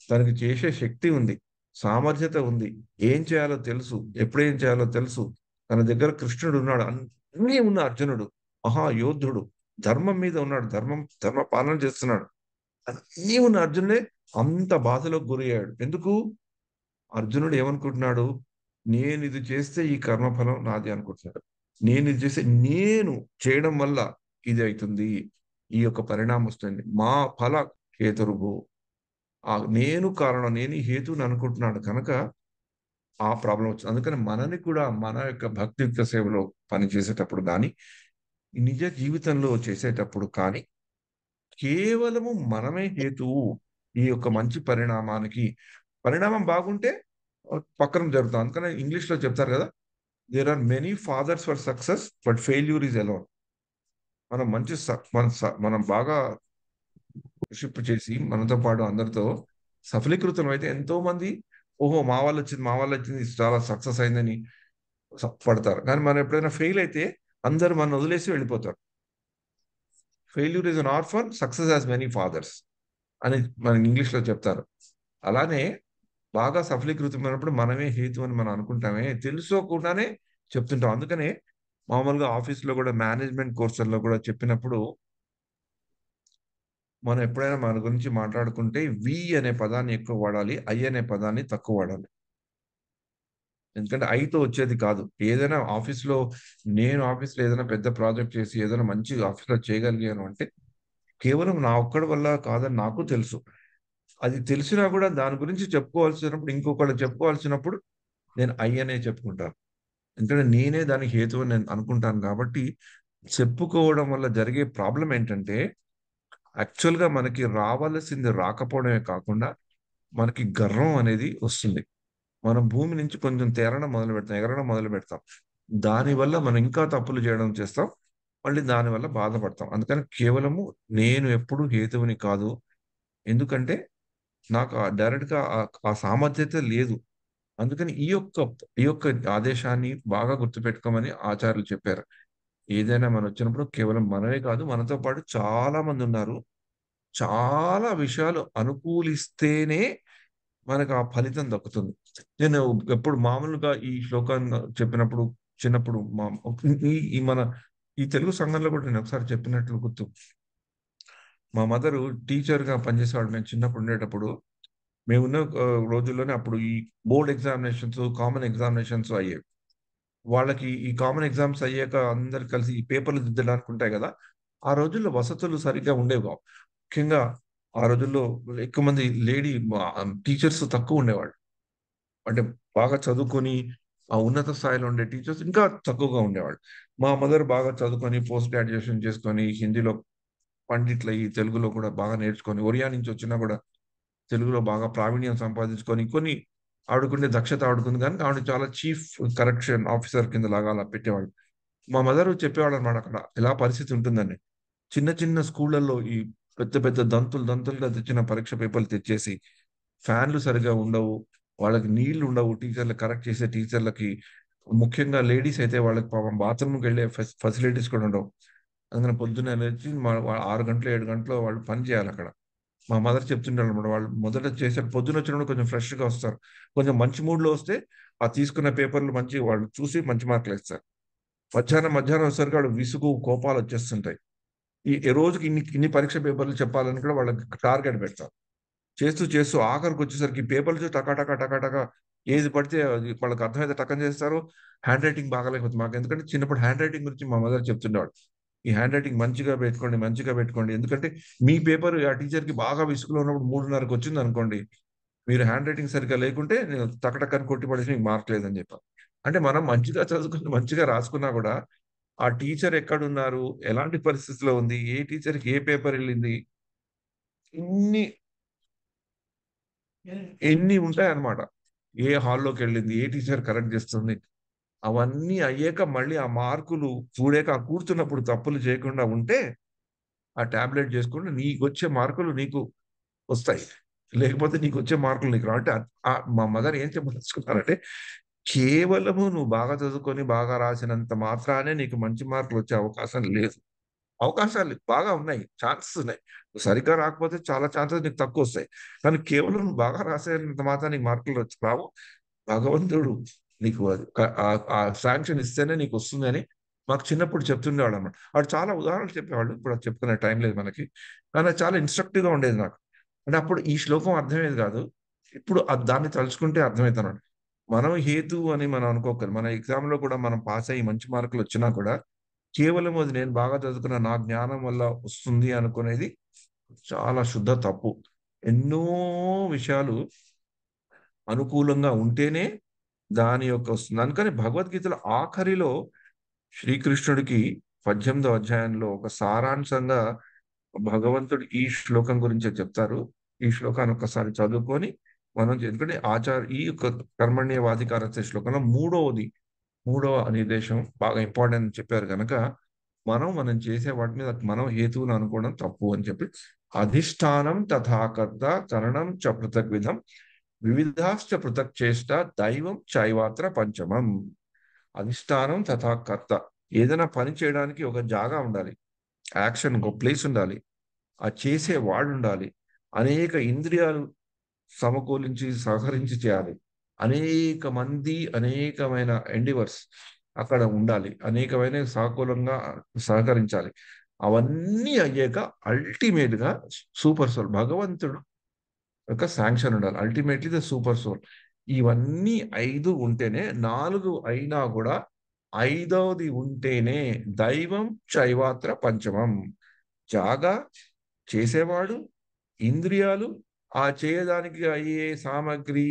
తనకి చేసే శక్తి ఉంది, సామర్థ్యత ఉంది, ఏం చేయాలో తెలుసు, ఎప్పుడేం చేయాలో తెలుసు. తన దగ్గర కృష్ణుడు ఉన్నాడు, అన్నీ ఉన్న అర్జునుడు మహాయోధుడు, ధర్మం మీద ఉన్నాడు, ధర్మ పాలన చేస్తున్నాడు. అన్నీ ఉన్న అర్జునుడే అంత బాధలోకి గురయ్యాడు. ఎందుకు? అర్జునుడు ఏమనుకుంటున్నాడు? నేను ఇది చేస్తే ఈ కర్మఫలం నాది అనుకుంటున్నాడు. నేను చేయడం వల్ల ఇది అవుతుంది, ఈ యొక్క పరిణామం వస్తుంది, మా ఫల హేతురుగు, నేను కారణం, నేను ఈ హేతువుని అనుకుంటున్నాడు కనుక ఆ ప్రాబ్లం వచ్చింది. అందుకని మనని కూడా మన యొక్క భక్తియుక్త సేవలో పనిచేసేటప్పుడు కానీ, నిజ జీవితంలో చేసేటప్పుడు కానీ కేవలము మనమే హేతువు ఈ యొక్క మంచి పరిణామం బాగుంటే పక్కన జరుగుతాం. అందుకని ఇంగ్లీష్లో చెప్తారు కదా, there are many fathers for success but failure is alone. మనం బాగా కృషి చేసి మనతో పాటు అందరితో సఫలీకృతం అయితే ఎంతో మంది, ఓహో మా వాళ్ళు వచ్చింది చాలా సక్సెస్ అయిందని పడతారు. కానీ మనం ఎప్పుడైనా ఫెయిల్ అయితే అందరూ మనం వదిలేసి వెళ్ళిపోతారు. Failure is an orphan, success has many fathers అని మనకి ఇంగ్లీష్లో చెప్తారు. అలానే బాగా సఫలీకృతమైనప్పుడు మనమే హేతు అని మనం అనుకుంటామే, తెలుసుకోకుండానే చెప్తుంటాం. అందుకనే మామూలుగా ఆఫీస్లో కూడా మేనేజ్మెంట్ కోర్సుల్లో కూడా చెప్పినప్పుడు మనం ఎప్పుడైనా మన గురించి మాట్లాడుకుంటే వి అనే పదాన్ని ఎక్కువ వాడాలి, ఐ అనే పదాన్ని తక్కువ వాడాలి. ఎందుకంటే ఐతో వచ్చేది కాదు. ఏదైనా ఆఫీస్లో నేను ఆఫీస్లో ఏదైనా పెద్ద ప్రాజెక్ట్ చేసి ఏదైనా మంచి ఆఫీస్లో చేయగలిగాను అంటే కేవలం నా ఒక్కడి వల్ల కాదని నాకు తెలుసు. అది తెలిసినా కూడా దాని గురించి చెప్పుకోవాల్సినప్పుడు ఇంకొకళ్ళు చెప్పుకోవాల్సినప్పుడు నేను ఐ అనే చెప్పుకుంటాను. ఎందుకంటే నేనే దానికి హేతు అని నేను అనుకుంటాను. కాబట్టి చెప్పుకోవడం వల్ల జరిగే ప్రాబ్లం ఏంటంటే యాక్చువల్గా మనకి రావాల్సింది రాకపోవడమే కాకుండా మనకి గర్వం అనేది వస్తుంది. మనం భూమి నుంచి కొంచెం తేరడం మొదలు పెడతాం, ఎగరడం మొదలు పెడతాం. దానివల్ల మనం ఇంకా తప్పులు చేయడం చేస్తాం. మళ్ళీ దానివల్ల బాధపడతాం. అందుకని కేవలము నేను ఎప్పుడు హేతువుని కాదు. ఎందుకంటే నాకు డైరెక్ట్‌గా ఆ సామర్థ్యత లేదు. అందుకని ఈ యొక్క ఆదేశాన్ని బాగా గుర్తుపెట్టుకోమని ఆచార్యులు చెప్పారు. ఏదైనా మనం వచ్చినప్పుడు కేవలం మనమే కాదు, మనతో పాటు చాలా మందున్నారు. చాలా విషయాలు అనుకూలిస్తేనే మనకు ఆ ఫలితం దక్కుతుంది. నేను ఎప్పుడు మామూలుగా ఈ శ్లోకాన్ని చెప్పినప్పుడు చిన్నప్పుడు ఈ ఈ మన ఈ తెలుగు సంఘంలో కూడా నేను ఒకసారి చెప్పినట్లు గుర్తు. మా మదరు టీచర్‌గా పనిచేసేవాళ్ళు. మేము చిన్నప్పుడు ఉండేటప్పుడు. మేమున్న రోజుల్లోనే అప్పుడు ఈ బోర్డ్ ఎగ్జామినేషన్స్, కామన్ ఎగ్జామినేషన్స్ అయ్యేవి. వాళ్ళకి ఈ కామన్ ఎగ్జామ్స్ అయ్యాక అందరూ కలిసి ఈ పేపర్లు దిద్దడానికి ఉంటాయి గదా! ఆ రోజుల్లో వసతులు సరిగ్గా ఉండేవి కావు. ముఖ్యంగా ఆ రోజుల్లో ఎక్కువ మంది టీచర్స్ తక్కువ ఉండేవాళ్ళు. అంటే బాగా చదువుకొని ఆ ఉన్నత స్థాయిలో ఉండే టీచర్స్ ఇంకా తక్కువగా ఉండేవాళ్ళు. మా మదర్ బాగా చదువుకొని పోస్ట్ గ్రాడ్యుయేషన్ చేసుకొని హిందీలో పండిట్లయి, తెలుగులో కూడా బాగా నేర్చుకొని, ఒరియా నుంచి వచ్చినా కూడా తెలుగులో బాగా ప్రావీణ్యం సంపాదించుకొని ఆవిడకుండే దక్షత ఆవిడకుంది కానీ ఆవిడ చాలా చీఫ్ కరెక్షన్ ఆఫీసర్ కింద లాగా అలా పెట్టేవాళ్ళు. మా మదర్ చెప్పేవాళ్ళనమాట అక్కడ ఇలా పరిస్థితి ఉంటుందని. చిన్న చిన్న స్కూళ్ళల్లో ఈ పెద్ద పెద్ద దంతులుగా తెచ్చిన పరీక్ష పేపర్లు తెచ్చేసి ఫ్యాన్లు సరిగ్గా ఉండవు. వాళ్ళకి నీళ్లు ఉండవు. కరెక్ట్ చేసే టీచర్లకి. ముఖ్యంగా లేడీస్ అయితే వాళ్ళకి పాపం బాత్రూమ్‌కి వెళ్ళే ఫెసిలిటీస్ కూడా ఉండవు. అందుకని పొద్దున్నే లేచి 6 గంటలు, 7 గంటలు వాళ్ళు పని చేయాలక్కడ. మా మదర్ చెప్తుంటారనమాట. వాళ్ళు మొదట పొద్దునొచ్చినప్పుడు కొంచెం ఫ్రెష్‌గా వస్తారు. కొంచెం మంచి మూడ్‌లో వస్తే ఆ తీసుకున్న పేపర్‌లు వాళ్ళు చూసి మంచి మార్కులేస్తారు. మధ్యాహ్నం వచ్చేసరికి వాళ్ళకి విసుగు, కోపాలొచ్చేస్తుంటాయి. ఈ రోజుకి ఇన్ని పరీక్ష పేపర్లు చెప్పాలని కూడా వాళ్ళకి టార్గెట్ పెడతారు. చేస్తూ ఆఖరికొచ్చేసరికి పేపర్లు చూసి టక ఏది పడితే అది వాళ్ళకి అర్థమైతే టకని చేస్తారు. హ్యాండ్ రైటింగ్ బాగాలేకపోతే ఎందుకంటే చిన్నప్పుడు హ్యాండ్ రైటింగ్ గురించి మా మదర్ చెప్తుండేవాళ్ళు. ఈ హ్యాండ్ రైటింగ్ మంచిగా పెట్టుకోండి. ఎందుకంటే మీ పేపర్ ఆ టీచర్‌కి బాగా విసుగులో ఉన్నప్పుడు 3:30కి వచ్చిందనుకోండి, మీరు హ్యాండ్ రైటింగ్ సరిగ్గా లేకుంటే నేను టకటకని కొట్టి పడేసి మీకు మార్క్ లేదని చెప్పా. అంటే మనం మంచిగా చదువుకొని మంచిగా రాసుకున్నా కూడా ఆ టీచర్ ఎక్కడున్నారు? ఎలాంటి పరిస్థితిలో ఉంది? ఏ టీచర్‌కి ఏ పేపర్ ఎళ్ళింది? ఇన్ని ఎన్ని ఉంటాయన్నమాట. ఏ హాల్లోకెళ్ళింది? ఏ టీచర్ కరెక్ట్ చేస్తుంది? అవన్నీ అయ్యాక మళ్ళీ ఆ మార్కులు చూడాక ఆ కూర్చున్నప్పుడు తప్పులు చేయకుండా ఉంటే, ఆ టాబ్లెట్ చేసుకుంటే నీకొచ్చే మార్కులు నీకు వస్తాయి. లేకపోతే నీకొచ్చే మార్కులు నీకు రావు. అంటే మా మదర్ ఏం చెప్పదలుచుకున్నారంటే, కేవలము నువ్వు బాగా చదువుకొని, బాగా రాసినంత మాత్రానే నీకు మంచి మార్కులొచ్చే అవకాశం లేదు. అవకాశాలు బాగా ఉన్నాయి. ఛాన్సెస్ ఉన్నాయి. నువ్వు సరిగ్గా రాకపోతే చాలా ఛాన్సెస్ నీకు తక్కువొస్తాయి. కానీ కేవలం నువ్వు బాగా రాసేంత మాత్రాన నీకు మార్కులు రావు. భగవంతుడు నీకు అది ఆ శాంక్షన్ ఇస్తేనే నీకొస్తుందని మాకు చిన్నప్పుడు చెప్తుండేవాడన్నమాట. వాడు చాలా ఉదాహరణలు చెప్పేవాళ్ళు. ఇప్పుడు అది చెప్పుకునే టైం లేదు మనకి. కానీ అది చాలా ఇన్‌స్ట్రక్టివ్‌గా ఉండేది నాకు. అంటే అప్పుడు ఈ శ్లోకం అర్థమయ్యేది కాదు. ఇప్పుడు దాన్ని తలుచుకుంటే అర్థమైద్దన్నమాట. మనం హేతు అని మనం అనుకోకూడదు. మన ఎగ్జామ్‌లో కూడా మనం పాస్ అయ్యి మంచి మార్కులొచ్చినా కూడా కేవలం అది నేను బాగా చదువుకున్న నా జ్ఞానం వల్ల వస్తుంది అనుకునేది చాలా శుద్ధ తప్పు. ఎన్నో విషయాలు అనుకూలంగా ఉంటేనే దాని యొక్క వస్తుంది. అందుకని భగవద్గీతలో ఆఖరిలో శ్రీకృష్ణుడికి 18వ అధ్యాయంలో ఒక సారాంశంగా భగవంతుడు ఈ శ్లోకం గురించే చెప్తారు. ఈ శ్లోకాన్ని ఒక్కసారి చదువుకొని మనం ఎందుకంటే ఈ యొక్క కర్మణ్యవాధికారస్య శ్లోకంలో మూడవ నిర్దేశం బాగా ఇంపార్టెంట్ అని చెప్పారు గనక మనం చేసే వాటి మీద మనం హేతువులు అనుకోవడం తప్పు అని చెప్పి అధిష్టానం తథాకర్త చరణం చ పృథగ్విధం వివిధాశ్చ పృథక్ చేష్ట దైవం చైవాత్ర పంచమం. అధిష్టానం తథా కర్త. ఏదైనా పని చేయడానికి ఒక జాగా ఉండాలి, యాక్షన్ ఒక ప్లేస్ ఉండాలి, ఆ చేసే వాడు ఉండాలి, అనేక ఇంద్రియాలు సమకూలించి సహకరించి చేయాలి, అనేక మంది అనేకమైన ఎండివర్స్ అక్కడ ఉండాలి, అనేకమైన సానుకూలంగా సహకరించాలి. అవన్నీ అయ్యాక అల్టిమేట్ గా సూపర్ సోల్ భగవంతుడు యొక్క శాంక్షన్ ఉండాలి. Ultimately the super soul. ఇవన్నీ 5 ఉంటేనే, 4 అయినా కూడా 5వది ఉంటేనే దైవం చైవాత్ర పంచమం. జాగా, చేసేవాడు, ఇంద్రియాలు, ఆ చేయడానికి అయ్యే సామగ్రి,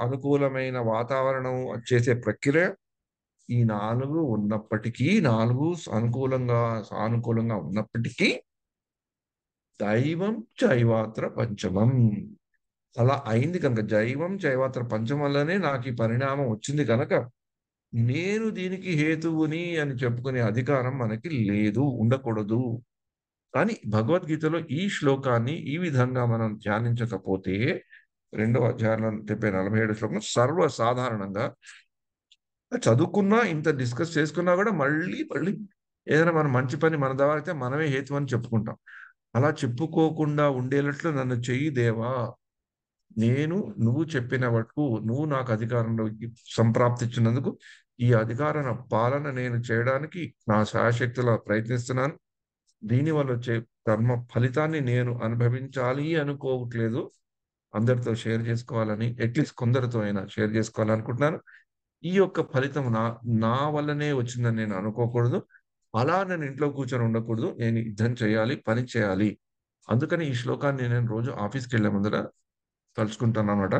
అనుకూలమైన వాతావరణం, చేసే ప్రక్రియ, ఈ 4 ఉన్నప్పటికీ, 4 సానుకూలంగా ఉన్నప్పటికీ దైవం చైవాత్ర పంచమం. అలా అయింది కనుక, జైవం చైవాత్ర పంచమం వల్లనే నాకు ఈ పరిణామం వచ్చింది కనుక నేను దీనికి హేతువుని అని చెప్పుకునే అధికారం మనకి లేదు, ఉండకూడదు. కానీ భగవద్గీతలో ఈ శ్లోకాన్ని ఈ విధంగా మనం ధ్యానించకపోతే, 2వ అధ్యాయంలో చెప్పే 47 శ్లోకం సర్వసాధారణంగా చదువుకున్నా, ఇంత డిస్కస్ చేసుకున్నా కూడా మళ్ళీ ఏదైనా మన మంచి పని మన ద్వారా అయితే మనమే హేతు అని చెప్పుకుంటాం. అలా చెప్పుకోకుండా ఉండేటట్లు నన్ను చెయ్యి దేవా, నువ్వు చెప్పిన వరకు నువ్వు నాకు అధికారంలోకి సంప్రాప్తించినందుకు ఈ అధికార పాలన నేను చేయడానికి నా శాయశక్తులా ప్రయత్నిస్తున్నాను. దీనివల్ల వచ్చే కర్మ ఫలితాన్ని నేను అనుభవించాలి అనుకోవట్లేదు, అందరితో షేర్ చేసుకోవాలని, అట్లీస్ట్ కొందరితో అయినా షేర్ చేసుకోవాలనుకుంటున్నాను. ఈ యొక్క ఫలితం నా వల్లనే వచ్చిందని నేను అనుకోకూడదు. అలా నేను ఇంట్లో కూర్చొని ఉండకూడదు, నేను యుద్ధం చేయాలి, పని చేయాలి. అందుకని ఈ శ్లోకాన్ని నేను రోజు ఆఫీస్కి వెళ్లే ముందర తలుచుకుంటాను అనమాట.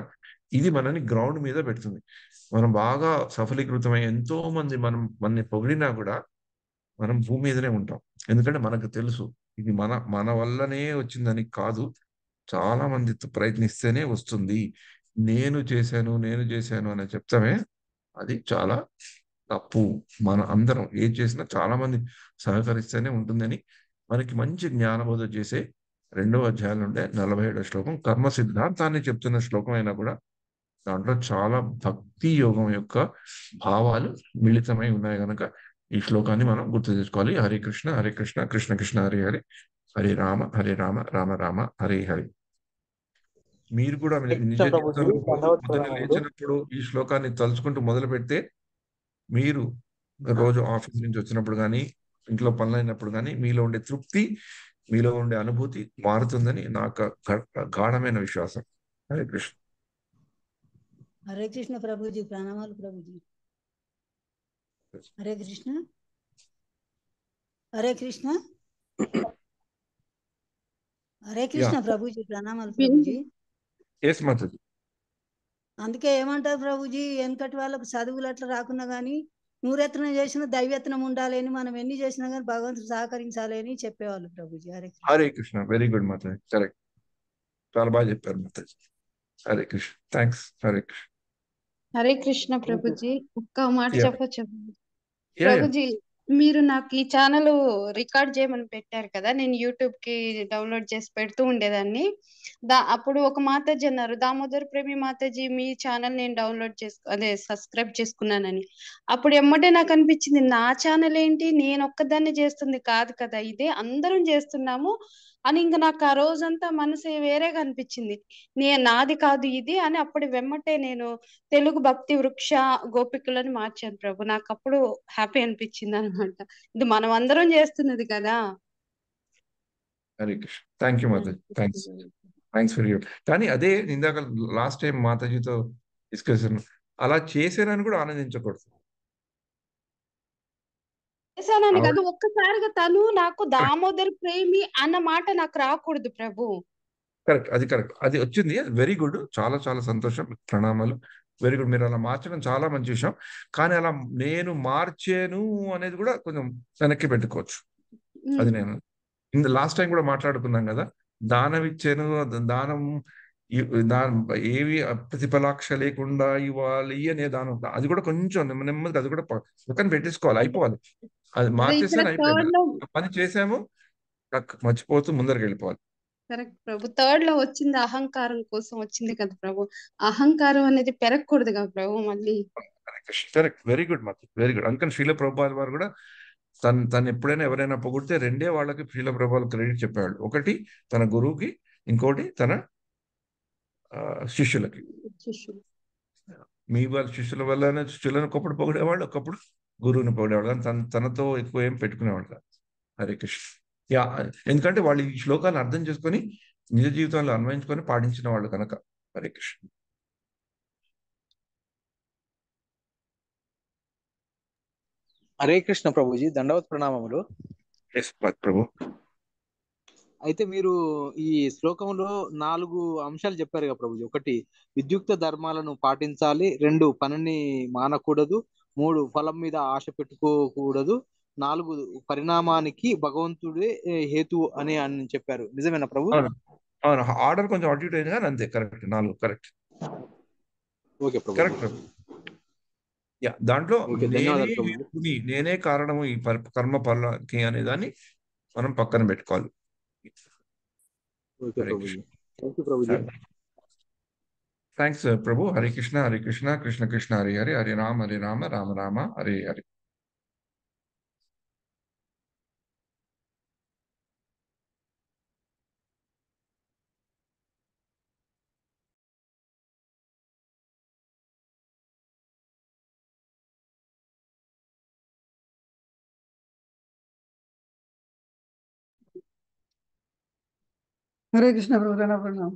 ఇది మనని గ్రౌండ్ మీద పెడుతుంది. మనం బాగా సఫలీకృతమై ఎంతో మంది మనని పొగిడినా కూడా మనం భూమి మీదనే ఉంటాం. ఎందుకంటే మనకు తెలుసు ఇది మన వల్లనే వచ్చిందని కాదు, చాలా మంది ప్రయత్నిస్తేనే వస్తుంది. నేను చేశాను అని చెప్తామే, అది చాలా తప్పు. మన అందరం ఏది చేసినా చాలా మంది సహకరిస్తేనే ఉంటుందని మనకి మంచి జ్ఞానబోధ చేసే 2వ అధ్యాయం నుండే 47వ శ్లోకం కర్మ సిద్ధాంతాన్ని చెప్తున్న శ్లోకం అయినా కూడా దాంట్లో చాలా భక్తి యోగం యొక్క భావాలు మిళితమై ఉన్నాయి కనుక ఈ శ్లోకాన్ని మనం గుర్తు తెచ్చుకోవాలి. హరే కృష్ణ కృష్ణ కృష్ణ హరి హరి, హరే రామ రామ రామ హరే హరి. మీరు కూడా నిజ జీవితంలో పొద్దున్న లేచినప్పుడు ఈ శ్లోకాన్ని తలుచుకుంటూ మొదలు పెడితే, మీరు రోజు ఆఫీస్ నుంచి వచ్చినప్పుడు కానీ, ఇంట్లో పనులైనప్పుడు కానీ మీలో ఉండే తృప్తి, మీలో ఉండే అనుభూతి మారుతుందని నాకు గాఢమైన విశ్వాసం. హరే కృష్ణ. హరే కృష్ణ ప్రభుజీ, ప్రణామాలు ప్రభుజీ. హరే కృష్ణ హరే కృష్ణ హరే కృష్ణ ప్రభుజీ, ప్రణామాలు ప్రభుజీ. ఎస్ మాతాజీ. అందుకే ఏమంటారు ప్రభుజీ, వెనకటి వాళ్ళకు చదువులు అట్లా రాకున్నా గానీ నూరెత్తనం చేసిన దైవెత్తనం ఉండాలి అని, మనం ఎన్ని చేసినా కానీ భగవంతుడు సహకరించాలి అని చెప్పేవాళ్ళు Prabhuji. Hare Krishna. Very good Mataji, correct, చాలా బాగా చెప్పారు మాతాజీ. హరే కృష్ణ, థ్యాంక్స్. హరే కృష్ణ. హరే కృష్ణ ప్రభుజీ. ఒక్క మాట చెప్పొచ్చు ప్రభుజీ? మీరు నాకు ఈ ఛానల్ రికార్డ్ చేయమని పెట్టారు కదా, నేను యూట్యూబ్ కి డౌన్లోడ్ చేసి పెడుతూ ఉండేదాన్ని. అప్పుడు ఒక మాతాజీ అన్నారు, దామోదర్ ప్రేమి మాతాజీ మీ ఛానల్ నేను సబ్స్క్రైబ్ చేసుకున్నానని. అప్పుడు ఎమ్మటే నాకు అనిపించింది, నా ఛానల్ ఏంటి, నేను ఒక్కదాన్ని చేస్తుంది కాదు కదా, ఇదే అందరం చేస్తున్నాము అని. ఇంకా నాకు ఆ రోజంతా మనసు వేరేగా అనిపించింది, నాది కాదు ఇది అని. అప్పుడు వెమ్మటే నేను తెలుగు భక్తి వృక్ష గోపికులని మార్చాను ప్రభు. నాకు అప్పుడు హ్యాపీ అనిపించింది అనమాట, ఇది మనం అందరం చేస్తున్నది కదా. Hare Krishna. Thank you Mataji, thanks for you. కానీ అదే ఇందాక లాస్ట్ టైం మాతాజీతో డిస్కషన్, అలా చేశానని కూడా ఆనందించకూడదు. చేశానని కాదు, ఒక్కసారిగా తను నాకు దామోదర్ ప్రేమి అన్న మాట నాకు రాకూడదు ప్రభు. కరెక్ట్, అది కరెక్ట్, అది వచ్చింది. వెరీ గుడ్, చాలా చాలా సంతోషం, ప్రణామాలు. వెరీ గుడ్, మీరు అలా మార్చడం చాలా మంచి విషయం. కానీ అలా నేను మార్చాను అనేది కూడా కొంచెం వెనక్కి పెట్టుకోవచ్చు. అది నేను లాస్ట్ టైం కూడా మాట్లాడుకున్నాం కదా, దానం ఇచ్చాను, దానం ఏవి ప్రతిఫలాక్ష లేకుండా ఇవ్వాలి అనే దానం, అది కూడా కొంచెం నెమ్మదిగా అది కూడా పక్కన పెట్టేసుకోవాలి, అయిపోవాలి. అది మార్చేసాను, అయిపోయింది, పని చేసాము, మర్చిపోతూ ముందరికి వెళ్ళిపోవాలి. కరెక్ట్ ప్రభు. 3rd లో వచ్చింది అహంకారం కోసం వచ్చింది కదా ప్రభు. అహంకారం అనేది పెరగకూడదు కదా ప్రభు. మళ్ళీ కరెక్ట్, వెరీ గుడ్ మతి, వెరీ గుడ్. అందుకని శ్రీల ప్రభుపాద వారు కూడా తను ఎప్పుడైనా ఎవరైనా పొగిడితే రెండే వాళ్ళకి శ్రీల ప్రభుపాద క్రెడిట్ చెప్పేవాళ్ళు. ఒకటి తన గురువుకి, ఇంకోటి తన శిష్యులకి. శిష్యులు. మీ వాళ్ళ శిష్యుల వల్ల శిష్యులను ఒకప్పుడు పొగిడేవాళ్ళు, ఒకప్పుడు గురువుని పొగిడేవాళ్ళు, కానీ తనతో ఎక్కువ ఏం పెట్టుకునేవాళ్ళు కాదు. హరే కృష్ణ. యా, ఎందుకంటే వాళ్ళు ఈ శ్లోకాలను అర్థం చేసుకొని నిజ జీవితంలో అన్వయించుకొని పాటించిన వాళ్ళు కనుక. హరే కృష్ణ. హరే కృష్ణ ప్రభుజీ, దండవత్ ప్రణామములు. ఎస్ ప్రభు. అయితే మీరు ఈ శ్లోకంలో 4 అంశాలు చెప్పారు కదా ప్రభుజీ. ఒకటి, విద్యుక్త ధర్మాలను పాటించాలి. 2, పనిని మానకూడదు. 3, ఫలం మీద ఆశ పెట్టుకోకూడదు. 4, పరిణామానికి భగవంతుడే హేతు అని చెప్పారు. నిజమేనా ప్రభు? అవును, ఆర్డర్ కొంచెం అటు ఇటు అయింది కానీ అంతే. Correct, 4 correct. ఓకే ప్రభు. కరెక్ట్ ప్రభు. యా, దాంట్లో ధన్యవాదాలు. నేనే కారణము ఈ కర్మ ఫలానికి అనే దాన్ని మనం పక్కన పెట్టుకోవాలి. థ్యాంక్స్ ప్రభు. హరే కృష్ణ హరే కృష్ణ, కృష్ణ కృష్ణ హరే హరే, హరే రామ రామ రామ హరే హరే. హరే కృష్ణ ప్రభు.